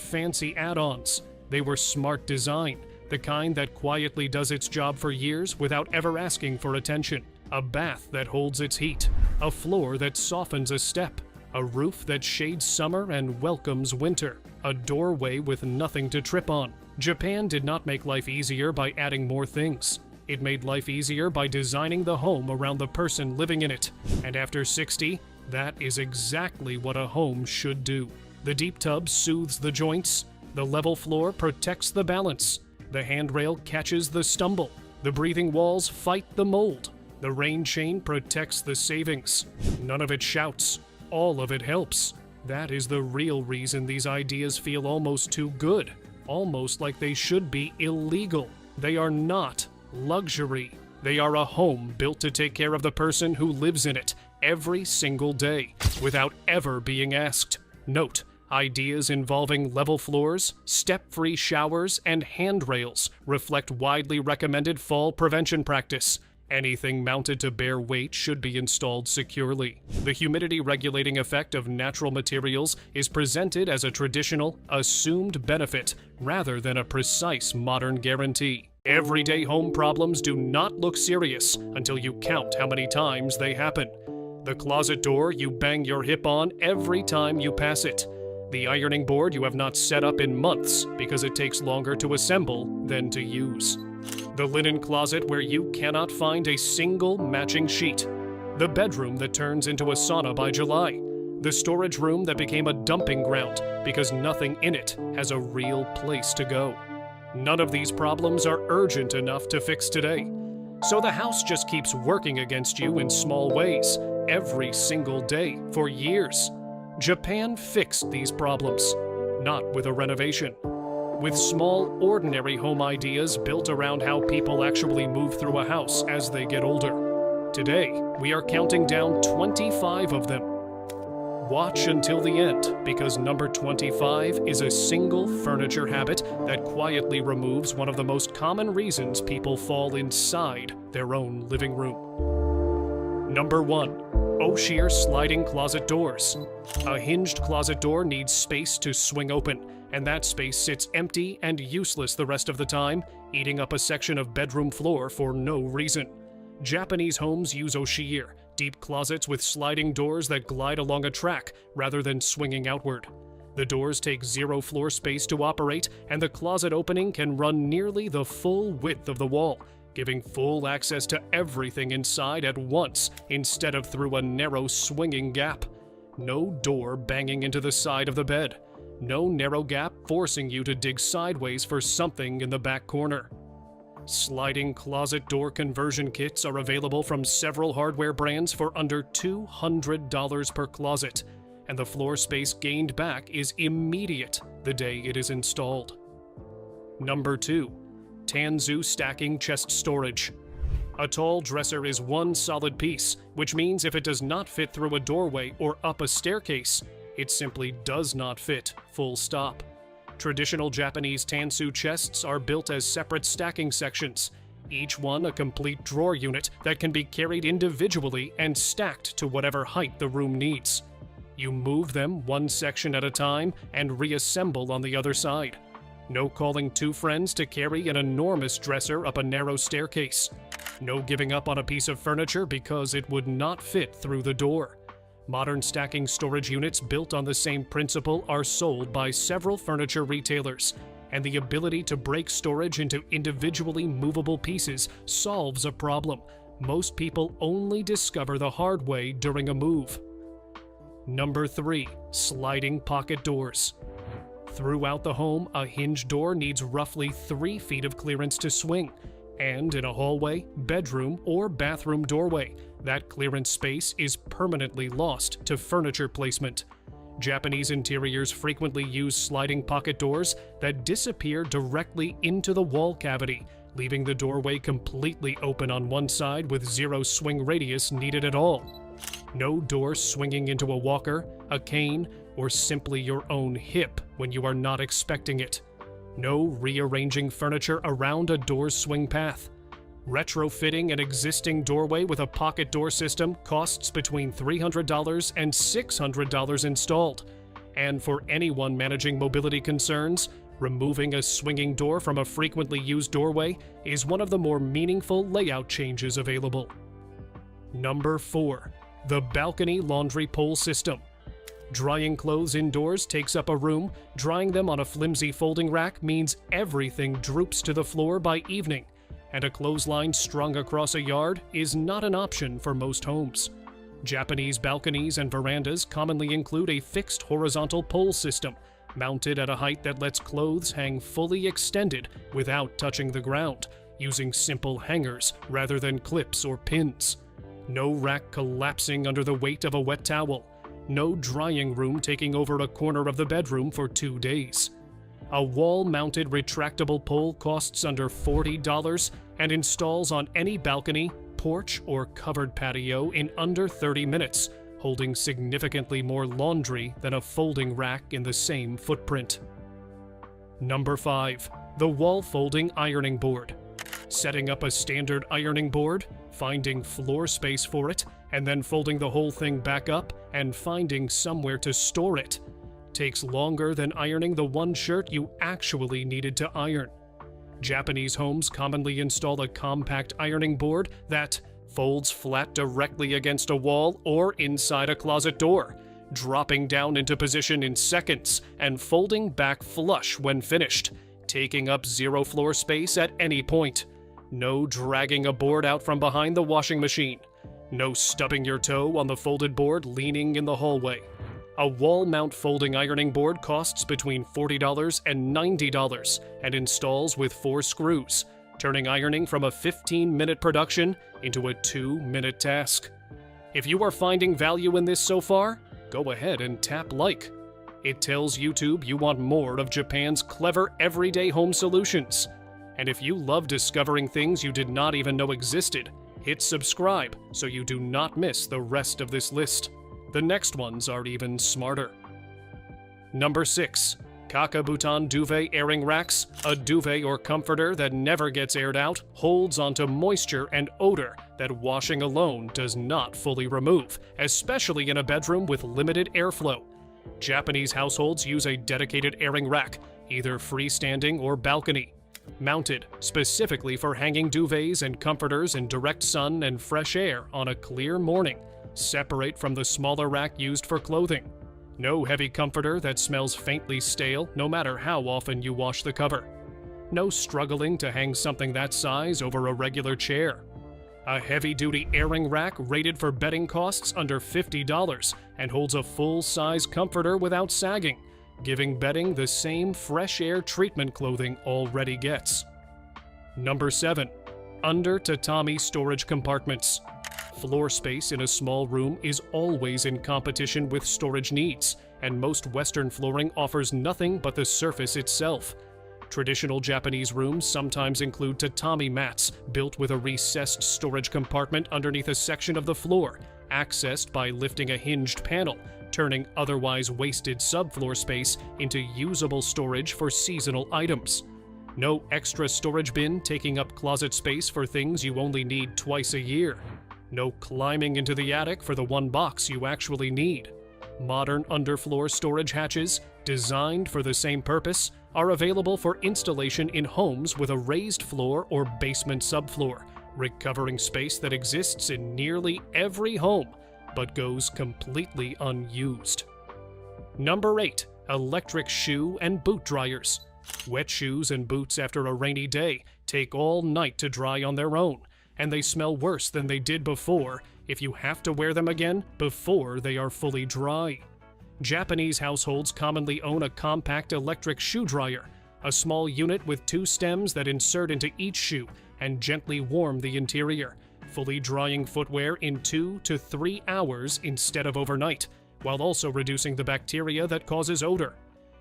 fancy add-ons. They were smart design, the kind that quietly does its job for years without ever asking for attention. A bath that holds its heat, a floor that softens a step, a roof that shades summer and welcomes winter, a doorway with nothing to trip on. Japan did not make life easier by adding more things. It made life easier by designing the home around the person living in it. And after 60, that is exactly what a home should do. The deep tub soothes the joints, the level floor protects the balance, the handrail catches the stumble, the breathing walls fight the mold, the rain chain protects the savings. None of it shouts, all of it helps. That is the real reason these ideas feel almost too good, almost like they should be illegal. They are not luxury. They are a home built to take care of the person who lives in it every single day, without ever being asked. Note, ideas involving level floors, step-free showers, and handrails reflect widely recommended fall prevention practice. Anything mounted to bear weight should be installed securely. The humidity regulating effect of natural materials is presented as a traditional, assumed benefit rather than a precise modern guarantee. Everyday home problems do not look serious until you count how many times they happen. The closet door you bang your hip on every time you pass it. The ironing board you have not set up in months because it takes longer to assemble than to use. The linen closet where you cannot find a single matching sheet. The bedroom that turns into a sauna by July. The storage room that became a dumping ground because nothing in it has a real place to go. None of these problems are urgent enough to fix today. So the house just keeps working against you in small ways, every single day, for years. Japan fixed these problems, not with a renovation. With small, ordinary home ideas built around how people actually move through a house as they get older. Today, we are counting down 25 of them. Watch until the end, because number 25 is a single furniture habit that quietly removes one of the most common reasons people fall inside their own living room. Number 1. Oshier sliding closet doors. A hinged closet door needs space to swing open, and that space sits empty and useless the rest of the time, eating up a section of bedroom floor for no reason. Japanese homes use oshier, deep closets with sliding doors that glide along a track rather than swinging outward. The doors take zero floor space to operate, and the closet opening can run nearly the full width of the wall, giving full access to everything inside at once instead of through a narrow swinging gap. No door banging into the side of the bed. No narrow gap forcing you to dig sideways for something in the back corner. Sliding closet door conversion kits are available from several hardware brands for under $200 per closet, and the floor space gained back is immediate the day it is installed. Number 2. Tanzu stacking chest storage. A tall dresser is one solid piece, which means if it does not fit through a doorway or up a staircase, it simply does not fit, full stop. Traditional Japanese tansu chests are built as separate stacking sections, each one a complete drawer unit that can be carried individually and stacked to whatever height the room needs. You move them one section at a time and reassemble on the other side. No calling two friends to carry an enormous dresser up a narrow staircase. No giving up on a piece of furniture because it would not fit through the door. Modern stacking storage units built on the same principle are sold by several furniture retailers, and the ability to break storage into individually movable pieces solves a problem most people only discover the hard way during a move. Number 3. Sliding pocket doors. Throughout the home, a hinge door needs roughly 3 feet of clearance to swing. And in a hallway, bedroom, or bathroom doorway, that clearance space is permanently lost to furniture placement. Japanese interiors frequently use sliding pocket doors that disappear directly into the wall cavity, leaving the doorway completely open on one side with zero swing radius needed at all. No door swinging into a walker, a cane, or simply your own hip when you are not expecting it. No rearranging furniture around a door's swing path. Retrofitting an existing doorway with a pocket door system costs between $300 and $600 installed. And for anyone managing mobility concerns, removing a swinging door from a frequently used doorway is one of the more meaningful layout changes available. Number 4. The balcony laundry pole system. Drying clothes indoors takes up a room. Drying them on a flimsy folding rack means everything droops to the floor by evening, and a clothesline strung across a yard is not an option for most homes. Japanese balconies and verandas commonly include a fixed horizontal pole system, mounted at a height that lets clothes hang fully extended without touching the ground, using simple hangers rather than clips or pins. No rack collapsing under the weight of a wet towel. No drying room taking over a corner of the bedroom for 2 days. A wall-mounted retractable pole costs under $40 and installs on any balcony, porch, or covered patio in under 30 minutes, holding significantly more laundry than a folding rack in the same footprint. Number 5. The wall folding ironing board. Setting up a standard ironing board, finding floor space for it, and then folding the whole thing back up and finding somewhere to store it takes longer than ironing the one shirt you actually needed to iron. Japanese homes commonly install a compact ironing board that folds flat directly against a wall or inside a closet door, dropping down into position in seconds and folding back flush when finished, taking up zero floor space at any point. No dragging a board out from behind the washing machine. No stubbing your toe on the folded board leaning in the hallway. A wall mount folding ironing board costs between $40 and $90 and installs with 4 screws, turning ironing from a 15-minute production into a 2-minute task. If you are finding value in this so far, go ahead and tap like. It tells YouTube you want more of Japan's clever everyday home solutions. And if you love discovering things you did not even know existed, hit subscribe so you do not miss the rest of this list. The next ones are even smarter. Number 6. Kakabutan duvet airing racks. A duvet or comforter that never gets aired out holds onto moisture and odor that washing alone does not fully remove, especially in a bedroom with limited airflow. Japanese households use a dedicated airing rack, either freestanding or balcony, mounted specifically for hanging duvets and comforters in direct sun and fresh air on a clear morning, separate from the smaller rack used for clothing. No heavy comforter that smells faintly stale no matter how often you wash the cover. No struggling to hang something that size over a regular chair. A heavy-duty airing rack rated for bedding costs under $50 and holds a full-size comforter without sagging, giving bedding the same fresh air treatment clothing already gets. Number 7. Under tatami storage compartments. Floor space in a small room is always in competition with storage needs, and most Western flooring offers nothing but the surface itself. Traditional Japanese rooms sometimes include tatami mats built with a recessed storage compartment underneath a section of the floor, accessed by lifting a hinged panel, turning otherwise wasted subfloor space into usable storage for seasonal items. No extra storage bin taking up closet space for things you only need twice a year. No climbing into the attic for the one box you actually need. Modern underfloor storage hatches, designed for the same purpose, are available for installation in homes with a raised floor or basement subfloor, recovering space that exists in nearly every home, but goes completely unused. Number 8. Electric shoe and boot dryers. Wet shoes and boots after a rainy day take all night to dry on their own, and they smell worse than they did before if you have to wear them again before they are fully dry. Japanese households commonly own a compact electric shoe dryer, a small unit with two stems that insert into each shoe and gently warm the interior, fully drying footwear in 2 to 3 hours instead of overnight, while also reducing the bacteria that causes odor.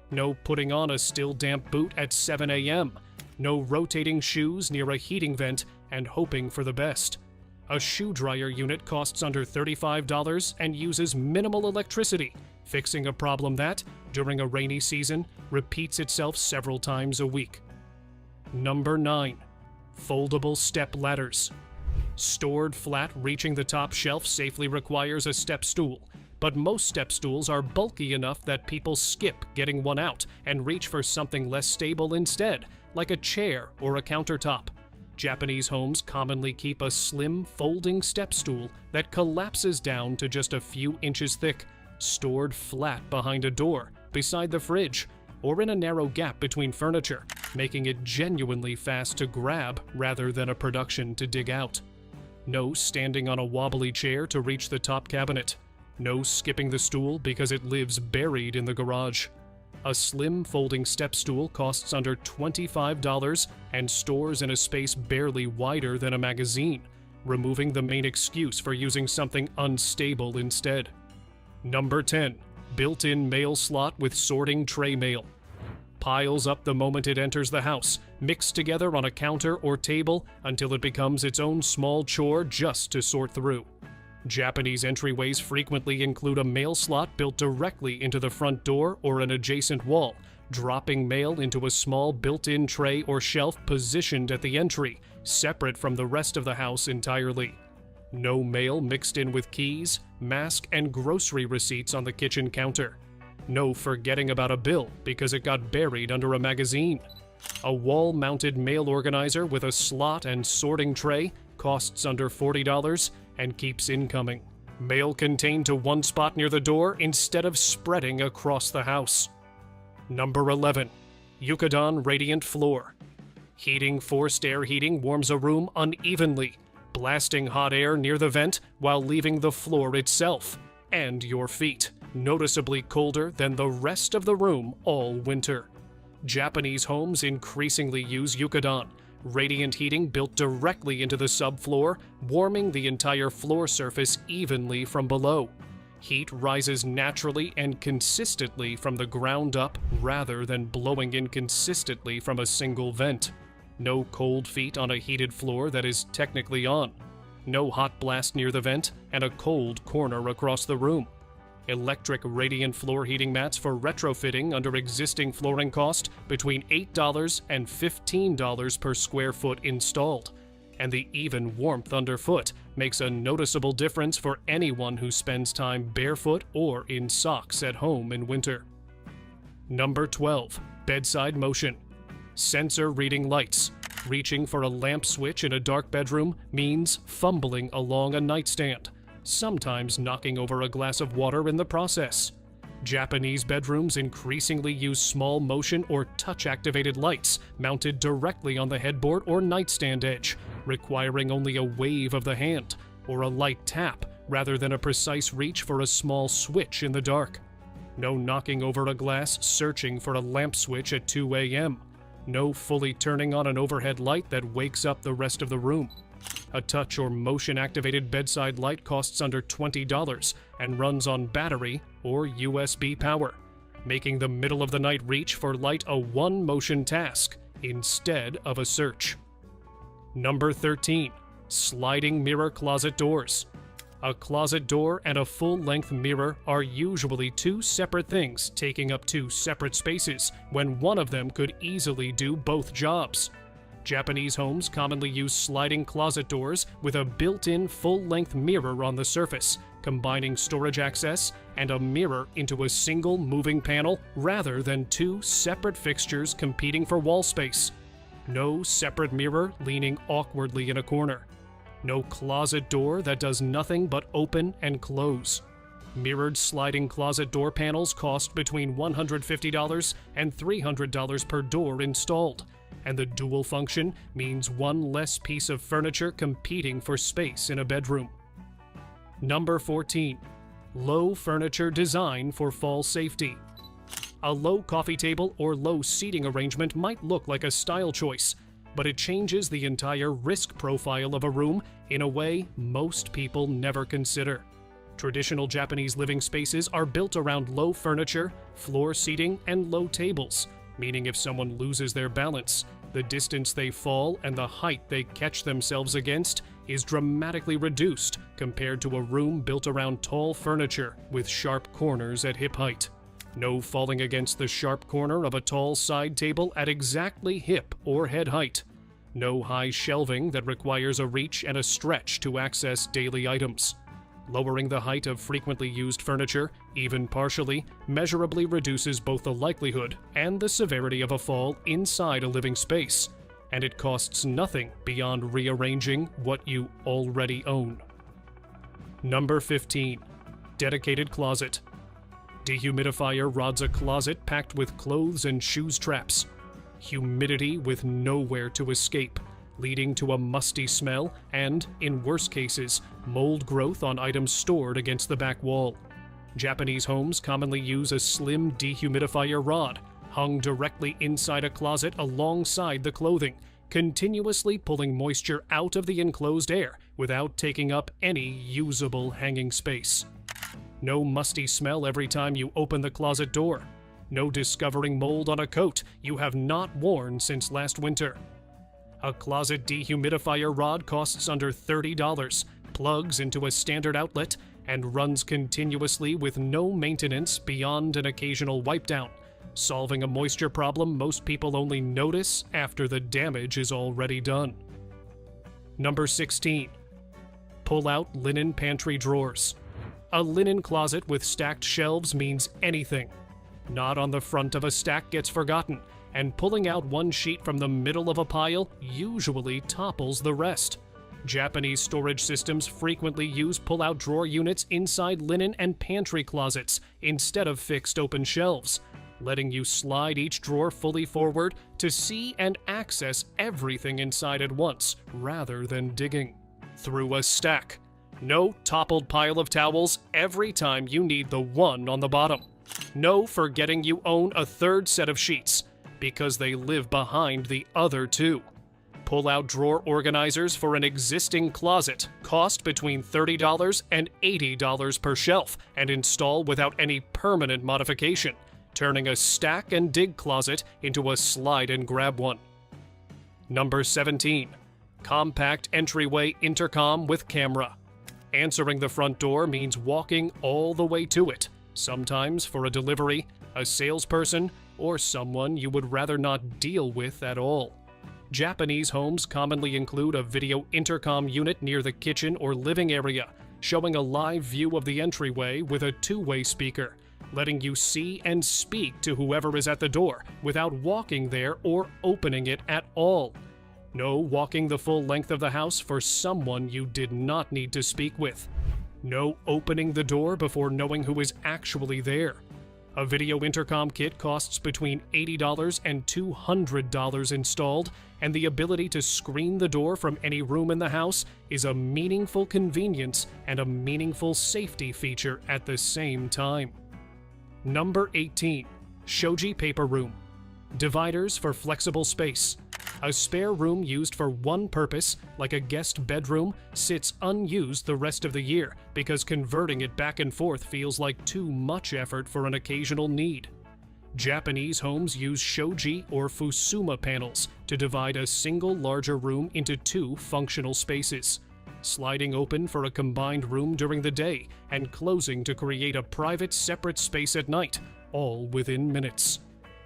No putting on a still damp boot at 7 a.m., no rotating shoes near a heating vent and hoping for the best. A shoe dryer unit costs under $35 and uses minimal electricity, fixing a problem that, during a rainy season, repeats itself several times a week. Number 9. Foldable step ladders. Stored flat, reaching the top shelf safely requires a step stool, but most step stools are bulky enough that people skip getting one out and reach for something less stable instead, like a chair or a countertop. Japanese homes commonly keep a slim, folding step stool that collapses down to just a few inches thick, stored flat behind a door, beside the fridge, or in a narrow gap between furniture, making it genuinely fast to grab rather than a production to dig out. No standing on a wobbly chair to reach the top cabinet. No skipping the stool because it lives buried in the garage. A slim folding step stool costs under $25 and stores in a space barely wider than a magazine, removing the main excuse for using something unstable instead. Number 10. Built-in mail slot with sorting tray mail. Piles up the moment it enters the house, mixed together on a counter or table until it becomes its own small chore just to sort through. Japanese entryways frequently include a mail slot built directly into the front door or an adjacent wall, dropping mail into a small built-in tray or shelf positioned at the entry, separate from the rest of the house entirely. No mail mixed in with keys, mask, and grocery receipts on the kitchen counter. No forgetting about a bill because it got buried under a magazine. A wall-mounted mail organizer with a slot and sorting tray costs under $40 and keeps incoming. Mail contained to one spot near the door instead of spreading across the house. Number 11. Yukodan radiant floor. Heating forced air heating warms a room unevenly, blasting hot air near the vent while leaving the floor itself and your feet noticeably colder than the rest of the room all winter. Japanese homes increasingly use Yukodan, radiant heating built directly into the subfloor, warming the entire floor surface evenly from below. Heat rises naturally and consistently from the ground up rather than blowing in consistently from a single vent. No cold feet on a heated floor that is technically on. No hot blast near the vent, and a cold corner across the room. Electric radiant floor heating mats for retrofitting under existing flooring cost between $8 and $15 per square foot installed. And the even warmth underfoot makes a noticeable difference for anyone who spends time barefoot or in socks at home in winter. Number 12. Bedside motion. Sensor reading lights. Reaching for a lamp switch in a dark bedroom means fumbling along a nightstand, sometimes knocking over a glass of water in the process. Japanese bedrooms increasingly use small motion or touch-activated lights mounted directly on the headboard or nightstand edge, requiring only a wave of the hand or a light tap rather than a precise reach for a small switch in the dark. No knocking over a glass searching for a lamp switch at 2 a.m. No fully turning on an overhead light that wakes up the rest of the room. A touch or motion-activated bedside light costs under $20 and runs on battery or USB power, making the middle-of-the-night reach for light a one-motion task instead of a search. Number 13. Sliding mirror closet doors. A closet door and a full-length mirror are usually two separate things taking up two separate spaces when one of them could easily do both jobs. Japanese homes commonly use sliding closet doors with a built-in full-length mirror on the surface, combining storage access and a mirror into a single moving panel rather than two separate fixtures competing for wall space. No separate mirror leaning awkwardly in a corner. No closet door that does nothing but open and close. Mirrored sliding closet door panels cost between $150 and $300 per door installed, and the dual function means one less piece of furniture competing for space in a bedroom. Number 14. Low furniture design for fall safety. A low coffee table or low seating arrangement might look like a style choice, but it changes the entire risk profile of a room in a way most people never consider. Traditional Japanese living spaces are built around low furniture, floor seating, and low tables, meaning if someone loses their balance, the distance they fall and the height they catch themselves against is dramatically reduced compared to a room built around tall furniture with sharp corners at hip height. No falling against the sharp corner of a tall side table at exactly hip or head height. No high shelving that requires a reach and a stretch to access daily items. Lowering the height of frequently used furniture, even partially, measurably reduces both the likelihood and the severity of a fall inside a living space, and it costs nothing beyond rearranging what you already own. Number 15. Dedicated closet. Dehumidifier rods a closet packed with clothes and shoes traps. Humidity with nowhere to escape, leading to a musty smell and, in worse cases, mold growth on items stored against the back wall. Japanese homes commonly use a slim dehumidifier rod, hung directly inside a closet alongside the clothing, continuously pulling moisture out of the enclosed air without taking up any usable hanging space. No musty smell every time you open the closet door. No discovering mold on a coat you have not worn since last winter. A closet dehumidifier rod costs under $30, plugs into a standard outlet, and runs continuously with no maintenance beyond an occasional wipe down, solving a moisture problem most people only notice after the damage is already done. Number 16. Pull-out linen pantry drawers. A linen closet with stacked shelves means anything. Not on the front of a stack gets forgotten, and pulling out one sheet from the middle of a pile usually topples the rest. Japanese storage systems frequently use pull-out drawer units inside linen and pantry closets instead of fixed open shelves, letting you slide each drawer fully forward to see and access everything inside at once, rather than digging through a stack. No toppled pile of towels every time you need the one on the bottom. No forgetting you own a third set of sheets, because they live behind the other two. Pull-out drawer organizers for an existing closet cost between $30 and $80 per shelf and install without any permanent modification, turning a stack and dig closet into a slide and grab one. Number 17. Compact entryway intercom with camera. Answering the front door means walking all the way to it, sometimes for a delivery, a salesperson, or someone you would rather not deal with at all. Japanese homes commonly include a video intercom unit near the kitchen or living area, showing a live view of the entryway with a two-way speaker, letting you see and speak to whoever is at the door without walking there or opening it at all. No walking the full length of the house for someone you did not need to speak with. No opening the door before knowing who is actually there. A video intercom kit costs between $80 and $200 installed, and the ability to screen the door from any room in the house is a meaningful convenience and a meaningful safety feature at the same time. Number 18. Shoji paper room. Dividers for flexible space. A spare room used for one purpose, like a guest bedroom, sits unused the rest of the year because converting it back and forth feels like too much effort for an occasional need. Japanese homes use shoji or fusuma panels to divide a single larger room into two functional spaces, sliding open for a combined room during the day and closing to create a private separate space at night, all within minutes.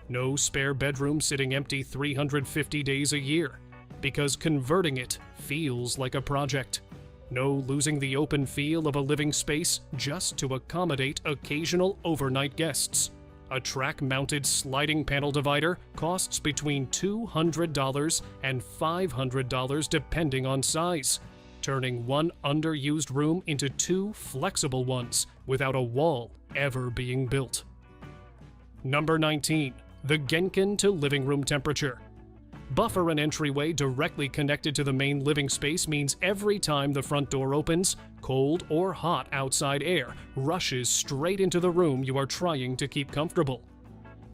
No spare bedroom sitting empty 350 days a year, because converting it feels like a project. No losing the open feel of a living space just to accommodate occasional overnight guests. A track-mounted sliding panel divider costs between $200 and $500 depending on size, turning one underused room into two flexible ones without a wall ever being built. Number 19. The Genkin to living room temperature. Buffer and entryway directly connected to the main living space means every time the front door opens, cold or hot outside air rushes straight into the room you are trying to keep comfortable.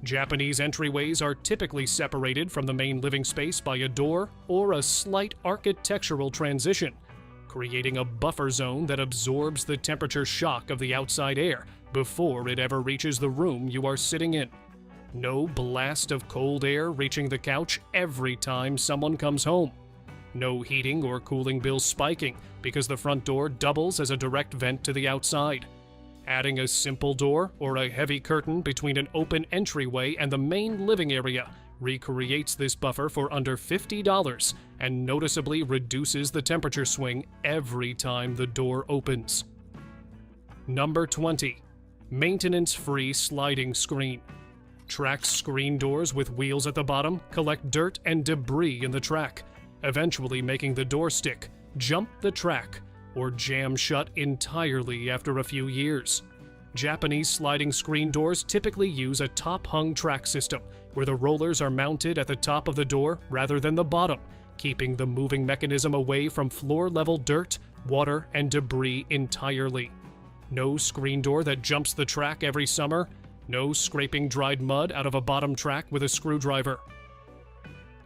Japanese entryways are typically separated from the main living space by a door or a slight architectural transition, creating a buffer zone that absorbs the temperature shock of the outside air before it ever reaches the room you are sitting in. No blast of cold air reaching the couch every time someone comes home. No heating or cooling bills spiking because the front door doubles as a direct vent to the outside. Adding a simple door or a heavy curtain between an open entryway and the main living area recreates this buffer for under $50 and noticeably reduces the temperature swing every time the door opens. Number 20. Maintenance-free sliding screen. Tracked screen doors with wheels at the bottom collect dirt and debris in the track, eventually making the door stick, jump the track, or jam shut entirely after a few years. Japanese sliding screen doors typically use a top-hung track system, where the rollers are mounted at the top of the door rather than the bottom, keeping the moving mechanism away from floor-level dirt, water, and debris entirely. No screen door that jumps the track every summer. No scraping dried mud out of a bottom track with a screwdriver.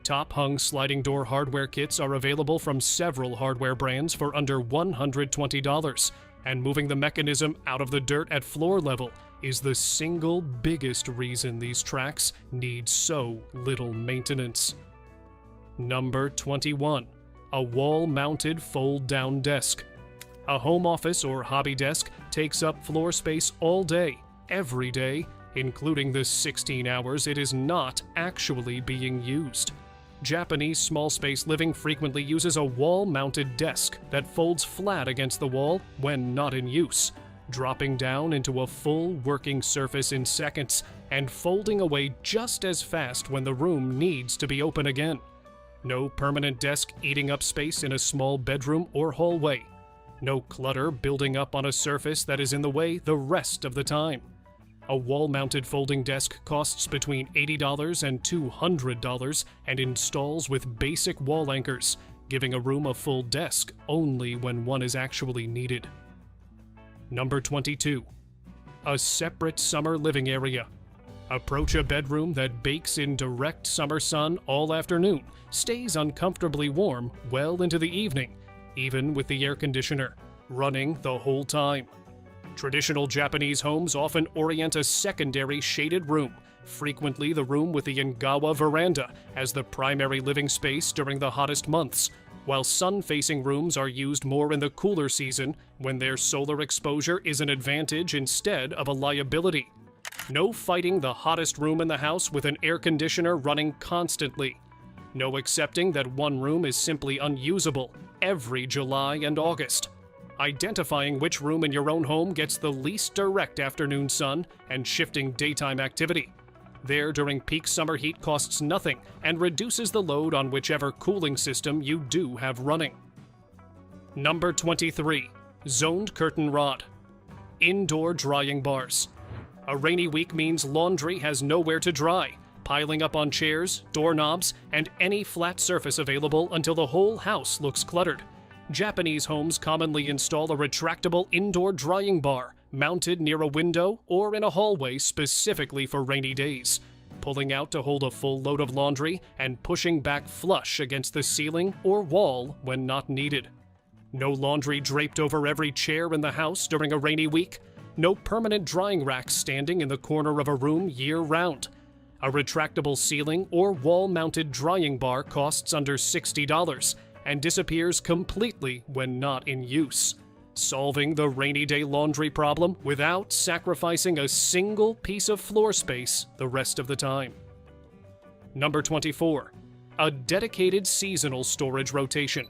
Top-hung sliding door hardware kits are available from several hardware brands for under $120, and moving the mechanism out of the dirt at floor level is the single biggest reason these tracks need so little maintenance. Number 21. A wall-mounted fold-down desk. A home office or hobby desk takes up floor space all day, every day, including the 16 hours it is not actually being used. Japanese small space living frequently uses a wall-mounted desk that folds flat against the wall when not in use, dropping down into a full working surface in seconds and folding away just as fast when the room needs to be open again. No permanent desk eating up space in a small bedroom or hallway. No clutter building up on a surface that is in the way the rest of the time. A wall-mounted folding desk costs between $80 and $200 and installs with basic wall anchors, giving a room a full desk only when one is actually needed. Number 22. A separate summer living area. Approach a bedroom that bakes in direct summer sun all afternoon, stays uncomfortably warm well into the evening, even with the air conditioner running the whole time. Traditional Japanese homes often orient a secondary shaded room, frequently the room with the Ingawa veranda, as the primary living space during the hottest months, while sun-facing rooms are used more in the cooler season when their solar exposure is an advantage instead of a liability. No fighting the hottest room in the house with an air conditioner running constantly. No accepting that one room is simply unusable every July and August. Identifying which room in your own home gets the least direct afternoon sun and shifting daytime activity. There during peak summer heat costs nothing and reduces the load on whichever cooling system you do have running. Number 23. Zoned curtain rod. Indoor drying bars. A rainy week means laundry has nowhere to dry, piling up on chairs, doorknobs, and any flat surface available until the whole house looks cluttered. Japanese homes commonly install a retractable indoor drying bar mounted near a window or in a hallway specifically for rainy days, pulling out to hold a full load of laundry and pushing back flush against the ceiling or wall when not needed. No laundry draped over every chair in the house during a rainy week. No permanent drying racks standing in the corner of a room year-round. A retractable ceiling or wall-mounted drying bar costs under $60 and disappears completely when not in use, solving the rainy day laundry problem without sacrificing a single piece of floor space the rest of the time. Number 24. A dedicated seasonal storage rotation.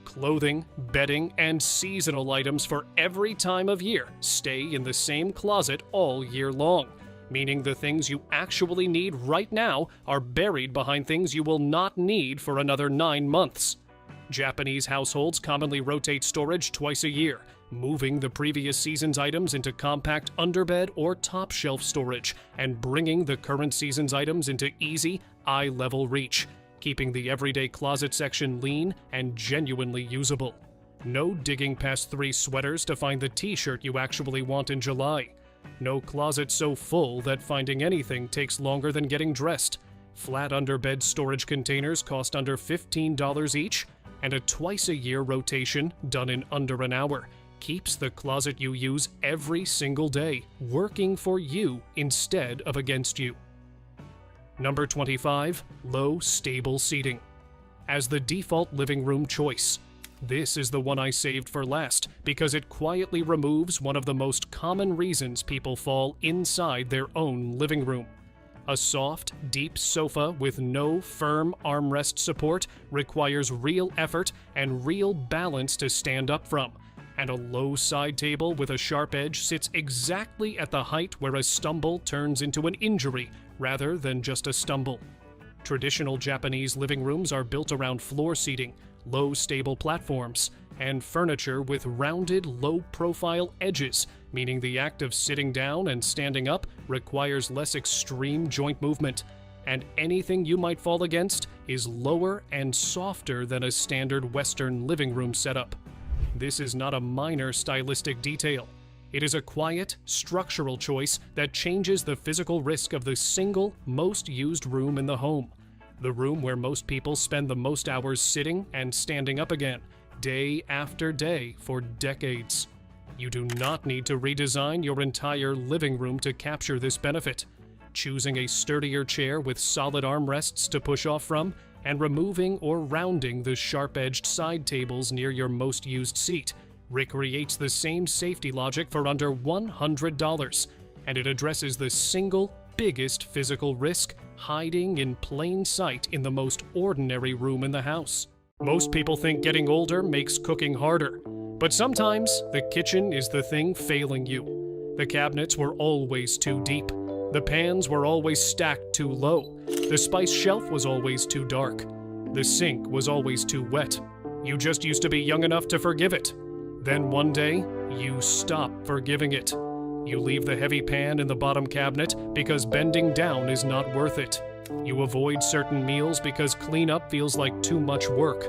Clothing, bedding, and seasonal items for every time of year stay in the same closet all year long, meaning the things you actually need right now are buried behind things you will not need for another 9 months. Japanese households commonly rotate storage twice a year, moving the previous season's items into compact underbed or top shelf storage and bringing the current season's items into easy, eye-level reach, keeping the everyday closet section lean and genuinely usable. No digging past 3 sweaters to find the t-shirt you actually want in July. No closet so full that finding anything takes longer than getting dressed. Flat underbed storage containers cost under $15 each, and a twice-a-year rotation done in under an hour keeps the closet you use every single day working for you instead of against you. Number 25. Low stable seating. As the default living room choice, this is the one I saved for last because it quietly removes one of the most common reasons people fall inside their own living room. A soft, deep sofa with no firm armrest support requires real effort and real balance to stand up from, and a low side table with a sharp edge sits exactly at the height where a stumble turns into an injury rather than just a stumble. Traditional Japanese living rooms are built around floor seating, low stable platforms, and furniture with rounded, low-profile edges, meaning the act of sitting down and standing up requires less extreme joint movement, and anything you might fall against is lower and softer than a standard Western living room setup. This is not a minor stylistic detail. It is a quiet, structural choice that changes the physical risk of the single, most used room in the home. The room where most people spend the most hours sitting and standing up again, day after day for decades. You do not need to redesign your entire living room to capture this benefit. Choosing a sturdier chair with solid armrests to push off from, and removing or rounding the sharp-edged side tables near your most used seat recreates the same safety logic for under $100, and it addresses the single biggest physical risk hiding in plain sight in the most ordinary room in the house. Most people think getting older makes cooking harder, but sometimes the kitchen is the thing failing you. The cabinets were always too deep. The pans were always stacked too low. The spice shelf was always too dark. The sink was always too wet. You just used to be young enough to forgive it. Then one day, you stop forgiving it. You leave the heavy pan in the bottom cabinet because bending down is not worth it. You avoid certain meals because cleanup feels like too much work.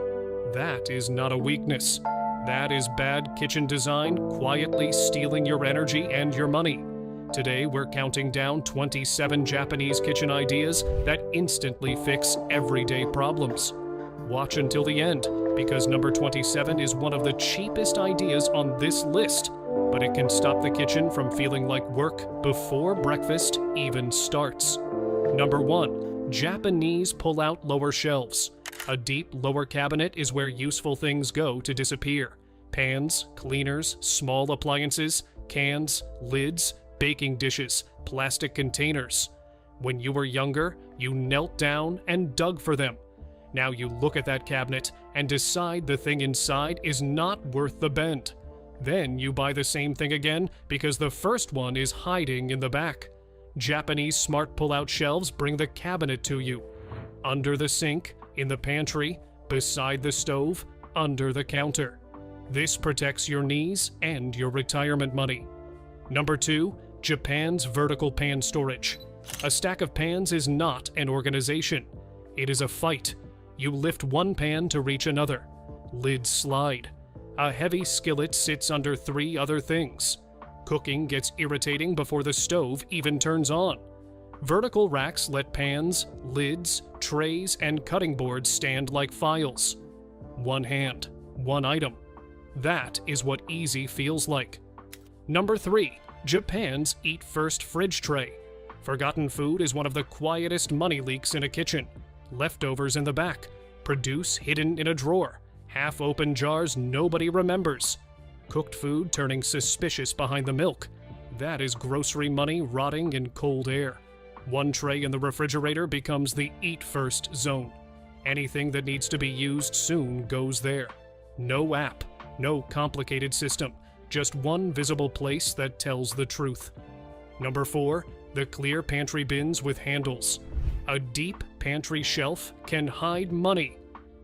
That is not a weakness. That is bad kitchen design quietly stealing your energy and your money. Today, we're counting down 27 Japanese kitchen ideas that instantly fix everyday problems. Watch until the end, because number 27 is one of the cheapest ideas on this list, but it can stop the kitchen from feeling like work before breakfast even starts. Number 1. Japanese pull-out lower shelves. A deep lower cabinet is where useful things go to disappear. Pans, cleaners, small appliances, cans, lids, baking dishes, plastic containers. When you were younger, you knelt down and dug for them. Now you look at that cabinet and decide the thing inside is not worth the bend. Then you buy the same thing again because the first one is hiding in the back. Japanese smart pull-out shelves bring the cabinet to you. Under the sink, in the pantry, beside the stove, under the counter. This protects your knees and your retirement money. Number 2, Japan's vertical pan storage. A stack of pans is not an organization. It is a fight. You lift one pan to reach another. Lids slide. A heavy skillet sits under 3 other things. Cooking gets irritating before the stove even turns on. Vertical racks let pans, lids, trays, and cutting boards stand like files. One hand, one item. That is what easy feels like. Number 3, Japan's Eat First fridge tray. Forgotten food is one of the quietest money leaks in a kitchen. Leftovers in the back. Produce hidden in a drawer. Half-open jars nobody remembers. Cooked food turning suspicious behind the milk. That is grocery money rotting in cold air. One tray in the refrigerator becomes the Eat First zone. Anything that needs to be used soon goes there. No app, no complicated system, just one visible place that tells the truth. Number 4, the clear pantry bins with handles. A deep pantry shelf can hide money.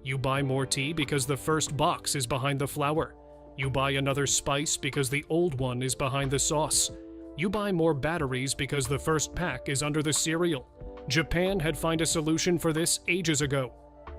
You buy more tea because the first box is behind the flour. You buy another spice because the old one is behind the sauce. You buy more batteries because the first pack is under the cereal. Japan had found a solution for this ages ago.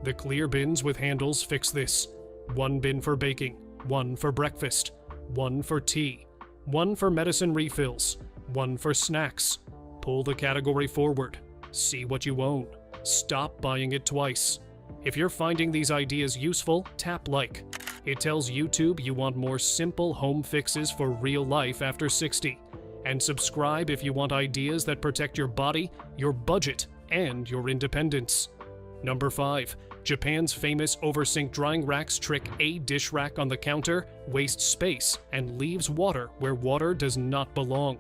The clear bins with handles fix this. One bin for baking, one for breakfast, one for tea, one for medicine refills, one for snacks. Pull the category forward. See what you own. Stop buying it twice. If you're finding these ideas useful, tap like. It tells YouTube you want more simple home fixes for real life after 60. And subscribe if you want ideas that protect your body, your budget, and your independence. Number 5. Japan's famous oversint drying racks trick a dish rack on the counter, wastes space, and leaves water where water does not belong.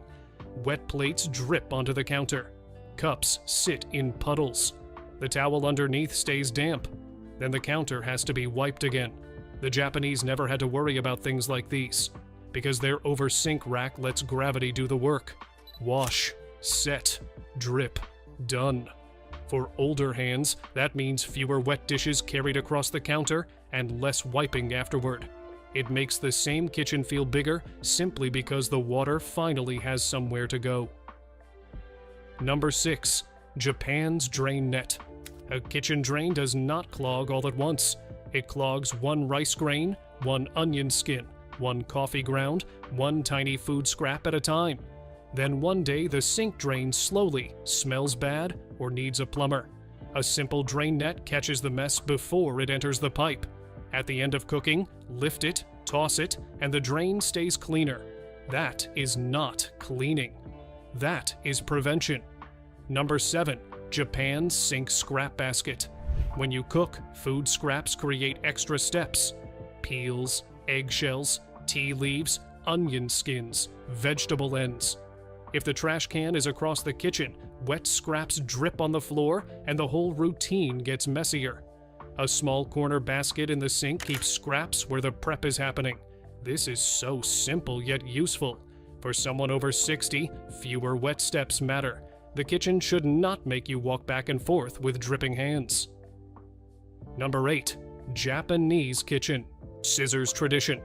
Wet plates drip onto the counter. Cups sit in puddles. The towel underneath stays damp. Then the counter has to be wiped again. The Japanese never had to worry about things like these, because their oversint rack lets gravity do the work. Wash, set, drip, done. For older hands, that means fewer wet dishes carried across the counter and less wiping afterward. It makes the same kitchen feel bigger simply because the water finally has somewhere to go. Number 6. Japan's drain net. A kitchen drain does not clog all at once. It clogs one rice grain, one onion skin, one coffee ground, one tiny food scrap at a time. Then one day the sink drains slowly, smells bad, or needs a plumber. A simple drain net catches the mess before it enters the pipe. At the end of cooking, lift it, toss it, and the drain stays cleaner. That is not cleaning. That is prevention. Number 7. Japan's sink scrap basket. When you cook, food scraps create extra steps. Peels, eggshells, tea leaves, onion skins, vegetable ends. If the trash can is across the kitchen, wet scraps drip on the floor and the whole routine gets messier. A small corner basket in the sink keeps scraps where the prep is happening. This is so simple yet useful. For someone over 60, fewer wet steps matter. The kitchen should not make you walk back and forth with dripping hands. Number 8. Japanese kitchen. Scissors tradition.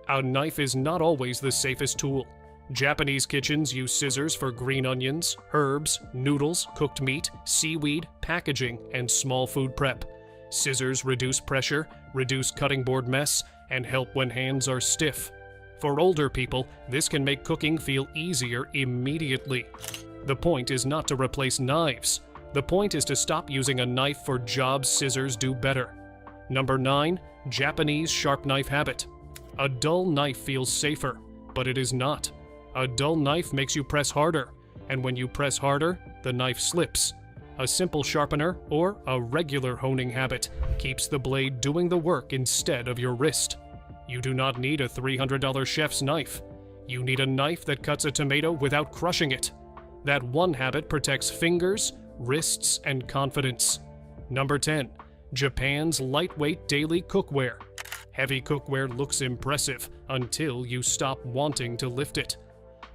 A knife is not always the safest tool. Japanese kitchens use scissors for green onions, herbs, noodles, cooked meat, seaweed, packaging, and small food prep. Scissors reduce pressure, reduce cutting board mess, and help when hands are stiff. For older people, this can make cooking feel easier immediately. The point is not to replace knives. The point is to stop using a knife for jobs scissors do better. Number 9. Japanese sharp knife habit. A dull knife feels safer, but it is not. A dull knife makes you press harder, and when you press harder, the knife slips. A simple sharpener or a regular honing habit keeps the blade doing the work instead of your wrist. You do not need a $300 chef's knife. You need a knife that cuts a tomato without crushing it. That one habit protects fingers, wrists, and confidence. Number 10. Japan's lightweight daily cookware. Heavy cookware looks impressive until you stop wanting to lift it.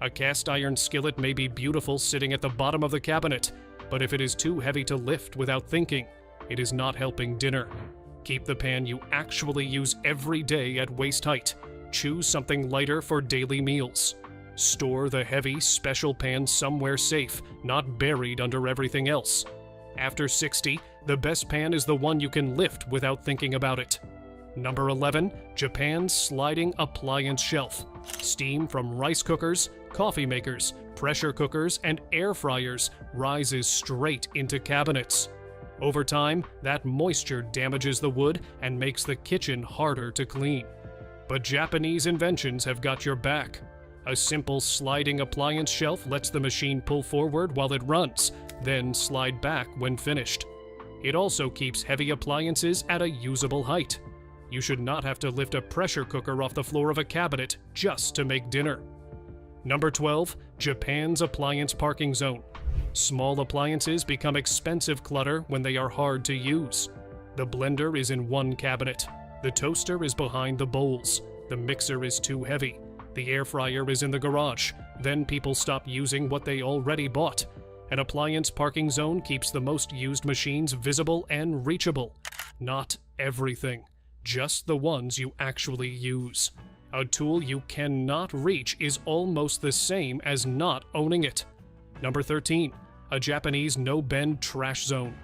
A cast iron skillet may be beautiful sitting at the bottom of the cabinet, but if it is too heavy to lift without thinking, it is not helping dinner. Keep the pan you actually use every day at waist height. Choose something lighter for daily meals. Store the heavy, special pan somewhere safe, not buried under everything else. After 60, the best pan is the one you can lift without thinking about it. Number 11. Japan's sliding appliance shelf. Steam from rice cookers, coffee makers, pressure cookers, and air fryers rises straight into cabinets. Over time, that moisture damages the wood and makes the kitchen harder to clean. But Japanese inventions have got your back. A simple sliding appliance shelf lets the machine pull forward while it runs, then slide back when finished. It also keeps heavy appliances at a usable height. You should not have to lift a pressure cooker off the floor of a cabinet just to make dinner. Number 12. Japan's appliance parking zone. Small appliances become expensive clutter when they are hard to use. The blender is in one cabinet. The toaster is behind the bowls. The mixer is too heavy. The air fryer is in the garage. Then people stop using what they already bought. An appliance parking zone keeps the most used machines visible and reachable. Not everything, just the ones you actually use. A tool you cannot reach is almost the same as not owning it. Number 13. A Japanese no-bend trash zone.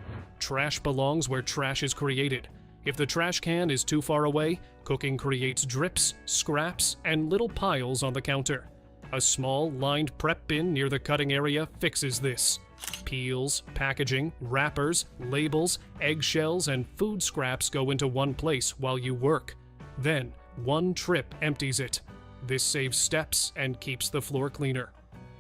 Trash belongs where trash is created. If the trash can is too far away, cooking creates drips, scraps, and little piles on the counter. A small, lined prep bin near the cutting area fixes this. Peels, packaging, wrappers, labels, eggshells, and food scraps go into one place while you work. Then, one trip empties it. This saves steps and keeps the floor cleaner.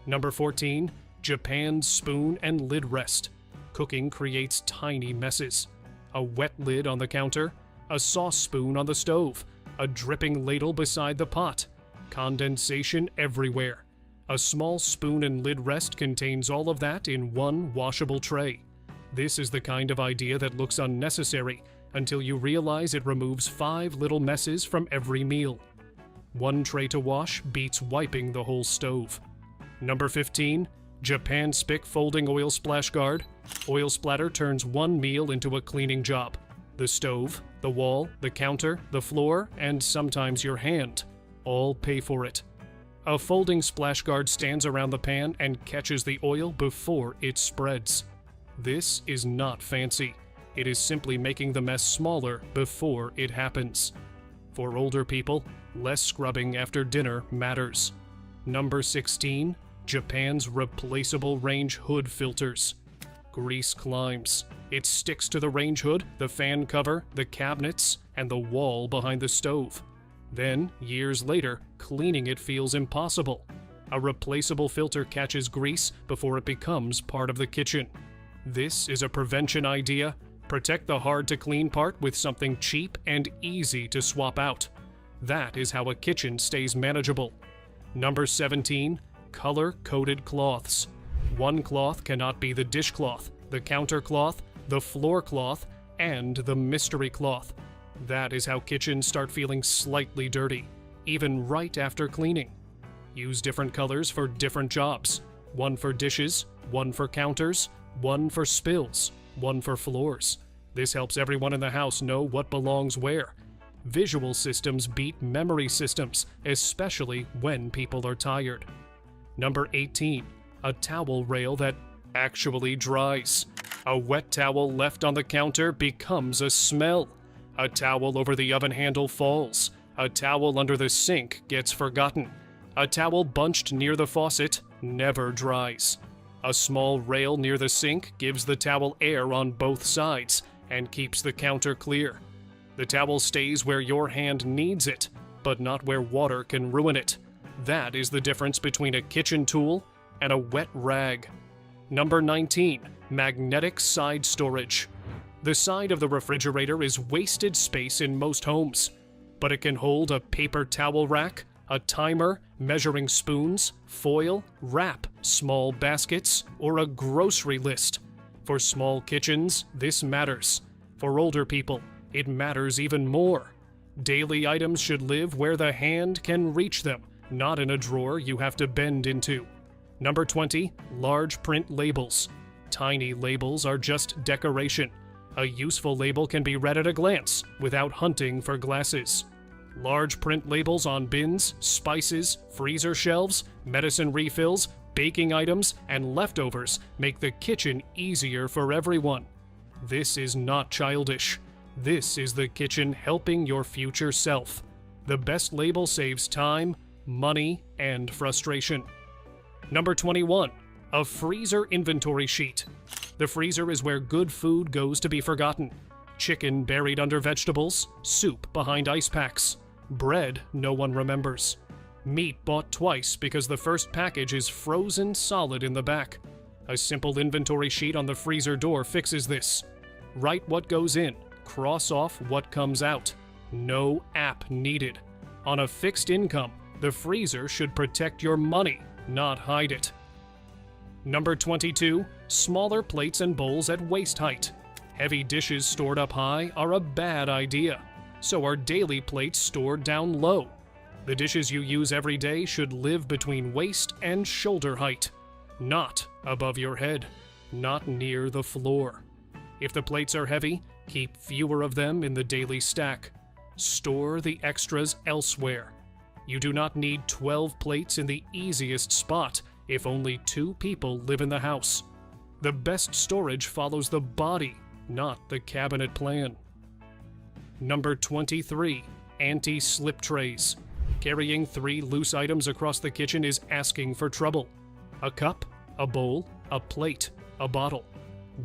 Number 14. Japan's spoon and lid rest. Cooking creates tiny messes. A wet lid on the counter, a sauce spoon on the stove, a dripping ladle beside the pot, condensation everywhere. A small spoon and lid rest contains all of that in one washable tray. This is the kind of idea that looks unnecessary until you realize it removes 5 little messes from every meal. One tray to wash beats wiping the whole stove. Number 15. Japan Spic Folding Oil Splash Guard. Oil splatter turns one meal into a cleaning job. The stove, the wall, the counter, the floor, and sometimes your hand all pay for it. A folding splash guard stands around the pan and catches the oil before it spreads. This is not fancy. It is simply making the mess smaller before it happens. For older people, less scrubbing after dinner matters. Number 16. Japan's replaceable range hood filters. Grease climbs. It sticks to the range hood, the fan cover, the cabinets, and the wall behind the stove. Then, years later, cleaning it feels impossible. A replaceable filter catches grease before it becomes part of the kitchen. This is a prevention idea. Protect the hard-to-clean part with something cheap and easy to swap out. That is how a kitchen stays manageable. Number 17. Color-coded cloths. One cloth cannot be the dishcloth, the counter cloth, the floor cloth, and the mystery cloth. That is how kitchens start feeling slightly dirty, even right after cleaning. Use different colors for different jobs. One for dishes, one for counters, one for spills, one for floors. This helps everyone in the house know what belongs where. Visual systems beat memory systems, especially when people are tired. Number 18. A towel rail that actually dries. A wet towel left on the counter becomes a smell. A towel over the oven handle falls. A towel under the sink gets forgotten. A towel bunched near the faucet never dries. A small rail near the sink gives the towel air on both sides and keeps the counter clear. The towel stays where your hand needs it, but not where water can ruin it. That is the difference between a kitchen tool and a wet rag. Number 19. Magnetic side storage. The side of the refrigerator is wasted space in most homes, but it can hold a paper towel rack, a timer, measuring spoons, foil, wrap, small baskets, or a grocery list. For small kitchens, this matters. For older people, it matters even more. Daily items should live where the hand can reach them, not in a drawer you have to bend into. Number 20. Large print labels. Tiny labels are just decoration. A useful label can be read at a glance without hunting for glasses. Large print labels on bins, spices, freezer shelves, medicine refills, baking items, and leftovers make the kitchen easier for everyone. This is not childish. This is the kitchen helping your future self. The best label saves time, money, and frustration. Number 21. A freezer inventory sheet. The freezer is where good food goes to be forgotten. Chicken buried under vegetables, soup behind ice packs, bread no one remembers. Meat bought twice because the first package is frozen solid in the back. A simple inventory sheet on the freezer door fixes this. Write what goes in, cross off what comes out. No app needed. On a fixed income, the freezer should protect your money, not hide it. Number 22. Smaller plates and bowls at waist height. Heavy dishes stored up high are a bad idea. So are daily plates stored down low. The dishes you use every day should live between waist and shoulder height, not above your head, not near the floor. If the plates are heavy, keep fewer of them in the daily stack. Store the extras elsewhere. You do not need 12 plates in the easiest spot if only 2 people live in the house. The best storage follows the body, not the cabinet plan. Number 23. Anti-slip trays. Carrying 3 loose items across the kitchen is asking for trouble. A cup, a bowl, a plate, a bottle.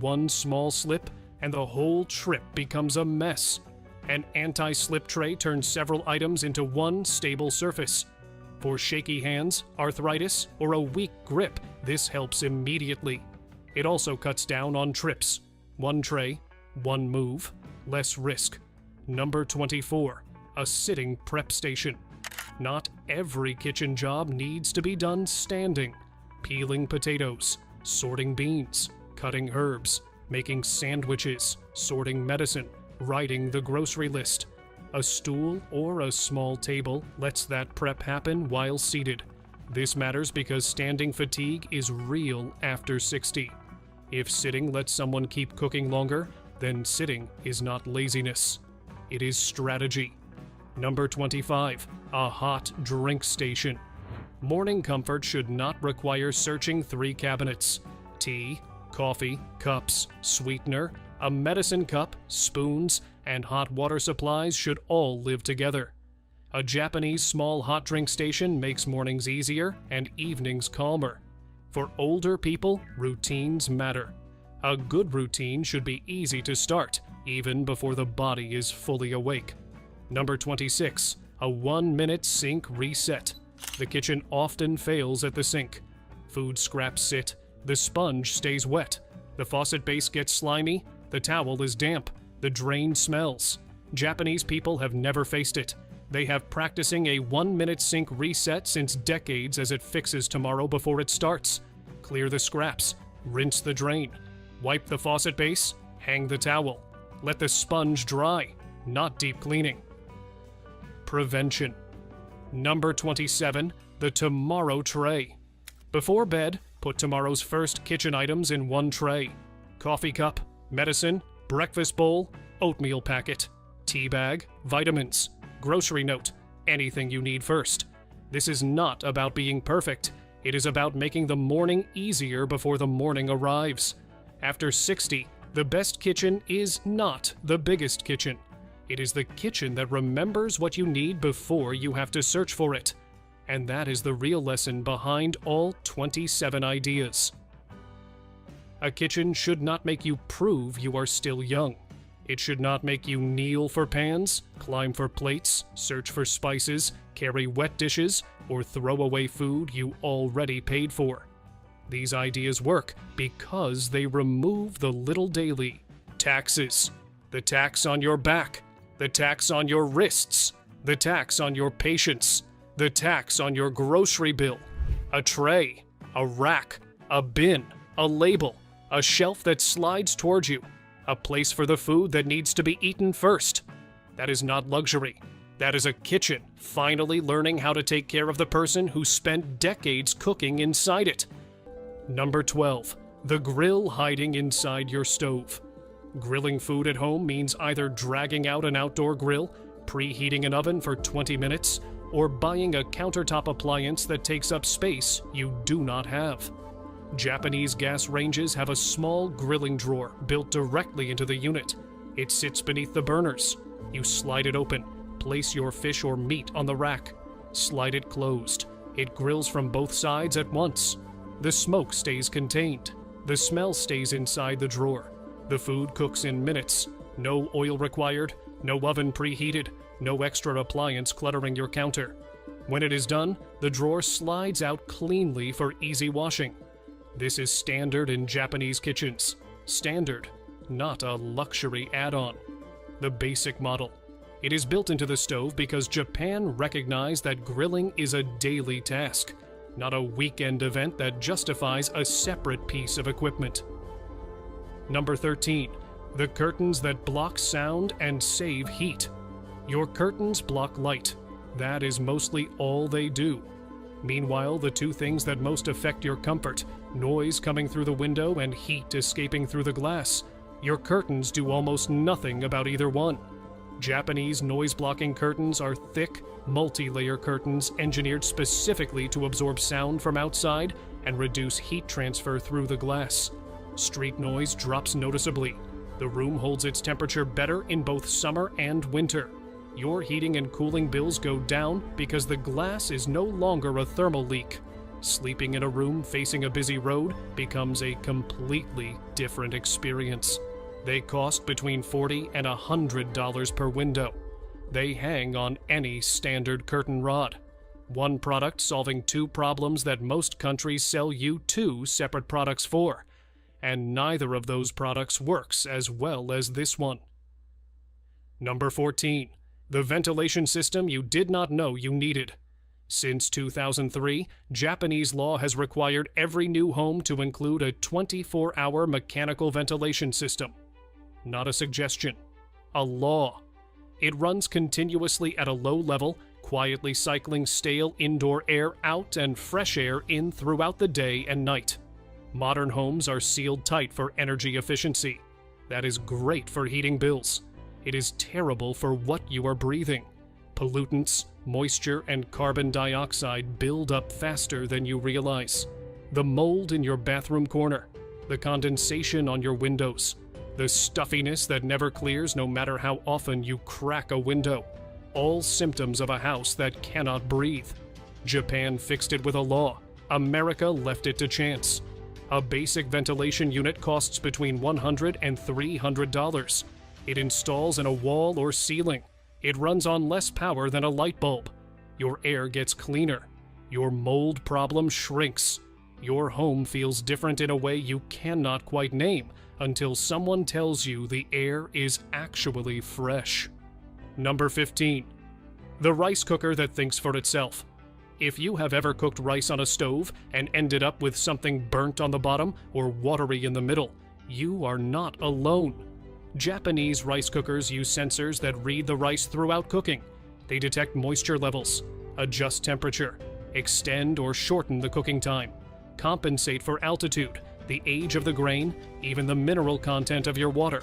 One small slip, and the whole trip becomes a mess. An anti-slip tray turns several items into one stable surface. For shaky hands, arthritis, or a weak grip, this helps immediately. It also cuts down on trips. One tray, one move, less risk. Number 24. A sitting prep station. Not every kitchen job needs to be done standing. Peeling potatoes, sorting beans, cutting herbs, making sandwiches, sorting medicine, writing the grocery list. A stool or a small table lets that prep happen while seated. This matters because standing fatigue is real after 60. If sitting lets someone keep cooking longer, then sitting is not laziness. It is strategy. Number 25. A hot drink station. Morning comfort should not require searching 3 cabinets. Tea, coffee, cups, sweetener, a medicine cup, spoons, and hot water supplies should all live together. A Japanese small hot drink station makes mornings easier and evenings calmer. For older people, routines matter. A good routine should be easy to start, even before the body is fully awake. Number 26. A 1-minute sink reset. The kitchen often fails at the sink. Food scraps sit, the sponge stays wet, the faucet base gets slimy, the towel is damp, the drain smells. Japanese people have never faced it. They have practicing a 1-minute sink reset since decades as it fixes tomorrow before it starts. Clear the scraps, rinse the drain, wipe the faucet base, hang the towel. Let the sponge dry, not deep cleaning. Prevention. Number 27. The tomorrow tray. Before bed, put tomorrow's first kitchen items in one tray. Coffee cup, medicine, breakfast bowl, oatmeal packet, tea bag, vitamins, grocery note, anything you need first. This is not about being perfect. It is about making the morning easier before the morning arrives. After 60, the best kitchen is not the biggest kitchen. It is the kitchen that remembers what you need before you have to search for it. And that is the real lesson behind all 27 ideas. A kitchen should not make you prove you are still young. It should not make you kneel for pans, climb for plates, search for spices, carry wet dishes, or throw away food you already paid for. These ideas work because they remove the little daily taxes. The tax on your back, the tax on your wrists, the tax on your patience, the tax on your grocery bill, a tray, a rack, a bin, a label, a shelf that slides towards you, a place for the food that needs to be eaten first. That is not luxury. That is a kitchen finally learning how to take care of the person who spent decades cooking inside it. Number 12. The grill hiding inside your stove. Grilling food at home means either dragging out an outdoor grill, preheating an oven for 20 minutes, or buying a countertop appliance that takes up space you do not have. Japanese gas ranges have a small grilling drawer built directly into the unit. It sits beneath the burners. You slide it open, place your fish or meat on the rack, slide it closed. It grills from both sides at once. The smoke stays contained. The smell stays inside the drawer. The food cooks in minutes. No oil required, no oven preheated, no extra appliance cluttering your counter. When it is done, the drawer slides out cleanly for easy washing. This is standard in Japanese kitchens. Standard, not a luxury add-on. The basic model. It is built into the stove because Japan recognized that grilling is a daily task, not a weekend event that justifies a separate piece of equipment. Number 13. The curtains that block sound and save heat. Your curtains block light. That is mostly all they do. Meanwhile, the two things that most affect your comfort, noise coming through the window and heat escaping through the glass, your curtains do almost nothing about either one. Japanese noise-blocking curtains are thick, multi-layer curtains engineered specifically to absorb sound from outside and reduce heat transfer through the glass. Street noise drops noticeably. The room holds its temperature better in both summer and winter. Your heating and cooling bills go down because the glass is no longer a thermal leak. Sleeping in a room facing a busy road becomes a completely different experience. They cost between $40 and $100 per window. They hang on any standard curtain rod. One product solving two problems that most countries sell you two separate products for. And neither of those products works as well as this one. Number 14. The ventilation system you did not know you needed. Since 2003, Japanese law has required every new home to include a 24-hour mechanical ventilation system. Not a suggestion. A law. It runs continuously at a low level, quietly cycling stale indoor air out and fresh air in throughout the day and night. Modern homes are sealed tight for energy efficiency. That is great for heating bills. It is terrible for what you are breathing. Pollutants, moisture, and carbon dioxide build up faster than you realize. The mold in your bathroom corner, the condensation on your windows, the stuffiness that never clears no matter how often you crack a window. All symptoms of a house that cannot breathe. Japan fixed it with a law. America left it to chance. A basic ventilation unit costs between $100 and $300. It installs in a wall or ceiling. It runs on less power than a light bulb. Your air gets cleaner. Your mold problem shrinks. Your home feels different in a way you cannot quite name until someone tells you the air is actually fresh. Number 15. The rice cooker that thinks for itself. If you have ever cooked rice on a stove and ended up with something burnt on the bottom or watery in the middle, you are not alone. Japanese rice cookers use sensors that read the rice throughout cooking. They detect moisture levels, adjust temperature, extend or shorten the cooking time, compensate for altitude, the age of the grain, even the mineral content of your water.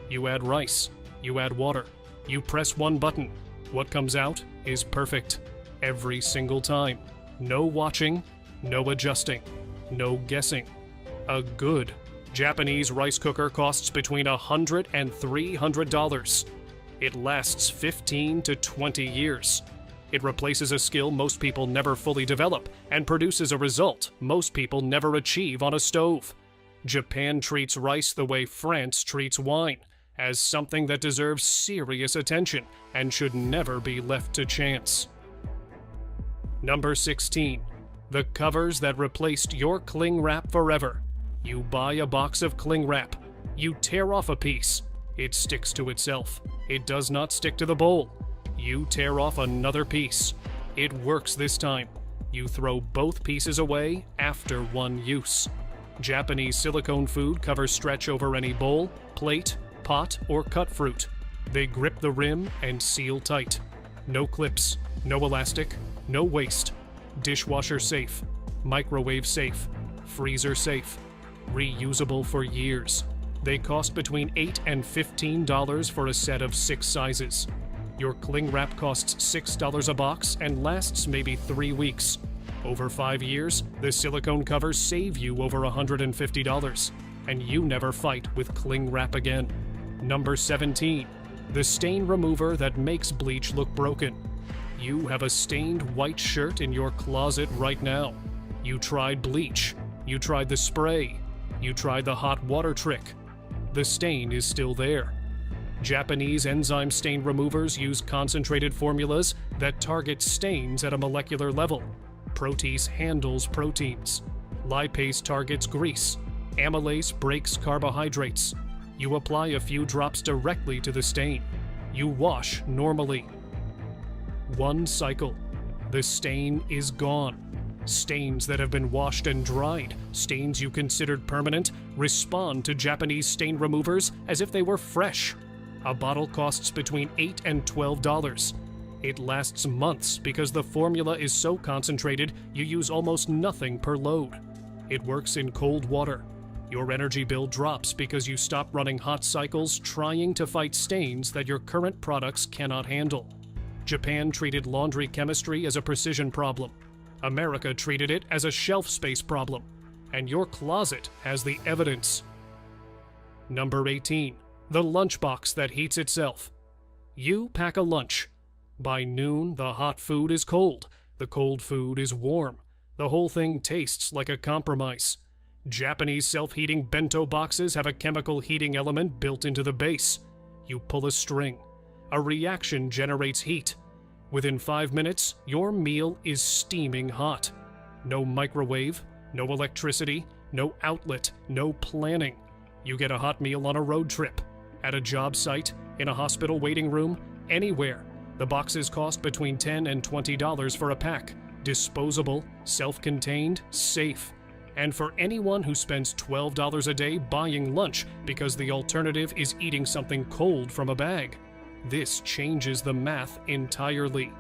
You add rice, you add water, you press one button. What comes out is perfect. Every single time. No watching, no adjusting, no guessing. A good Japanese rice cooker costs between $100 and $300. It lasts 15 to 20 years. It replaces a skill most people never fully develop and produces a result most people never achieve on a stove. Japan treats rice the way France treats wine, as something that deserves serious attention and should never be left to chance. Number 16. The covers that replaced your cling wrap forever. You buy a box of cling wrap. You tear off a piece. It sticks to itself. It does not stick to the bowl. You tear off another piece. It works this time. You throw both pieces away after one use. Japanese silicone food covers stretch over any bowl, plate, pot, or cut fruit. They grip the rim and seal tight. No clips, no elastic, no waste. Dishwasher safe, microwave safe, freezer safe, reusable for years. They cost between $8 and $15 for a set of 6 sizes. Your cling wrap costs $6 a box and lasts maybe 3 weeks. Over 5 years, the silicone covers save you over $150, and you never fight with cling wrap again. Number 17. The stain remover that makes bleach look broken. You have a stained white shirt in your closet right now. You tried bleach. You tried the spray. You tried the hot water trick. The stain is still there. Japanese enzyme stain removers use concentrated formulas that target stains at a molecular level. Protease handles proteins. Lipase targets grease. Amylase breaks carbohydrates. You apply a few drops directly to the stain. You wash normally. One cycle. The stain is gone. Stains that have been washed and dried, stains you considered permanent, respond to Japanese stain removers as if they were fresh. A bottle costs between $8 and $12. It lasts months because the formula is so concentrated you use almost nothing per load. It works in cold water. Your energy bill drops because you stop running hot cycles trying to fight stains that your current products cannot handle. Japan treated laundry chemistry as a precision problem. America treated it as a shelf space problem. And your closet has the evidence. Number 18. The lunchbox that heats itself. You pack a lunch. By noon, the hot food is cold. The cold food is warm. The whole thing tastes like a compromise. Japanese self-heating bento boxes have a chemical heating element built into the base. You pull a string. A reaction generates heat. Within 5 minutes, your meal is steaming hot. No microwave, no electricity, no outlet, no planning. You get a hot meal on a road trip, at a job site, in a hospital waiting room, anywhere. The boxes cost between $10 and $20 for a pack. Disposable, self-contained, safe. And for anyone who spends $12 a day buying lunch because the alternative is eating something cold from a bag, this changes the math entirely.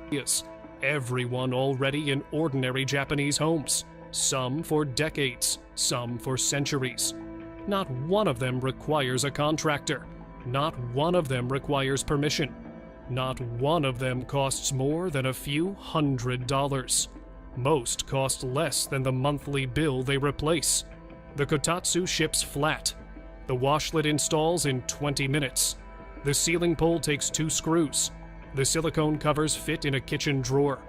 Yes, everyone already in ordinary Japanese homes. Some for decades, some for centuries. Not one of them requires a contractor. Not one of them requires permission. Not one of them costs more than a few $100s. Most cost less than the monthly bill they replace. The kotatsu ships flat. The washlet installs in 20 minutes. The ceiling pole takes 2 screws. The silicone covers fit in a kitchen drawer.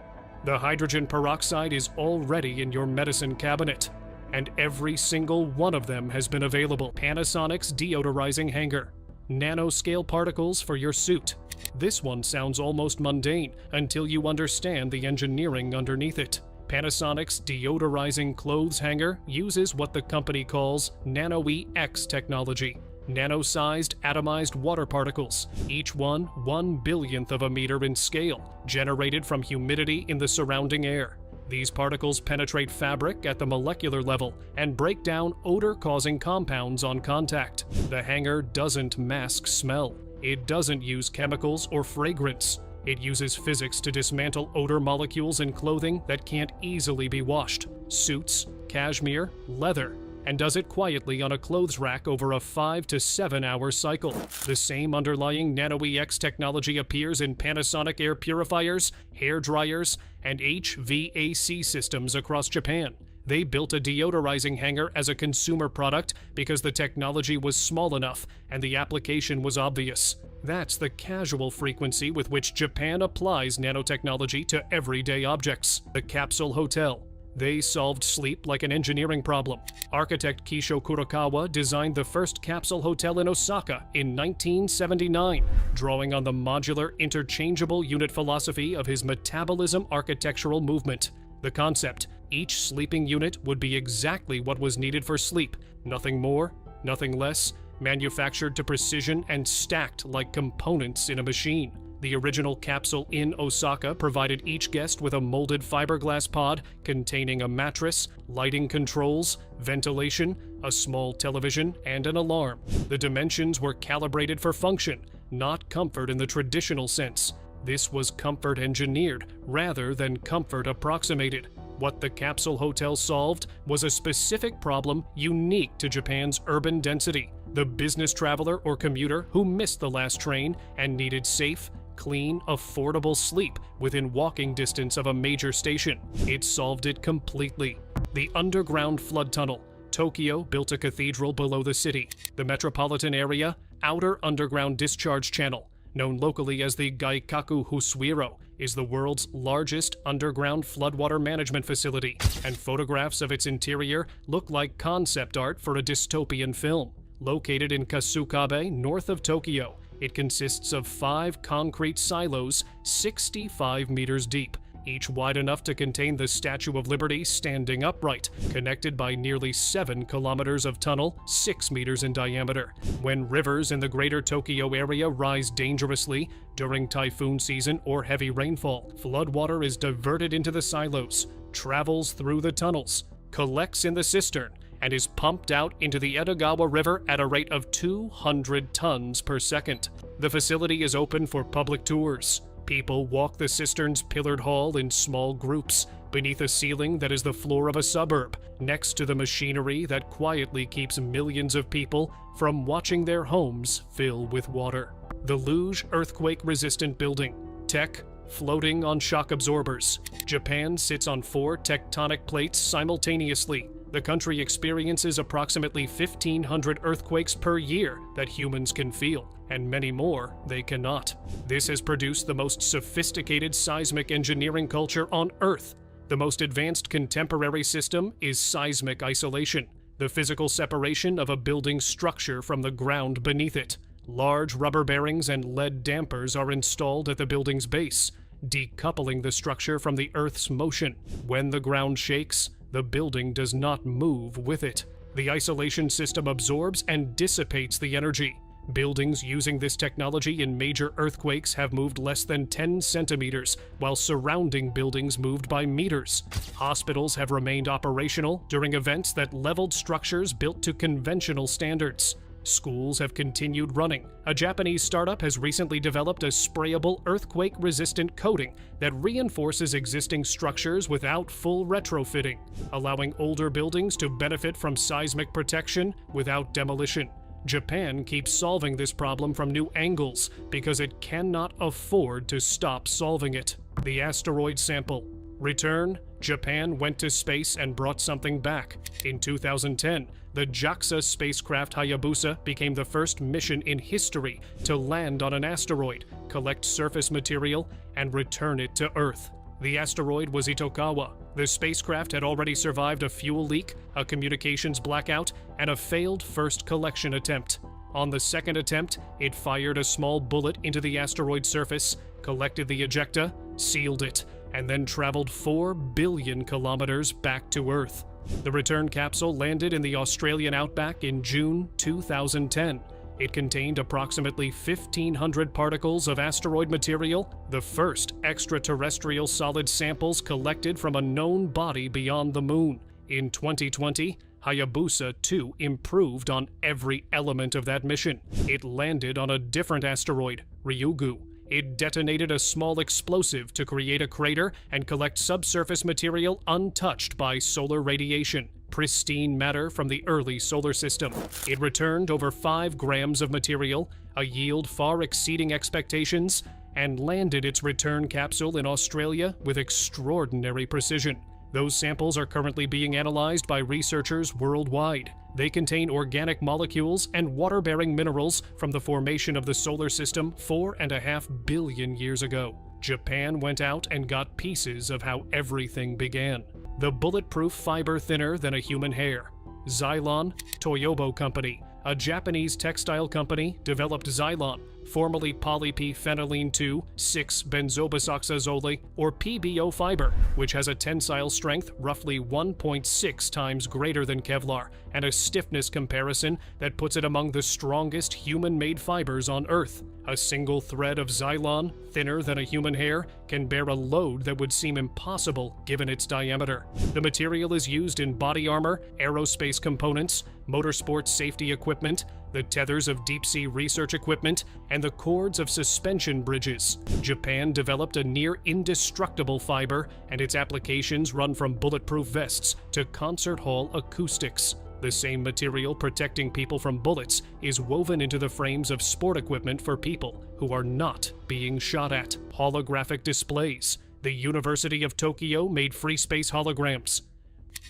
The hydrogen peroxide is already in your medicine cabinet. And every single one of them has been available. Panasonic's deodorizing hanger. Nanoscale particles for your suit. This one sounds almost mundane until you understand the engineering underneath it. Panasonic's deodorizing clothes hanger uses what the company calls Nano-EX technology. Nano-sized atomized water particles, each one 1/1000th of a meter in scale, generated from humidity in the surrounding air. These particles penetrate fabric at the molecular level and break down odor-causing compounds on contact. The hanger doesn't mask smell. It doesn't use chemicals or fragrance. It uses physics to dismantle odor molecules in clothing that can't easily be washed. Suits, cashmere, leather, and does it quietly on a clothes rack over a 5 to 7 hour cycle. The same underlying Nano-EX technology appears in Panasonic air purifiers, hair dryers, and HVAC systems across Japan. They built a deodorizing hanger as a consumer product because the technology was small enough and the application was obvious. That's the casual frequency with which Japan applies nanotechnology to everyday objects. The Capsule Hotel. They solved sleep like an engineering problem. Architect Kisho Kurokawa designed the first capsule hotel in Osaka in 1979, drawing on the modular, interchangeable unit philosophy of his metabolism architectural movement. The concept: each sleeping unit would be exactly what was needed for sleep, nothing more, nothing less, manufactured to precision and stacked like components in a machine. The original capsule in Osaka provided each guest with a molded fiberglass pod containing a mattress, lighting controls, ventilation, a small television, and an alarm. The dimensions were calibrated for function, not comfort in the traditional sense. This was comfort engineered rather than comfort approximated. What the capsule hotel solved was a specific problem unique to Japan's urban density: the business traveler or commuter who missed the last train and needed safe, clean, affordable sleep within walking distance of a major station. It solved it completely. The underground flood tunnel. Tokyo built a cathedral below the city. The metropolitan area, outer underground discharge channel, known locally as the Gaikaku Husuiro, is the world's largest underground floodwater management facility, and photographs of its interior look like concept art for a dystopian film. Located in Kasukabe, north of Tokyo, it consists of 5 concrete silos 65 meters deep, each wide enough to contain the Statue of Liberty standing upright, connected by nearly 7 kilometers of tunnel 6 meters in diameter. When rivers in the greater Tokyo area rise dangerously during typhoon season or heavy rainfall, floodwater is diverted into the silos, travels through the tunnels, collects in the cistern, and is pumped out into the Edogawa River at a rate of 200 tons per second. The facility is open for public tours. People walk the cistern's pillared hall in small groups, beneath a ceiling that is the floor of a suburb, next to the machinery that quietly keeps millions of people from watching their homes fill with water. The Luge earthquake-resistant building. Tech, floating on shock absorbers. Japan sits on 4 tectonic plates simultaneously. The country experiences approximately 1,500 earthquakes per year that humans can feel, and many more they cannot. This has produced the most sophisticated seismic engineering culture on Earth. The most advanced contemporary system is seismic isolation, the physical separation of a building's structure from the ground beneath it. Large rubber bearings and lead dampers are installed at the building's base, decoupling the structure from the Earth's motion. When the ground shakes, the building does not move with it. The isolation system absorbs and dissipates the energy. Buildings using this technology in major earthquakes have moved less than 10 centimeters, while surrounding buildings moved by meters. Hospitals have remained operational during events that leveled structures built to conventional standards. Schools have continued running. A Japanese startup has recently developed a sprayable earthquake-resistant coating that reinforces existing structures without full retrofitting, allowing older buildings to benefit from seismic protection without demolition. Japan keeps solving this problem from new angles because it cannot afford to stop solving it. The asteroid sample. Return: Japan went to space and brought something back. In 2010, the JAXA spacecraft Hayabusa became the first mission in history to land on an asteroid, collect surface material, and return it to Earth. The asteroid was Itokawa. The spacecraft had already survived a fuel leak, a communications blackout, and a failed first collection attempt. On the second attempt, it fired a small bullet into the asteroid's surface, collected the ejecta, sealed it, and then traveled 4 billion kilometers back to Earth. The return capsule landed in the Australian outback in June 2010. It contained approximately 1,500 particles of asteroid material, the first extraterrestrial solid samples collected from a known body beyond the moon. In 2020, Hayabusa 2 improved on every element of that mission. It landed on a different asteroid, Ryugu. It detonated a small explosive to create a crater and collect subsurface material untouched by solar radiation, pristine matter from the early solar system. It returned over 5 grams of material, a yield far exceeding expectations, and landed its return capsule in Australia with extraordinary precision. Those samples are currently being analyzed by researchers worldwide. They contain organic molecules and water-bearing minerals from the formation of the solar system 4.5 billion years ago. Japan went out and got pieces of how everything began. The bulletproof fiber thinner than a human hair. Xylon, Toyobo Company, a Japanese textile company, developed Xylon, formerly polyp-phenylene 2,6-benzobisoxazole, or PBO fiber, which has a tensile strength roughly 1.6 times greater than Kevlar, and a stiffness comparison that puts it among the strongest human-made fibers on Earth. A single thread of Xylon, thinner than a human hair, can bear a load that would seem impossible given its diameter. The material is used in body armor, aerospace components, motorsport safety equipment, the tethers of deep-sea research equipment, and the cords of suspension bridges. Japan developed a near-indestructible fiber, and its applications run from bulletproof vests to concert hall acoustics. The same material protecting people from bullets is woven into the frames of sport equipment for people who are not being shot at. Holographic displays. The University of Tokyo made free space holograms.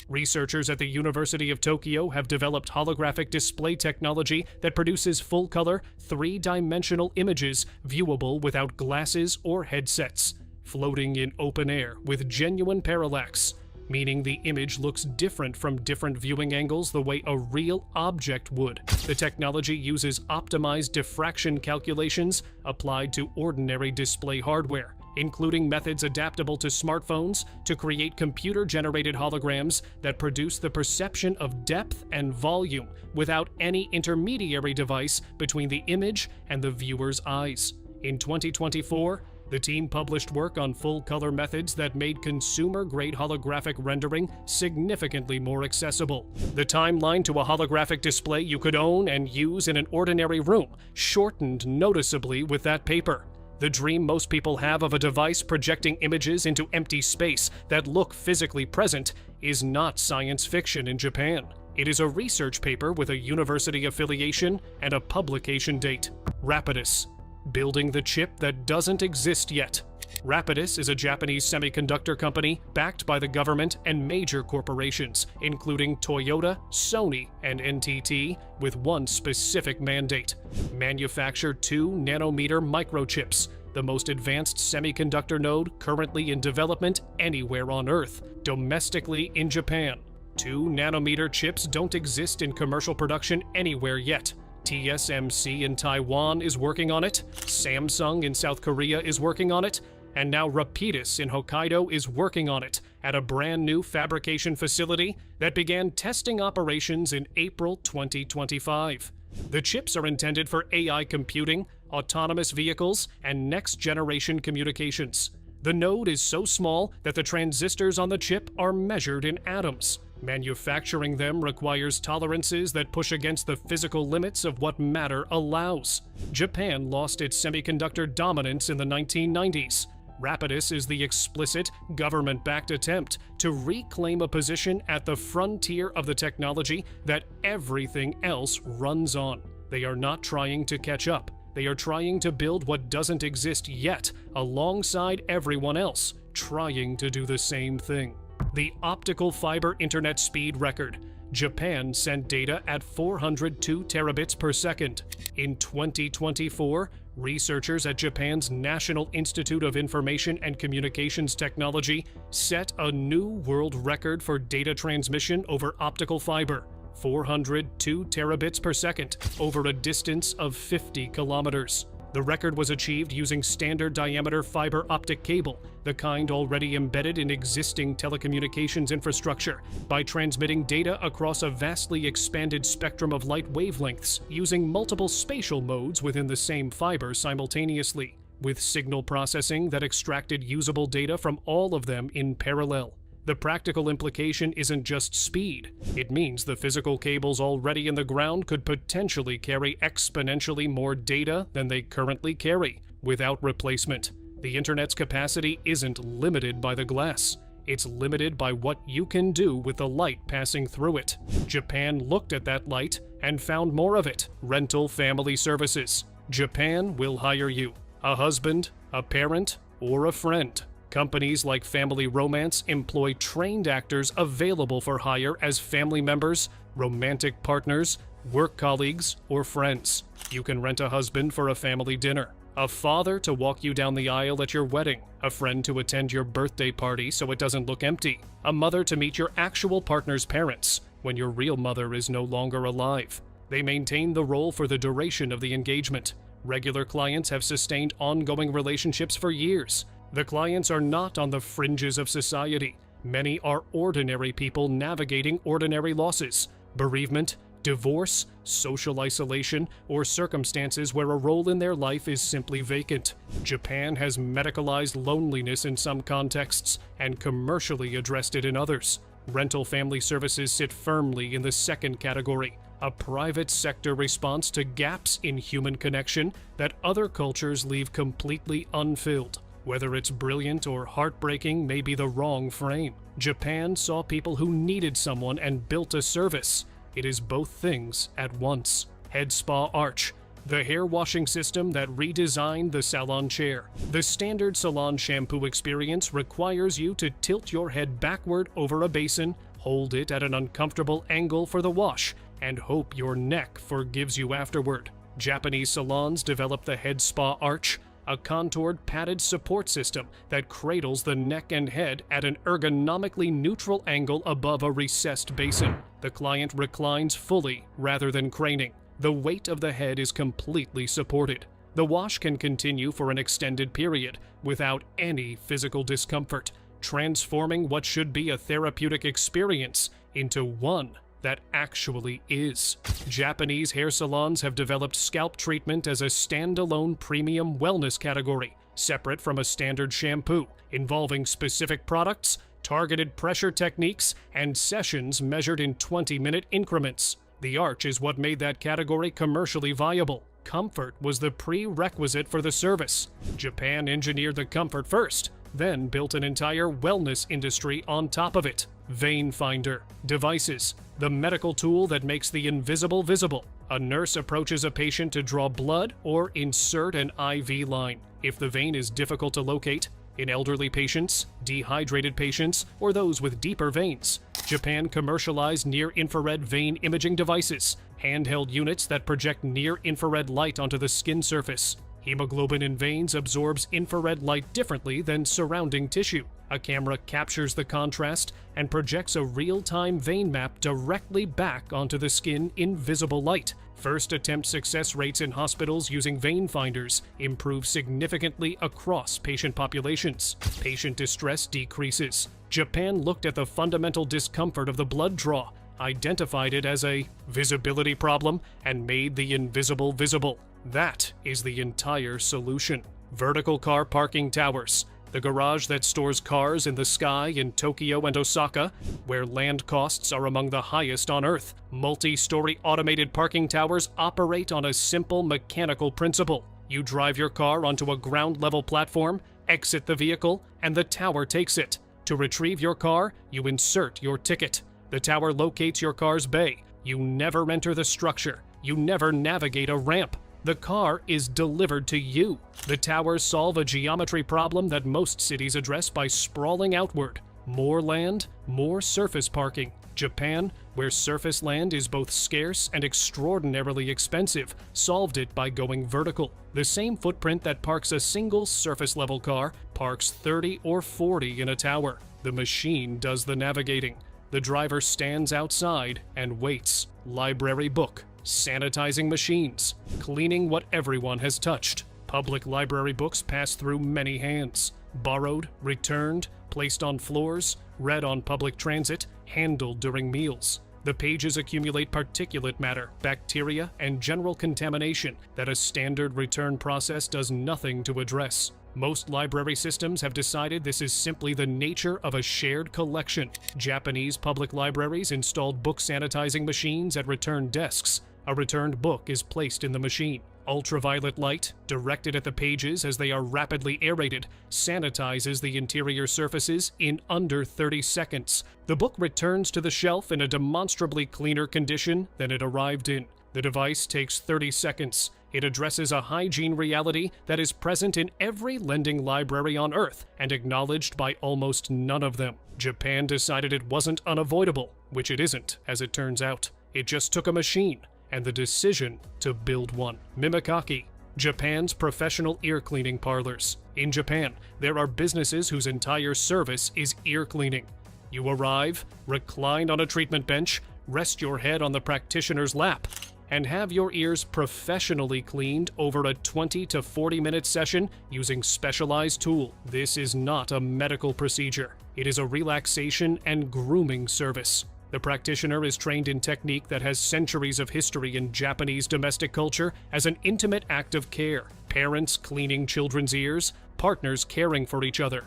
Researchers at the University of Tokyo have developed holographic display technology that produces full-color, 3-dimensional images viewable without glasses or headsets, floating in open air with genuine parallax, meaning the image looks different from different viewing angles the way a real object would. The technology uses optimized diffraction calculations applied to ordinary display hardware, including methods adaptable to smartphones to create computer-generated holograms that produce the perception of depth and volume without any intermediary device between the image and the viewer's eyes. In 2024, the team published work on full-color methods that made consumer-grade holographic rendering significantly more accessible. The timeline to a holographic display you could own and use in an ordinary room shortened noticeably with that paper. The dream most people have of a device projecting images into empty space that look physically present is not science fiction in Japan. It is a research paper with a university affiliation and a publication date. Rapidus. Building the chip that doesn't exist yet. Rapidus is a Japanese semiconductor company backed by the government and major corporations, including Toyota, Sony, and NTT, with one specific mandate: manufacture 2-nanometer microchips, the most advanced semiconductor node currently in development anywhere on Earth, domestically in Japan. 2-nanometer chips don't exist in commercial production anywhere yet. TSMC in Taiwan is working on it, Samsung in South Korea is working on it, and now Rapidus in Hokkaido is working on it at a brand new fabrication facility that began testing operations in April 2025. The chips are intended for AI computing, autonomous vehicles, and next-generation communications. The node is so small that the transistors on the chip are measured in atoms. Manufacturing them requires tolerances that push against the physical limits of what matter allows. Japan lost its semiconductor dominance in the 1990s. Rapidus is the explicit, government-backed attempt to reclaim a position at the frontier of the technology that everything else runs on. They are not trying to catch up. They are trying to build what doesn't exist yet, alongside everyone else, trying to do the same thing. The optical fiber internet speed record. Japan sent data at 402 terabits per second. In 2024, researchers at Japan's National Institute of Information and Communications Technology set a new world record for data transmission over optical fiber: 402 terabits per second over a distance of 50 kilometers. The record was achieved using standard diameter fiber optic cable, the kind already embedded in existing telecommunications infrastructure, by transmitting data across a vastly expanded spectrum of light wavelengths using multiple spatial modes within the same fiber simultaneously, with signal processing that extracted usable data from all of them in parallel. The practical implication isn't just speed. It means the physical cables already in the ground could potentially carry exponentially more data than they currently carry, without replacement. The internet's capacity isn't limited by the glass. It's limited by what you can do with the light passing through it. Japan looked at that light and found more of it: rental family services. Japan will hire you: a husband, a parent, or a friend. Companies like Family Romance employ trained actors available for hire as family members, romantic partners, work colleagues, or friends. You can rent a husband for a family dinner, a father to walk you down the aisle at your wedding, a friend to attend your birthday party so it doesn't look empty, a mother to meet your actual partner's parents when your real mother is no longer alive. They maintain the role for the duration of the engagement. Regular clients have sustained ongoing relationships for years. The clients are not on the fringes of society. Many are ordinary people navigating ordinary losses: bereavement, divorce, social isolation, or circumstances where a role in their life is simply vacant. Japan has medicalized loneliness in some contexts and commercially addressed it in others. Rental family services sit firmly in the second category, a private sector response to gaps in human connection that other cultures leave completely unfilled. Whether it's brilliant or heartbreaking may be the wrong frame. Japan saw people who needed someone and built a service. It is both things at once. Head Spa Arch, the hair washing system that redesigned the salon chair. The standard salon shampoo experience requires you to tilt your head backward over a basin, hold it at an uncomfortable angle for the wash, and hope your neck forgives you afterward. Japanese salons developed the Head Spa Arch, a contoured padded support system that cradles the neck and head at an ergonomically neutral angle above a recessed basin. The client reclines fully rather than craning. The weight of the head is completely supported. The wash can continue for an extended period without any physical discomfort, transforming what should be a therapeutic experience into one that actually is. Japanese hair salons have developed scalp treatment as a standalone premium wellness category, separate from a standard shampoo, involving specific products, targeted pressure techniques, and sessions measured in 20-minute increments. The arch is what made that category commercially viable. Comfort was the prerequisite for the service. Japan engineered the comfort first, then built an entire wellness industry on top of it. Vein Finder devices, the medical tool that makes the invisible visible. A nurse approaches a patient to draw blood or insert an IV line. If the vein is difficult to locate, in elderly patients, dehydrated patients, or those with deeper veins. Japan commercialized near-infrared vein imaging devices, handheld units that project near-infrared light onto the skin surface. Hemoglobin in veins absorbs infrared light differently than surrounding tissue. A camera captures the contrast and projects a real-time vein map directly back onto the skin in visible light. First attempt success rates in hospitals using vein finders improve significantly across patient populations. Patient distress decreases. Japan looked at the fundamental discomfort of the blood draw, identified it as a visibility problem, and made the invisible visible. That is the entire solution. Vertical car parking towers. The garage that stores cars in the sky in Tokyo and Osaka, where land costs are among the highest on Earth. Multi-story automated parking towers operate on a simple mechanical principle. You drive your car onto a ground-level platform, exit the vehicle, and the tower takes it. To retrieve your car, you insert your ticket. The tower locates your car's bay. You never enter the structure. You never navigate a ramp. The car is delivered to you. The towers solve a geometry problem that most cities address by sprawling outward. More land, more surface parking. Japan, where surface land is both scarce and extraordinarily expensive, solved it by going vertical. The same footprint that parks a single surface-level car parks 30 or 40 in a tower. The machine does the navigating. The driver stands outside and waits. Library book. Sanitizing machines, cleaning what everyone has touched. Public library books pass through many hands. Borrowed, returned, placed on floors, read on public transit, handled during meals. The pages accumulate particulate matter, bacteria, and general contamination that a standard return process does nothing to address. Most library systems have decided this is simply the nature of a shared collection. Japanese public libraries installed book sanitizing machines at return desks. A returned book is placed in the machine. Ultraviolet light, directed at the pages as they are rapidly aerated, sanitizes the interior surfaces in under 30 seconds. The book returns to the shelf in a demonstrably cleaner condition than it arrived in. The device takes 30 seconds. It addresses a hygiene reality that is present in every lending library on Earth and acknowledged by almost none of them. Japan decided it wasn't unavoidable, which it isn't, as it turns out. It just took a machine and the decision to build one. Mimikaki, Japan's professional ear cleaning parlors. In Japan, there are businesses whose entire service is ear cleaning. You arrive, recline on a treatment bench, rest your head on the practitioner's lap, and have your ears professionally cleaned over a 20 to 40 minute session using specialized tool. This is not a medical procedure. It is a relaxation and grooming service. The practitioner is trained in technique that has centuries of history in Japanese domestic culture as an intimate act of care. Parents cleaning children's ears, partners caring for each other.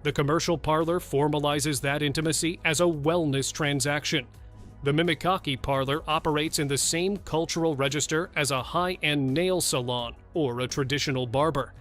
The commercial parlor formalizes that intimacy as a wellness transaction. The Mimikaki parlor operates in the same cultural register as a high-end nail salon or a traditional barber.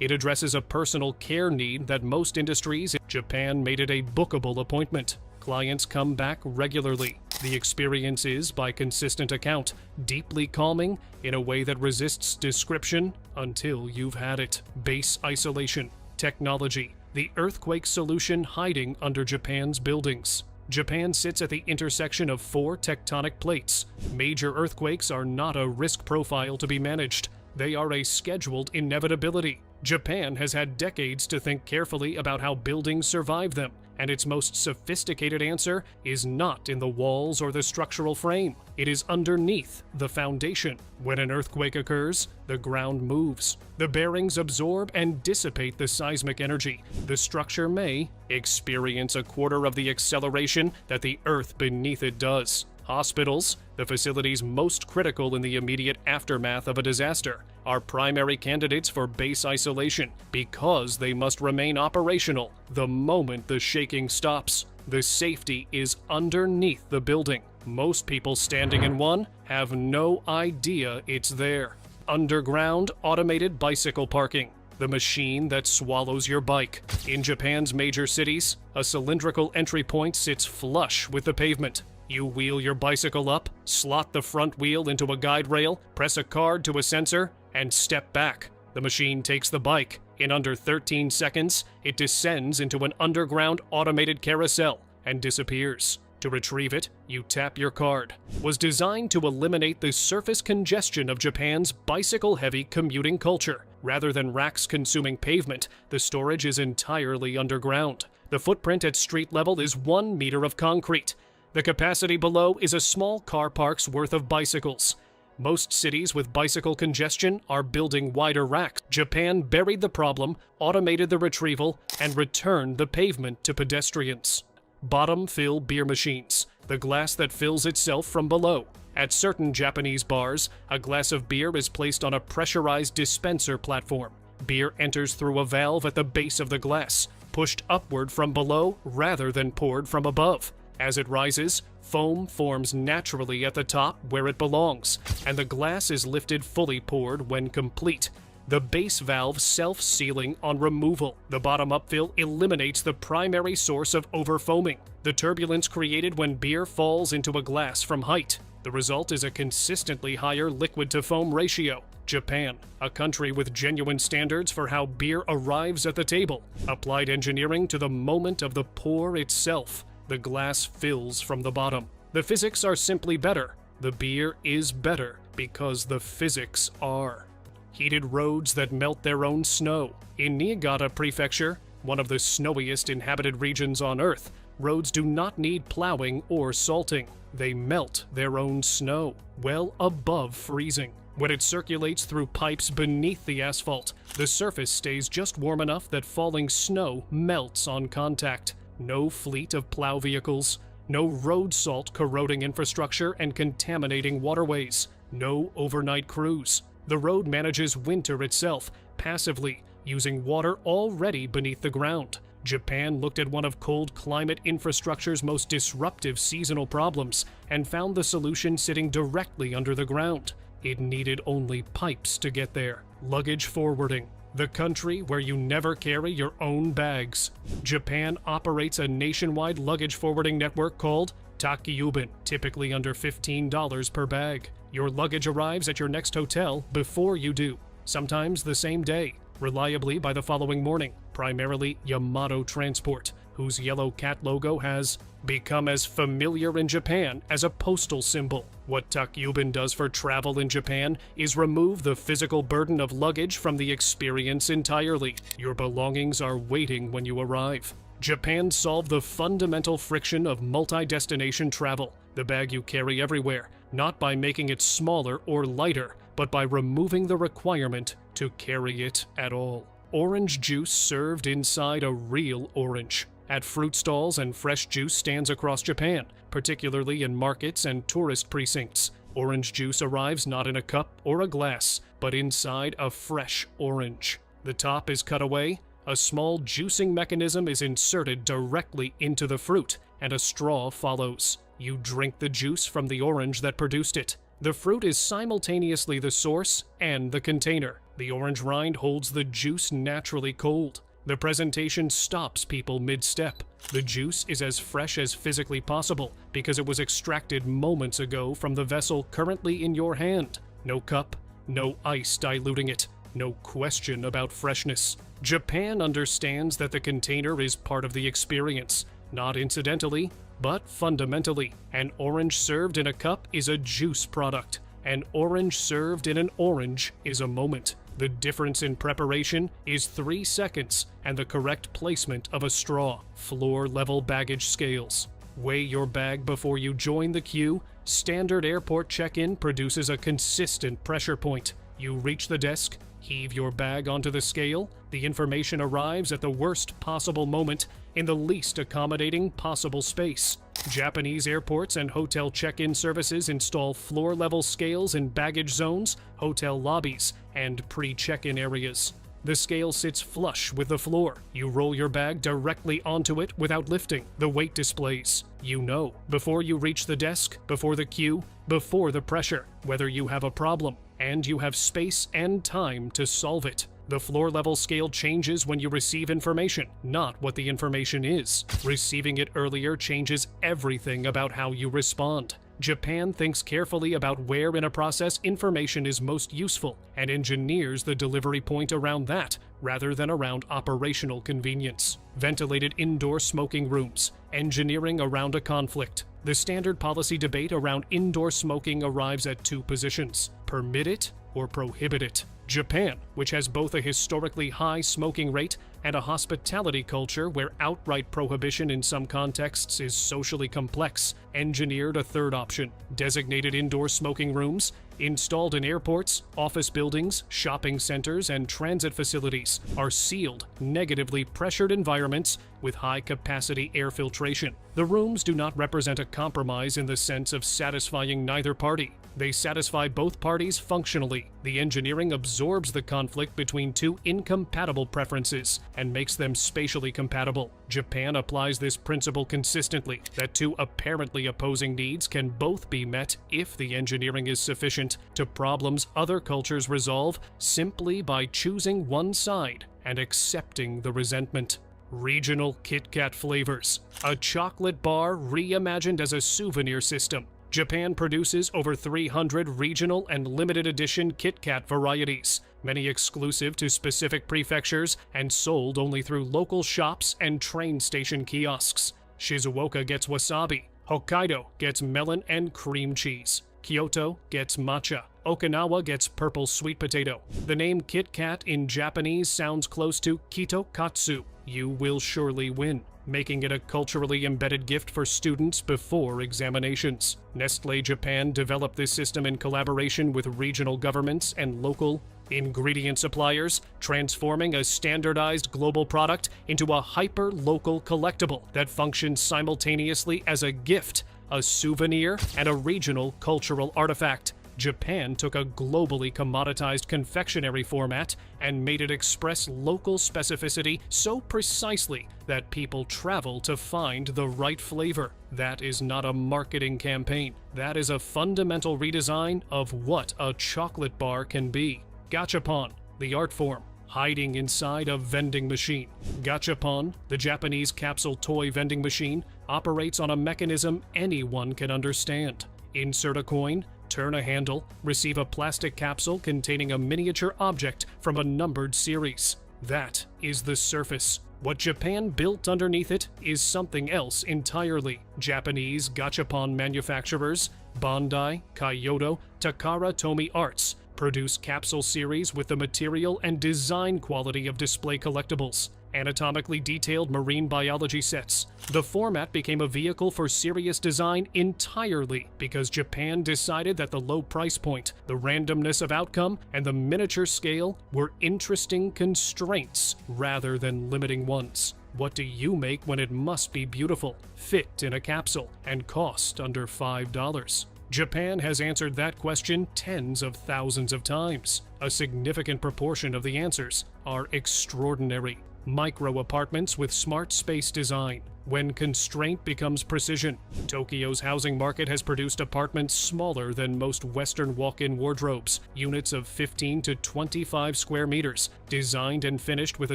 It addresses a personal care need that most industries in Japan made it a bookable appointment. Clients come back regularly. The experience is, by consistent account, deeply calming in a way that resists description until you've had it. Base isolation. Technology. The earthquake solution hiding under Japan's buildings. Japan sits at the intersection of 4 tectonic plates. Major earthquakes are not a risk profile to be managed. They are a scheduled inevitability. Japan has had decades to think carefully about how buildings survive them, and its most sophisticated answer is not in the walls or the structural frame. It is underneath the foundation. When an earthquake occurs, the ground moves. The bearings absorb and dissipate the seismic energy. The structure may experience a quarter of the acceleration that the earth beneath it does. Hospitals, the facilities most critical in the immediate aftermath of a disaster, are primary candidates for base isolation because they must remain operational the moment the shaking stops. The safety is underneath the building. Most people standing in one have no idea it's there. Underground automated bicycle parking. The machine that swallows your bike. In Japan's major cities, a cylindrical entry point sits flush with the pavement. You wheel your bicycle up, slot the front wheel into a guide rail, press a card to a sensor, and step back. The machine takes the bike. In under 13 seconds, it descends into an underground automated carousel and disappears. To retrieve it, you tap your card. Was designed to eliminate the surface congestion of Japan's bicycle-heavy commuting culture. Rather than racks consuming pavement, the storage is entirely underground. The footprint at street level is 1 meter of concrete. The capacity below is a small car park's worth of bicycles. Most cities with bicycle congestion are building wider racks. Japan buried the problem, automated the retrieval, and returned the pavement to pedestrians. Bottom-fill beer machines, the glass that fills itself from below. At certain Japanese bars, a glass of beer is placed on a pressurized dispenser platform. Beer enters through a valve at the base of the glass, pushed upward from below rather than poured from above. As it rises, foam forms naturally at the top where it belongs, and the glass is lifted fully poured when complete. The base valve self-sealing on removal. The bottom upfill eliminates the primary source of overfoaming, the turbulence created when beer falls into a glass from height. The result is a consistently higher liquid-to-foam ratio. Japan, a country with genuine standards for how beer arrives at the table, applied engineering to the moment of the pour itself. The glass fills from the bottom. The physics are simply better. The beer is better because the physics are. Heated roads that melt their own snow. In Niigata Prefecture, one of the snowiest inhabited regions on Earth, roads do not need plowing or salting. They melt their own snow, well above freezing. When it circulates through pipes beneath the asphalt, the surface stays just warm enough that falling snow melts on contact. No fleet of plow vehicles, no road salt corroding infrastructure and contaminating waterways, no overnight crews. The road manages winter itself, passively, using water already beneath the ground. Japan looked at one of cold climate infrastructure's most disruptive seasonal problems and found the solution sitting directly under the ground. It needed only pipes to get there. Luggage forwarding. The country where you never carry your own bags. Japan operates a nationwide luggage forwarding network called Takyuben, typically under $15 per bag. Your luggage arrives at your next hotel before you do, sometimes the same day, reliably by the following morning. Primarily Yamato Transport, whose yellow cat logo has become as familiar in Japan as a postal symbol. What Takyuben does for travel in Japan is remove the physical burden of luggage from the experience entirely. Your belongings are waiting when you arrive. Japan solved the fundamental friction of multi-destination travel, the bag you carry everywhere, not by making it smaller or lighter, but by removing the requirement to carry it at all. Orange juice served inside a real orange. At fruit stalls and fresh juice stands across Japan, particularly in markets and tourist precincts. Orange juice arrives not in a cup or a glass, but inside a fresh orange. The top is cut away, a small juicing mechanism is inserted directly into the fruit, and a straw follows. You drink the juice from the orange that produced it. The fruit is simultaneously the source and the container. The orange rind holds the juice naturally cold. The presentation stops people mid-step. The juice is as fresh as physically possible because it was extracted moments ago from the vessel currently in your hand. No cup, no ice diluting it, no question about freshness. Japan understands that the container is part of the experience, not incidentally, but fundamentally. An orange served in a cup is a juice product. An orange served in an orange is a moment. The difference in preparation is 3 seconds and the correct placement of a straw. Floor-level baggage scales. Weigh your bag before you join the queue. Standard airport check-in produces a consistent pressure point. You reach the desk, heave your bag onto the scale. The information arrives at the worst possible moment in the least accommodating possible space. Japanese airports and hotel check-in services install floor-level scales in baggage zones, hotel lobbies, and pre-check-in areas. The scale sits flush with the floor. You roll your bag directly onto it without lifting. The weight displays. You know, before you reach the desk, before the queue, before the pressure, whether you have a problem, and you have space and time to solve it. The floor-level scale changes when you receive information, not what the information is. Receiving it earlier changes everything about how you respond. Japan thinks carefully about where in a process information is most useful and engineers the delivery point around that rather than around operational convenience. Ventilated indoor smoking rooms, engineering around a conflict. The standard policy debate around indoor smoking arrives at two positions: permit it or prohibit it. Japan, which has both a historically high smoking rate and a hospitality culture where outright prohibition in some contexts is socially complex, engineered a third option: designated indoor smoking rooms, installed in airports, office buildings, shopping centers, and transit facilities, are sealed, negatively pressured environments with high-capacity air filtration. The rooms do not represent a compromise in the sense of satisfying neither party. They satisfy both parties functionally. The engineering absorbs the conflict between two incompatible preferences and makes them spatially compatible. Japan applies this principle consistently, that two apparently opposing needs can both be met if the engineering is sufficient to problems other cultures resolve simply by choosing one side and accepting the resentment. Regional Kit Kat flavors. A chocolate bar reimagined as a souvenir system. Japan produces over 300 regional and limited edition Kit Kat varieties, many exclusive to specific prefectures and sold only through local shops and train station kiosks. Shizuoka gets wasabi. Hokkaido gets melon and cream cheese. Kyoto gets matcha. Okinawa gets purple sweet potato. The name Kit Kat in Japanese sounds close to Kito Katsu. You will surely win, making it a culturally embedded gift for students before examinations. Nestlé Japan developed this system in collaboration with regional governments and local ingredient suppliers, transforming a standardized global product into a hyper-local collectible that functions simultaneously as a gift, a souvenir, and a regional cultural artifact. Japan took a globally commoditized confectionery format and made it express local specificity so precisely that people travel to find the right flavor. That is not a marketing campaign. That is a fundamental redesign of what a chocolate bar can be. Gachapon, the art form, hiding inside a vending machine. Gachapon, the Japanese capsule toy vending machine, operates on a mechanism anyone can understand. Insert a coin, turn a handle, receive a plastic capsule containing a miniature object from a numbered series. That is the surface. What Japan built underneath it is something else entirely. Japanese gachapon manufacturers, Bandai, Kyoto, Takara Tomy Arts, produce capsule series with the material and design quality of display collectibles. Anatomically detailed marine biology sets. The format became a vehicle for serious design entirely because Japan decided that the low price point, the randomness of outcome, and the miniature scale were interesting constraints rather than limiting ones. What do you make when it must be beautiful, fit in a capsule, and cost under $5? Japan has answered that question tens of thousands of times. A significant proportion of the answers are extraordinary. Micro apartments with smart space design. When constraint becomes precision. Tokyo's housing market has produced apartments smaller than most Western walk-in wardrobes, units of 15 to 25 square meters, designed and finished with a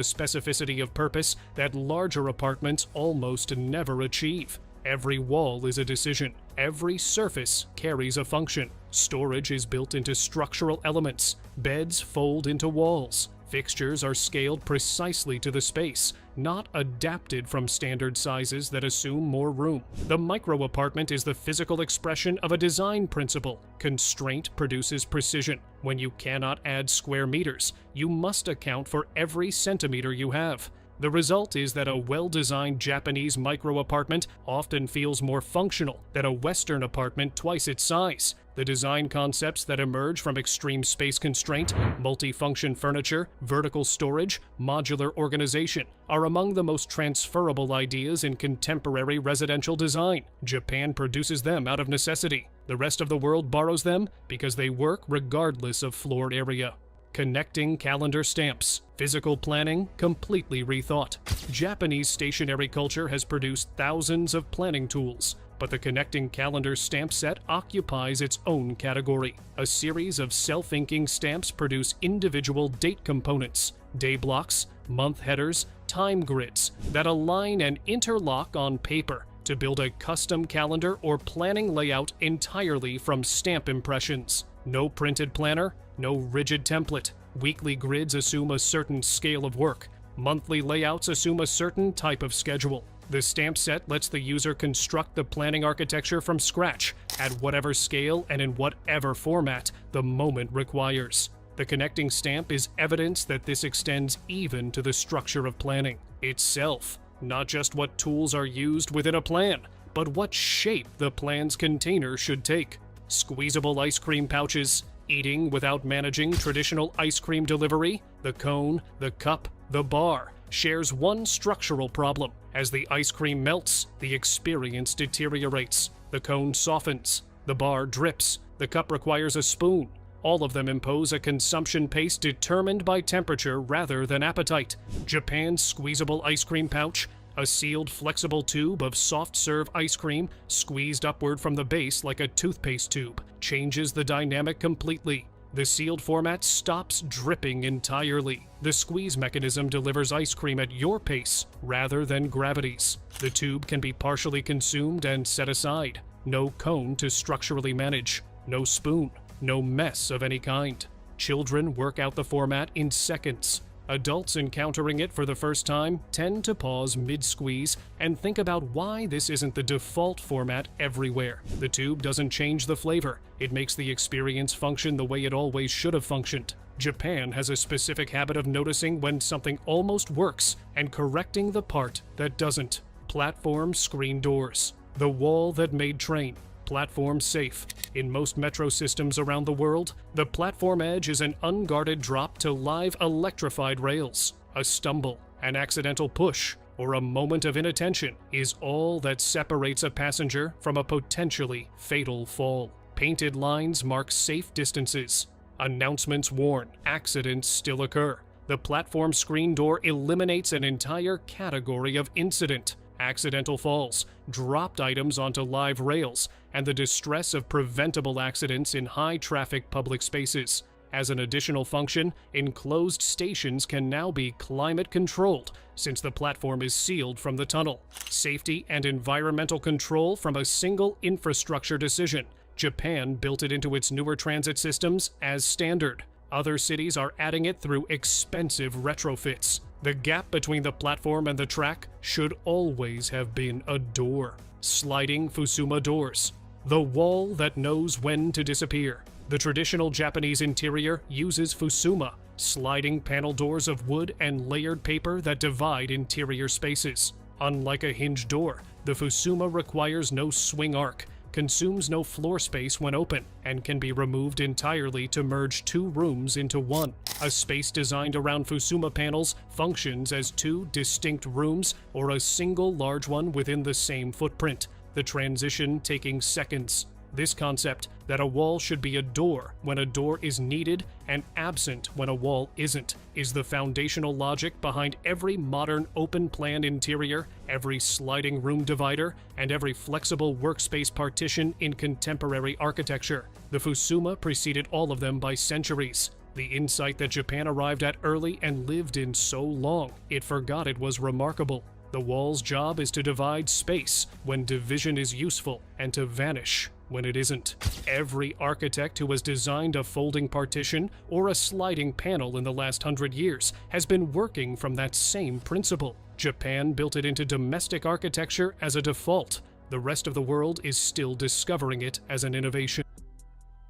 specificity of purpose that larger apartments almost never achieve. Every wall is a decision. Every surface carries a function. Storage is built into structural elements. Beds fold into walls. Fixtures are scaled precisely to the space, not adapted from standard sizes that assume more room. The micro apartment is the physical expression of a design principle. Constraint produces precision. When you cannot add square meters, you must account for every centimeter you have. The result is that a well-designed Japanese micro apartment often feels more functional than a Western apartment twice its size. The design concepts that emerge from extreme space constraint, multifunction furniture, vertical storage, modular organization are among the most transferable ideas in contemporary residential design. Japan produces them out of necessity. The rest of the world borrows them because they work regardless of floor area. Connecting calendar stamps. Physical planning completely rethought. Japanese stationery culture has produced thousands of planning tools, but the connecting calendar stamp set occupies its own category. A series of self-inking stamps produce individual date components, day blocks, month headers, time grids that align and interlock on paper to build a custom calendar or planning layout entirely from stamp impressions. No printed planner, no rigid template, Weekly grids assume a certain scale of work. Monthly layouts assume a certain type of schedule. The stamp set lets the user construct the planning architecture from scratch, at whatever scale and in whatever format the moment requires. The connecting stamp is evidence that this extends even to the structure of planning itself, not just what tools are used within a plan, but what shape the plan's container should take. Squeezable ice cream pouches, eating without managing traditional ice cream delivery, the cone, the cup, the bar, shares one structural problem. As the ice cream melts, the experience deteriorates. The cone softens. The bar drips. The cup requires a spoon. All of them impose a consumption pace determined by temperature rather than appetite. Japan's squeezable ice cream pouch, a sealed flexible tube of soft-serve ice cream squeezed upward from the base like a toothpaste tube, changes the dynamic completely. The sealed format stops dripping entirely. The squeeze mechanism delivers ice cream at your pace rather than gravity's. The tube can be partially consumed and set aside. No cone to structurally manage. No spoon. No mess of any kind. Children work out the format in seconds. Adults encountering it for the first time tend to pause mid-squeeze and think about why this isn't the default format everywhere. The tube doesn't change the flavor. It makes the experience function the way it always should have functioned. Japan has a specific habit of noticing when something almost works and correcting the part that doesn't. Platform screen doors. The wall that made train. Platform safe. In most metro systems around the world, the platform edge is an unguarded drop to live electrified rails. A stumble, an accidental push, or a moment of inattention is all that separates a passenger from a potentially fatal fall. Painted lines mark safe distances. Announcements warn accidents still occur. The platform screen door eliminates an entire category of incident. Accidental falls, dropped items onto live rails, and the distress of preventable accidents in high-traffic public spaces. As an additional function, enclosed stations can now be climate-controlled, since the platform is sealed from the tunnel. Safety and environmental control from a single infrastructure decision. Japan built it into its newer transit systems as standard. Other cities are adding it through expensive retrofits. The gap between the platform and the track should always have been a door. Sliding Fusuma doors. The wall that knows when to disappear. The traditional Japanese interior uses Fusuma, sliding panel doors of wood and layered paper that divide interior spaces. Unlike a hinged door, the Fusuma requires no swing arc, consumes no floor space when open, and can be removed entirely to merge two rooms into one. A space designed around Fusuma panels functions as two distinct rooms or a single large one within the same footprint, the transition taking seconds. This concept, that a wall should be a door when a door is needed and absent when a wall isn't, is the foundational logic behind every modern open-plan interior, every sliding room divider, and every flexible workspace partition in contemporary architecture. The Fusuma preceded all of them by centuries. The insight that Japan arrived at early and lived in so long, it forgot it was remarkable. The wall's job is to divide space when division is useful, and to vanish when it isn't. Every architect who has designed a folding partition or a sliding panel in the last 100 years has been working from that same principle. Japan built it into domestic architecture as a default. The rest of the world is still discovering it as an innovation.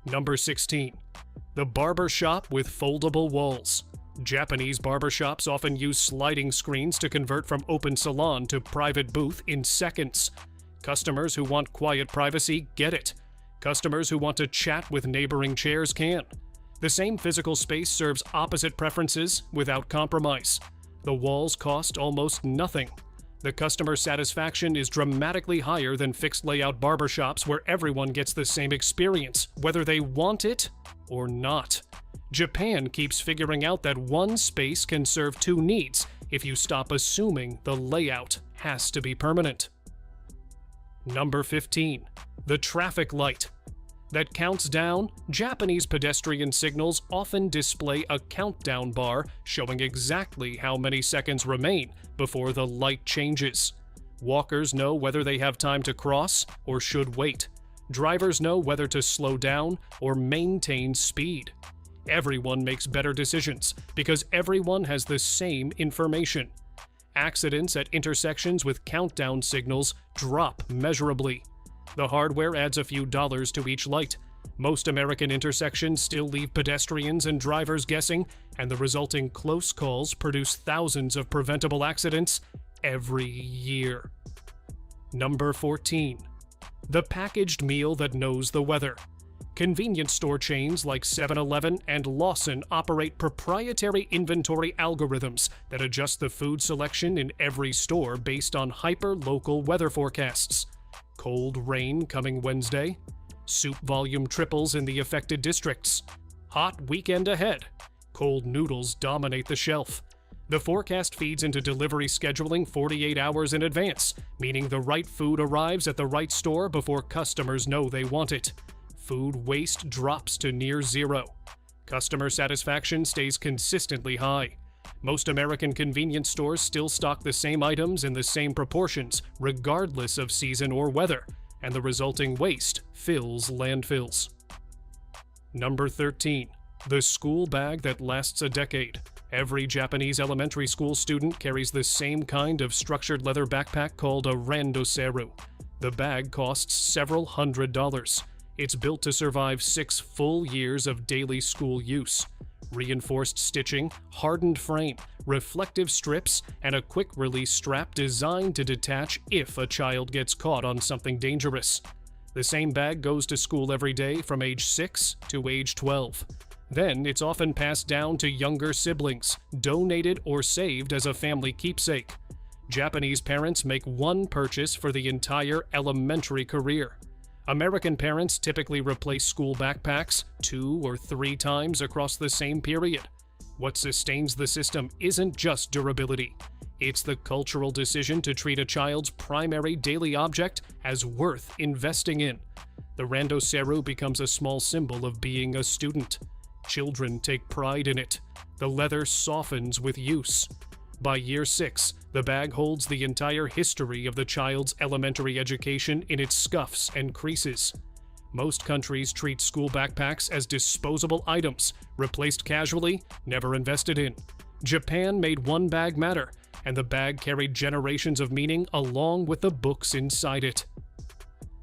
Number 16. The barber shop with foldable walls. Japanese barbershops often use sliding screens to convert from open salon to private booth in seconds. Customers who want quiet privacy get it. Customers who want to chat with neighboring chairs can. The same physical space serves opposite preferences without compromise. The walls cost almost nothing. The customer satisfaction is dramatically higher than fixed layout barbershops where everyone gets the same experience, whether they want it or not. Japan keeps figuring out that one space can serve two needs if you stop assuming the layout has to be permanent. Number 15. The traffic light. That counts down, Japanese pedestrian signals often display a countdown bar showing exactly how many seconds remain before the light changes. Walkers know whether they have time to cross or should wait. Drivers know whether to slow down or maintain speed. Everyone makes better decisions because everyone has the same information. Accidents at intersections with countdown signals drop measurably. The hardware adds a few dollars to each light. Most American intersections still leave pedestrians and drivers guessing, and the resulting close calls produce thousands of preventable accidents every year. Number 14. The packaged meal that knows the weather. Convenience store chains like 7-Eleven and Lawson operate proprietary inventory algorithms that adjust the food selection in every store based on hyper-local weather forecasts. Cold rain coming Wednesday. Soup volume triples in the affected districts. Hot weekend ahead. Cold noodles dominate the shelf. The forecast feeds into delivery scheduling 48 hours in advance, meaning the right food arrives at the right store before customers know they want it. Food waste drops to near zero. Customer satisfaction stays consistently high. Most American convenience stores still stock the same items in the same proportions, regardless of season or weather, and the resulting waste fills landfills. Number 13. The school bag that lasts a decade. Every Japanese elementary school student carries the same kind of structured leather backpack called a randoseru. The bag costs several $100s. It's built to survive 6 full years of daily school use. Reinforced stitching, hardened frame, reflective strips, and a quick-release strap designed to detach if a child gets caught on something dangerous. The same bag goes to school every day from age 6 to age 12. Then it's often passed down to younger siblings, donated or saved as a family keepsake. Japanese parents make one purchase for the entire elementary career. American parents typically replace school backpacks 2 or 3 times across the same period. What sustains the system isn't just durability. It's the cultural decision to treat a child's primary daily object as worth investing in. The randoseru becomes a small symbol of being a student. Children take pride in it. The leather softens with use. By year 6, the bag holds the entire history of the child's elementary education in its scuffs and creases. Most countries treat school backpacks as disposable items, replaced casually, never invested in. Japan made one bag matter, and the bag carried generations of meaning along with the books inside it.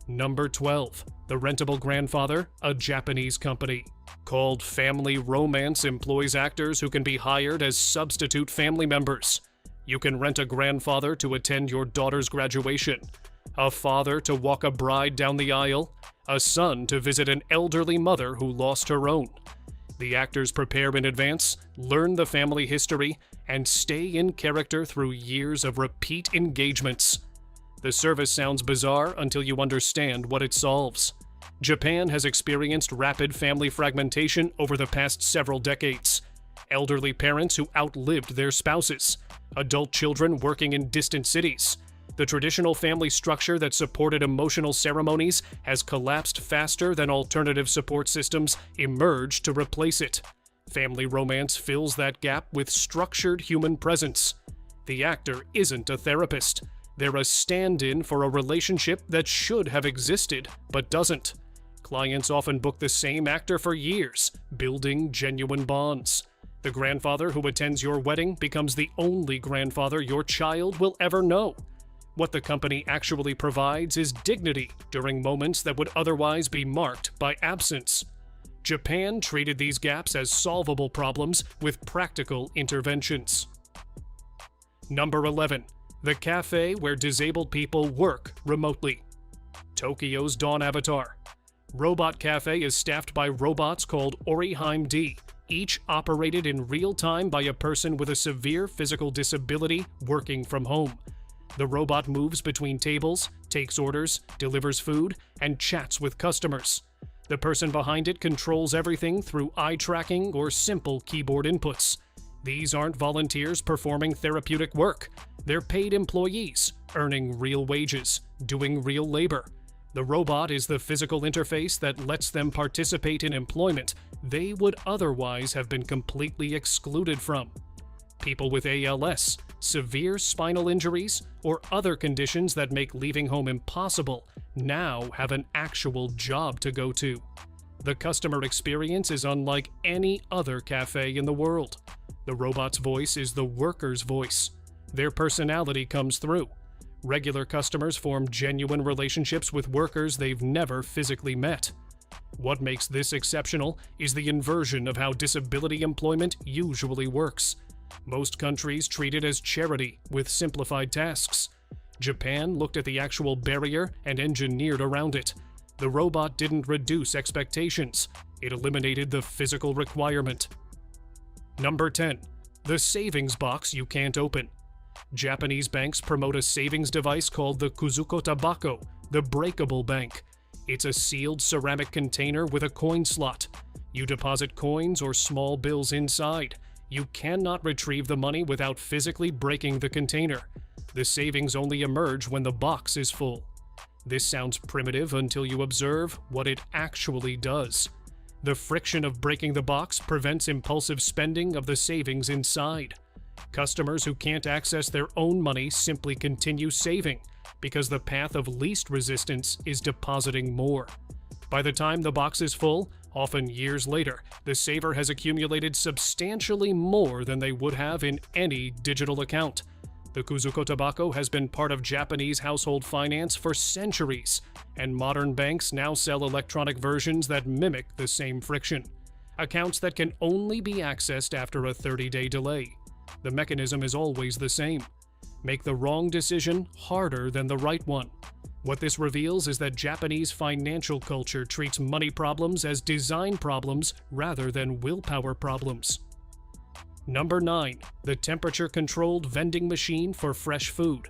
Number 12. The Rentable Grandfather, a Japanese company. Called Family Romance employs actors who can be hired as substitute family members. You can rent a grandfather to attend your daughter's graduation, a father to walk a bride down the aisle, a son to visit an elderly mother who lost her own. The actors prepare in advance, learn the family history, and stay in character through years of repeat engagements. The service sounds bizarre until you understand what it solves. Japan has experienced rapid family fragmentation over the past several decades. Elderly parents who outlived their spouses, adult children working in distant cities. The traditional family structure that supported emotional ceremonies has collapsed faster than alternative support systems emerged to replace it. Family Romance fills that gap with structured human presence. The actor isn't a therapist. They're a stand-in for a relationship that should have existed, but doesn't. Clients often book the same actor for years, building genuine bonds. The grandfather who attends your wedding becomes the only grandfather your child will ever know. What the company actually provides is dignity during moments that would otherwise be marked by absence. Japan treated these gaps as solvable problems with practical interventions. Number 11. The cafe where disabled people work remotely. Tokyo's Dawn Avatar. Robot Cafe is staffed by robots called Oriheim D, each operated in real time by a person with a severe physical disability working from home. The robot moves between tables, takes orders, delivers food, and chats with customers. The person behind it controls everything through eye tracking or simple keyboard inputs. These aren't volunteers performing therapeutic work. They're paid employees, earning real wages, doing real labor. The robot is the physical interface that lets them participate in employment they would otherwise have been completely excluded from. People with ALS, severe spinal injuries, or other conditions that make leaving home impossible now have an actual job to go to. The customer experience is unlike any other cafe in the world. The robot's voice is the worker's voice. Their personality comes through. Regular customers form genuine relationships with workers they've never physically met. What makes this exceptional is the inversion of how disability employment usually works. Most countries treat it as charity, with simplified tasks. Japan looked at the actual barrier and engineered around it. The robot didn't reduce expectations. It eliminated the physical requirement. Number 10. The savings box you can't open. Japanese banks promote a savings device called the Kuzuko Tabako, the breakable bank. It's a sealed ceramic container with a coin slot. You deposit coins or small bills inside. You cannot retrieve the money without physically breaking the container. The savings only emerge when the box is full. This sounds primitive until you observe what it actually does. The friction of breaking the box prevents impulsive spending of the savings inside. Customers who can't access their own money simply continue saving, because the path of least resistance is depositing more. By the time the box is full, often years later, the saver has accumulated substantially more than they would have in any digital account. The Kuzuko Tabako has been part of Japanese household finance for centuries, and modern banks now sell electronic versions that mimic the same friction. Accounts that can only be accessed after a 30-day delay. The mechanism is always the same. Make the wrong decision harder than the right one. What this reveals is that Japanese financial culture treats money problems as design problems rather than willpower problems. Number 9. The temperature-controlled vending machine for fresh food.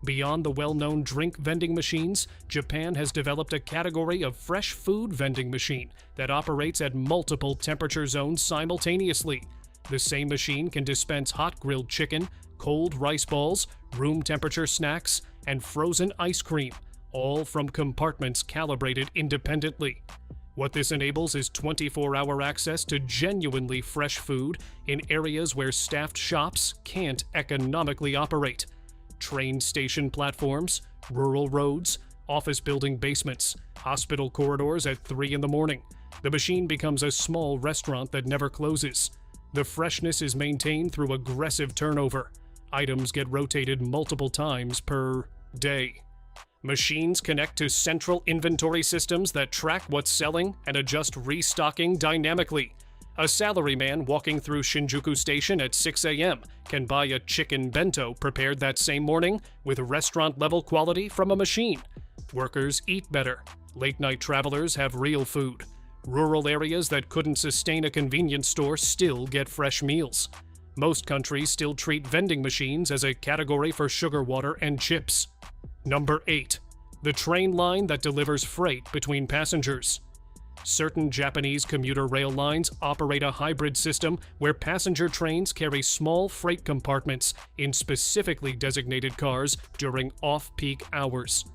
Beyond the well-known drink vending machines, Japan has developed a category of fresh food vending machine that operates at multiple temperature zones simultaneously. The same machine can dispense hot grilled chicken, cold rice balls, room temperature snacks, and frozen ice cream, all from compartments calibrated independently. What this enables is 24-hour access to genuinely fresh food in areas where staffed shops can't economically operate. Train station platforms, rural roads, office building basements, hospital corridors at 3 in the morning. The machine becomes a small restaurant that never closes. The freshness is maintained through aggressive turnover. Items get rotated multiple times per day. Machines connect to central inventory systems that track what's selling and adjust restocking dynamically. A salaryman walking through Shinjuku Station at 6 a.m. can buy a chicken bento prepared that same morning with restaurant-level quality from a machine. Workers eat better. Late-night travelers have real food. Rural areas that couldn't sustain a convenience store still get fresh meals. Most countries still treat vending machines as a category for sugar water and chips. Number 8. The train line that delivers freight between passengers. Certain Japanese commuter rail lines operate a hybrid system where passenger trains carry small freight compartments in specifically designated cars during off-peak hours.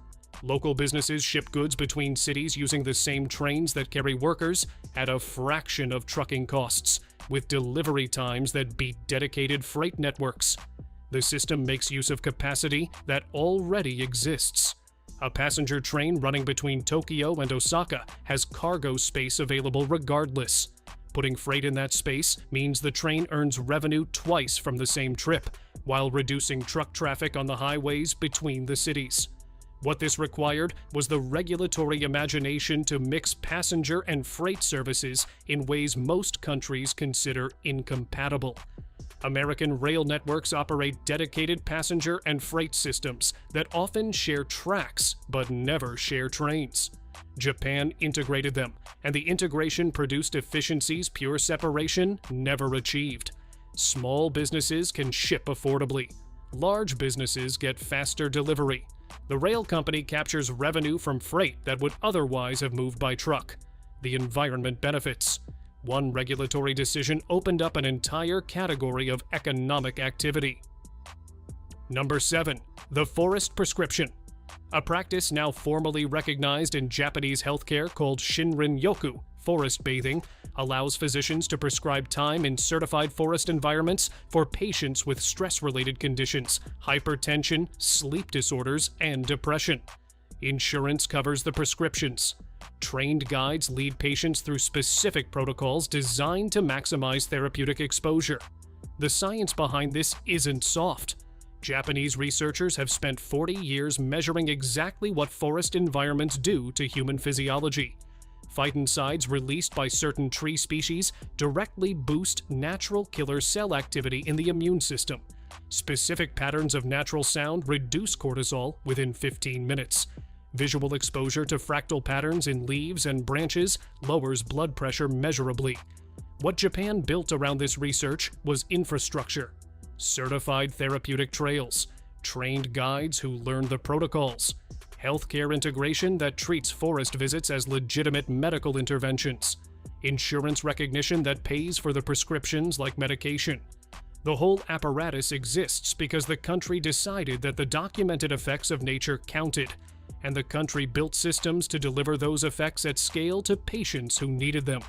Local businesses ship goods between cities using the same trains that carry workers at a fraction of trucking costs, with delivery times that beat dedicated freight networks. The system makes use of capacity that already exists. A passenger train running between Tokyo and Osaka has cargo space available regardless. Putting freight in that space means the train earns revenue twice from the same trip, while reducing truck traffic on the highways between the cities. What this required was the regulatory imagination to mix passenger and freight services in ways most countries consider incompatible. American rail networks operate dedicated passenger and freight systems that often share tracks but never share trains. Japan integrated them, and the integration produced efficiencies pure separation never achieved. Small businesses can ship affordably. Large businesses get faster delivery. The rail company captures revenue from freight that would otherwise have moved by truck. The environment benefits. One regulatory decision opened up an entire category of economic activity. Number 7. The forest prescription. A practice now formally recognized in Japanese healthcare called Shinrin-yoku, forest bathing, allows physicians to prescribe time in certified forest environments for patients with stress-related conditions, hypertension, sleep disorders, and depression. Insurance covers the prescriptions. Trained guides lead patients through specific protocols designed to maximize therapeutic exposure. The science behind this isn't soft. Japanese researchers have spent 40 years measuring exactly what forest environments do to human physiology. Phytoncides released by certain tree species directly boost natural killer cell activity in the immune system. Specific patterns of natural sound reduce cortisol within 15 minutes. Visual exposure to fractal patterns in leaves and branches lowers blood pressure measurably. What Japan built around this research was infrastructure. Certified therapeutic trails, trained guides who learn the protocols, healthcare integration that treats forest visits as legitimate medical interventions, insurance recognition that pays for the prescriptions like medication. The whole apparatus exists because the country decided that the documented effects of nature counted, and the country built systems to deliver those effects at scale to patients who needed them.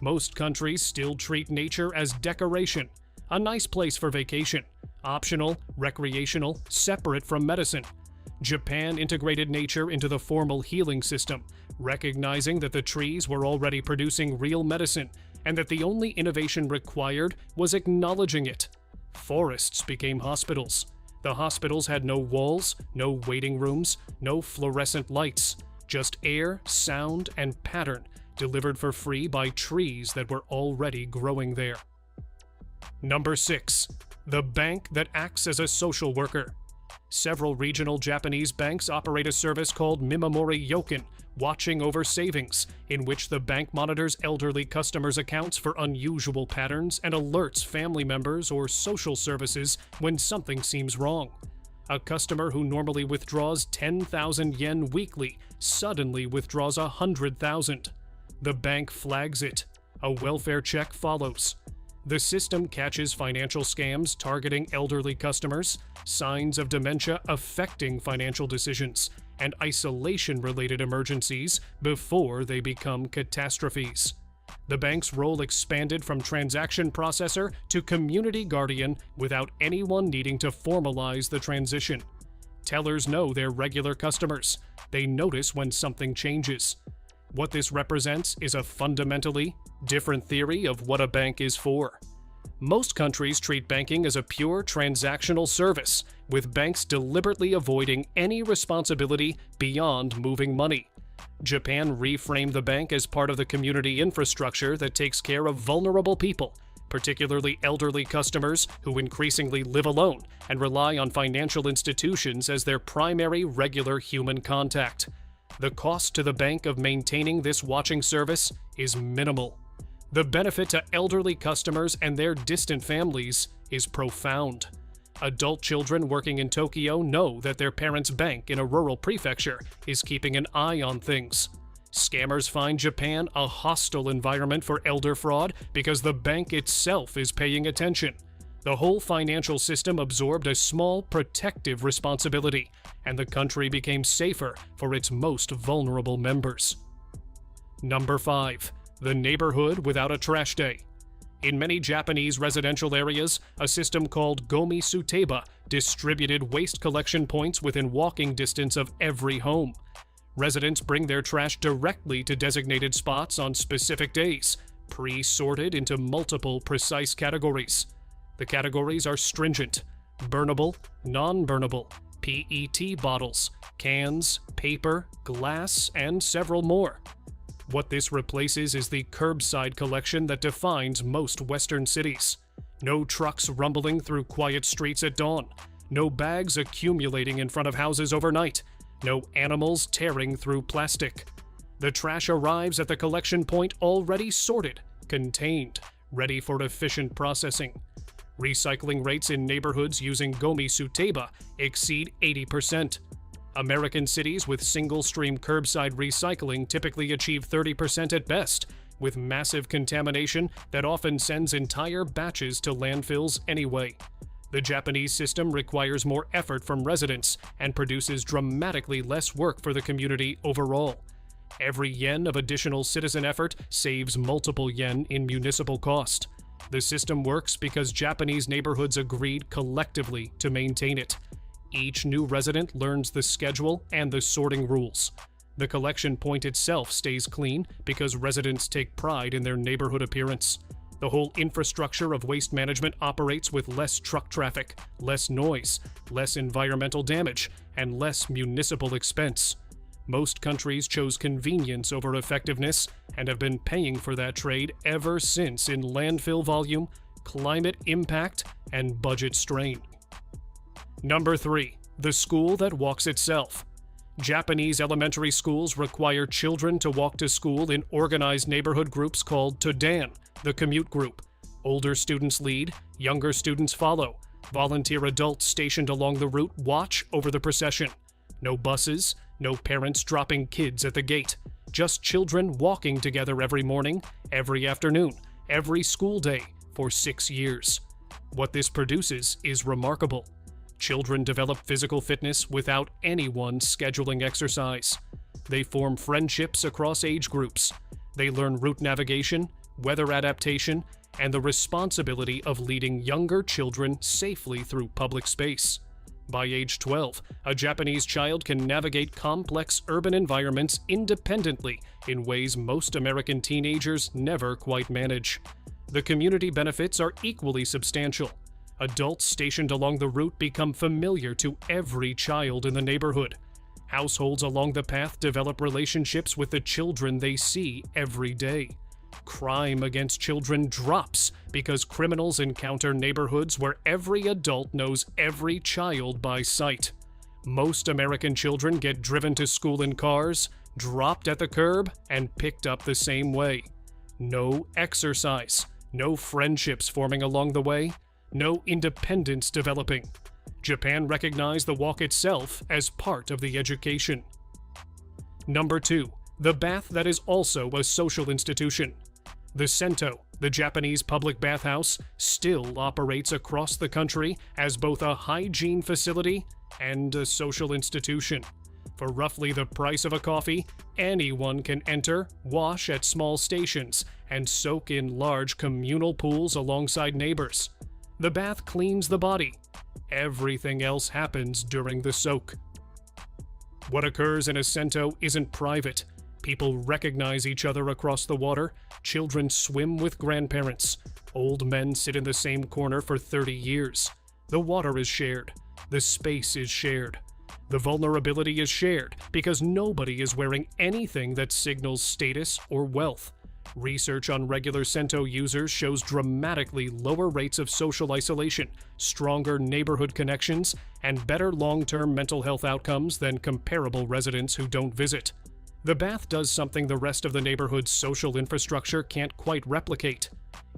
Most countries still treat nature as decoration, a nice place for vacation, optional, recreational, separate from medicine. Japan integrated nature into the formal healing system, recognizing that the trees were already producing real medicine and that the only innovation required was acknowledging it. Forests became hospitals. The hospitals had no walls, no waiting rooms, no fluorescent lights, just air, sound, and pattern delivered for free by trees that were already growing there. Number 6. The bank that acts as a social worker. Several regional Japanese banks operate a service called Mimamori Yokin, watching over savings, in which the bank monitors elderly customers' accounts for unusual patterns and alerts family members or social services when something seems wrong. A customer who normally withdraws 10,000 yen weekly suddenly withdraws 100,000. The bank flags it. A welfare check follows. The system catches financial scams targeting elderly customers, signs of dementia affecting financial decisions, and isolation-related emergencies before they become catastrophes. The bank's role expanded from transaction processor to community guardian without anyone needing to formalize the transition. Tellers know their regular customers. They notice when something changes. What this represents is a fundamentally different theory of what a bank is for. Most countries treat banking as a pure transactional service, with banks deliberately avoiding any responsibility beyond moving money. Japan reframed the bank as part of the community infrastructure that takes care of vulnerable people, particularly elderly customers who increasingly live alone and rely on financial institutions as their primary regular human contact. The cost to the bank of maintaining this watching service is minimal. The benefit to elderly customers and their distant families is profound. Adult children working in Tokyo know that their parents' bank in a rural prefecture is keeping an eye on things. Scammers find Japan a hostile environment for elder fraud because the bank itself is paying attention. The whole financial system absorbed a small protective responsibility, and the country became safer for its most vulnerable members. Number 5. The neighborhood without a trash day. In many Japanese residential areas, a system called Gomi Suteba distributed waste collection points within walking distance of every home. Residents bring their trash directly to designated spots on specific days, pre-sorted into multiple precise categories. The categories are stringent: burnable, non-burnable, PET bottles, cans, paper, glass, and several more. What this replaces is the curbside collection that defines most Western cities. No trucks rumbling through quiet streets at dawn. No bags accumulating in front of houses overnight. No animals tearing through plastic. The trash arrives at the collection point already sorted, contained, ready for efficient processing. Recycling rates in neighborhoods using Gomi Suteba exceed 80%. American cities with single-stream curbside recycling typically achieve 30% at best, with massive contamination that often sends entire batches to landfills anyway. The Japanese system requires more effort from residents and produces dramatically less work for the community overall. Every yen of additional citizen effort saves multiple yen in municipal cost. The system works because Japanese neighborhoods agreed collectively to maintain it. Each new resident learns the schedule and the sorting rules. The collection point itself stays clean because residents take pride in their neighborhood appearance. The whole infrastructure of waste management operates with less truck traffic, less noise, less environmental damage, and less municipal expense. Most countries chose convenience over effectiveness and have been paying for that trade ever since in landfill volume, climate impact, and budget strain. Number 3. The school that walks itself. Japanese elementary schools require children to walk to school in organized neighborhood groups called Todan, the commute group. Older students lead, younger students follow. Volunteer adults stationed along the route watch over the procession. No buses, no parents dropping kids at the gate. Just children walking together every morning, every afternoon, every school day for 6 years. What this produces is remarkable. Children develop physical fitness without anyone scheduling exercise. They form friendships across age groups. They learn route navigation, weather adaptation, and the responsibility of leading younger children safely through public space. By age 12, a Japanese child can navigate complex urban environments independently in ways most American teenagers never quite manage. The community benefits are equally substantial. Adults stationed along the route become familiar to every child in the neighborhood. Households along the path develop relationships with the children they see every day. Crime against children drops because criminals encounter neighborhoods where every adult knows every child by sight. Most American children get driven to school in cars, dropped at the curb, and picked up the same way. No exercise, no friendships forming along the way, no independence developing. Japan recognized the walk itself as part of the education. Number 2. The bath that is also a social institution. The Sento, the Japanese public bathhouse, still operates across the country as both a hygiene facility and a social institution. For roughly the price of a coffee, anyone can enter, wash at small stations, and soak in large communal pools alongside neighbors. The bath cleans the body. Everything else happens during the soak. What occurs in a Sento isn't private. People recognize each other across the water. Children swim with grandparents. Old men sit in the same corner for 30 years. The water is shared. The space is shared. The vulnerability is shared because nobody is wearing anything that signals status or wealth. Research on regular Sento users shows dramatically lower rates of social isolation, stronger neighborhood connections, and better long-term mental health outcomes than comparable residents who don't visit. The bath does something the rest of the neighborhood's social infrastructure can't quite replicate.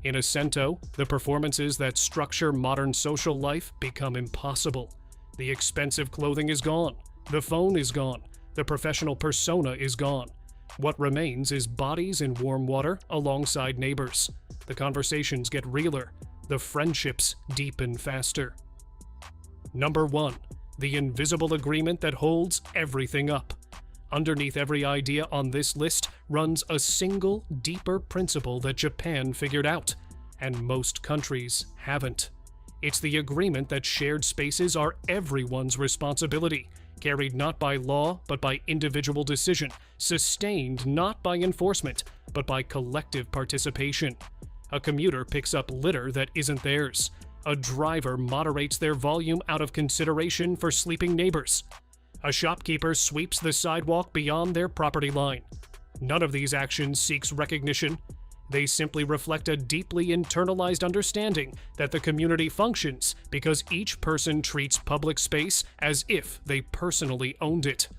In a Sento, the performances that structure modern social life become impossible. The expensive clothing is gone. The phone is gone. The professional persona is gone. What remains is bodies in warm water alongside neighbors. The conversations get realer. The friendships deepen faster. Number 1. The invisible agreement that holds everything up. Underneath every idea on this list runs a single, deeper principle that Japan figured out, and most countries haven't. It's the agreement that shared spaces are everyone's responsibility, carried not by law but by individual decision, sustained not by enforcement but by collective participation. A commuter picks up litter that isn't theirs. A driver moderates their volume out of consideration for sleeping neighbors. A shopkeeper sweeps the sidewalk beyond their property line. None of these actions seeks recognition. They simply reflect a deeply internalized understanding that the community functions because each person treats public space as if they personally owned it.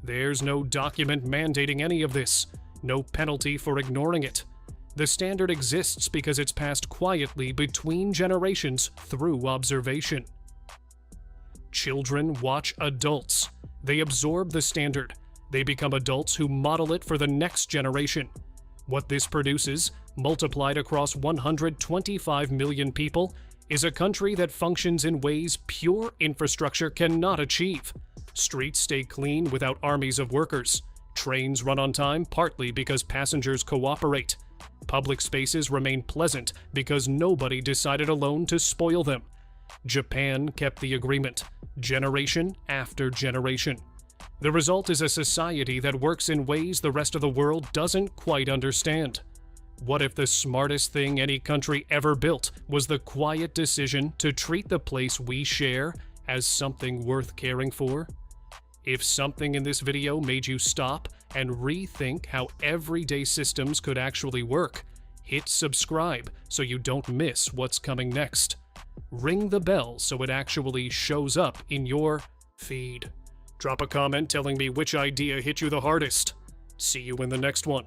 There's no document mandating any of this, no penalty for ignoring it. The standard exists because it's passed quietly between generations through observation. Children watch adults. They absorb the standard. They become adults who model it for the next generation. What this produces, multiplied across 125 million people, is a country that functions in ways pure infrastructure cannot achieve. Streets stay clean without armies of workers. Trains run on time partly because passengers cooperate. Public spaces remain pleasant because nobody decided alone to spoil them. Japan kept the agreement. generation after generation. The result is a society that works in ways the rest of the world doesn't quite understand. What if the smartest thing any country ever built was the quiet decision to treat the place we share as something worth caring for? If something in this video made you stop and rethink how everyday systems could actually work, hit subscribe so you don't miss what's coming next. Ring the bell so it actually shows up in your feed. Drop a comment telling me which idea hit you the hardest. See you in the next one.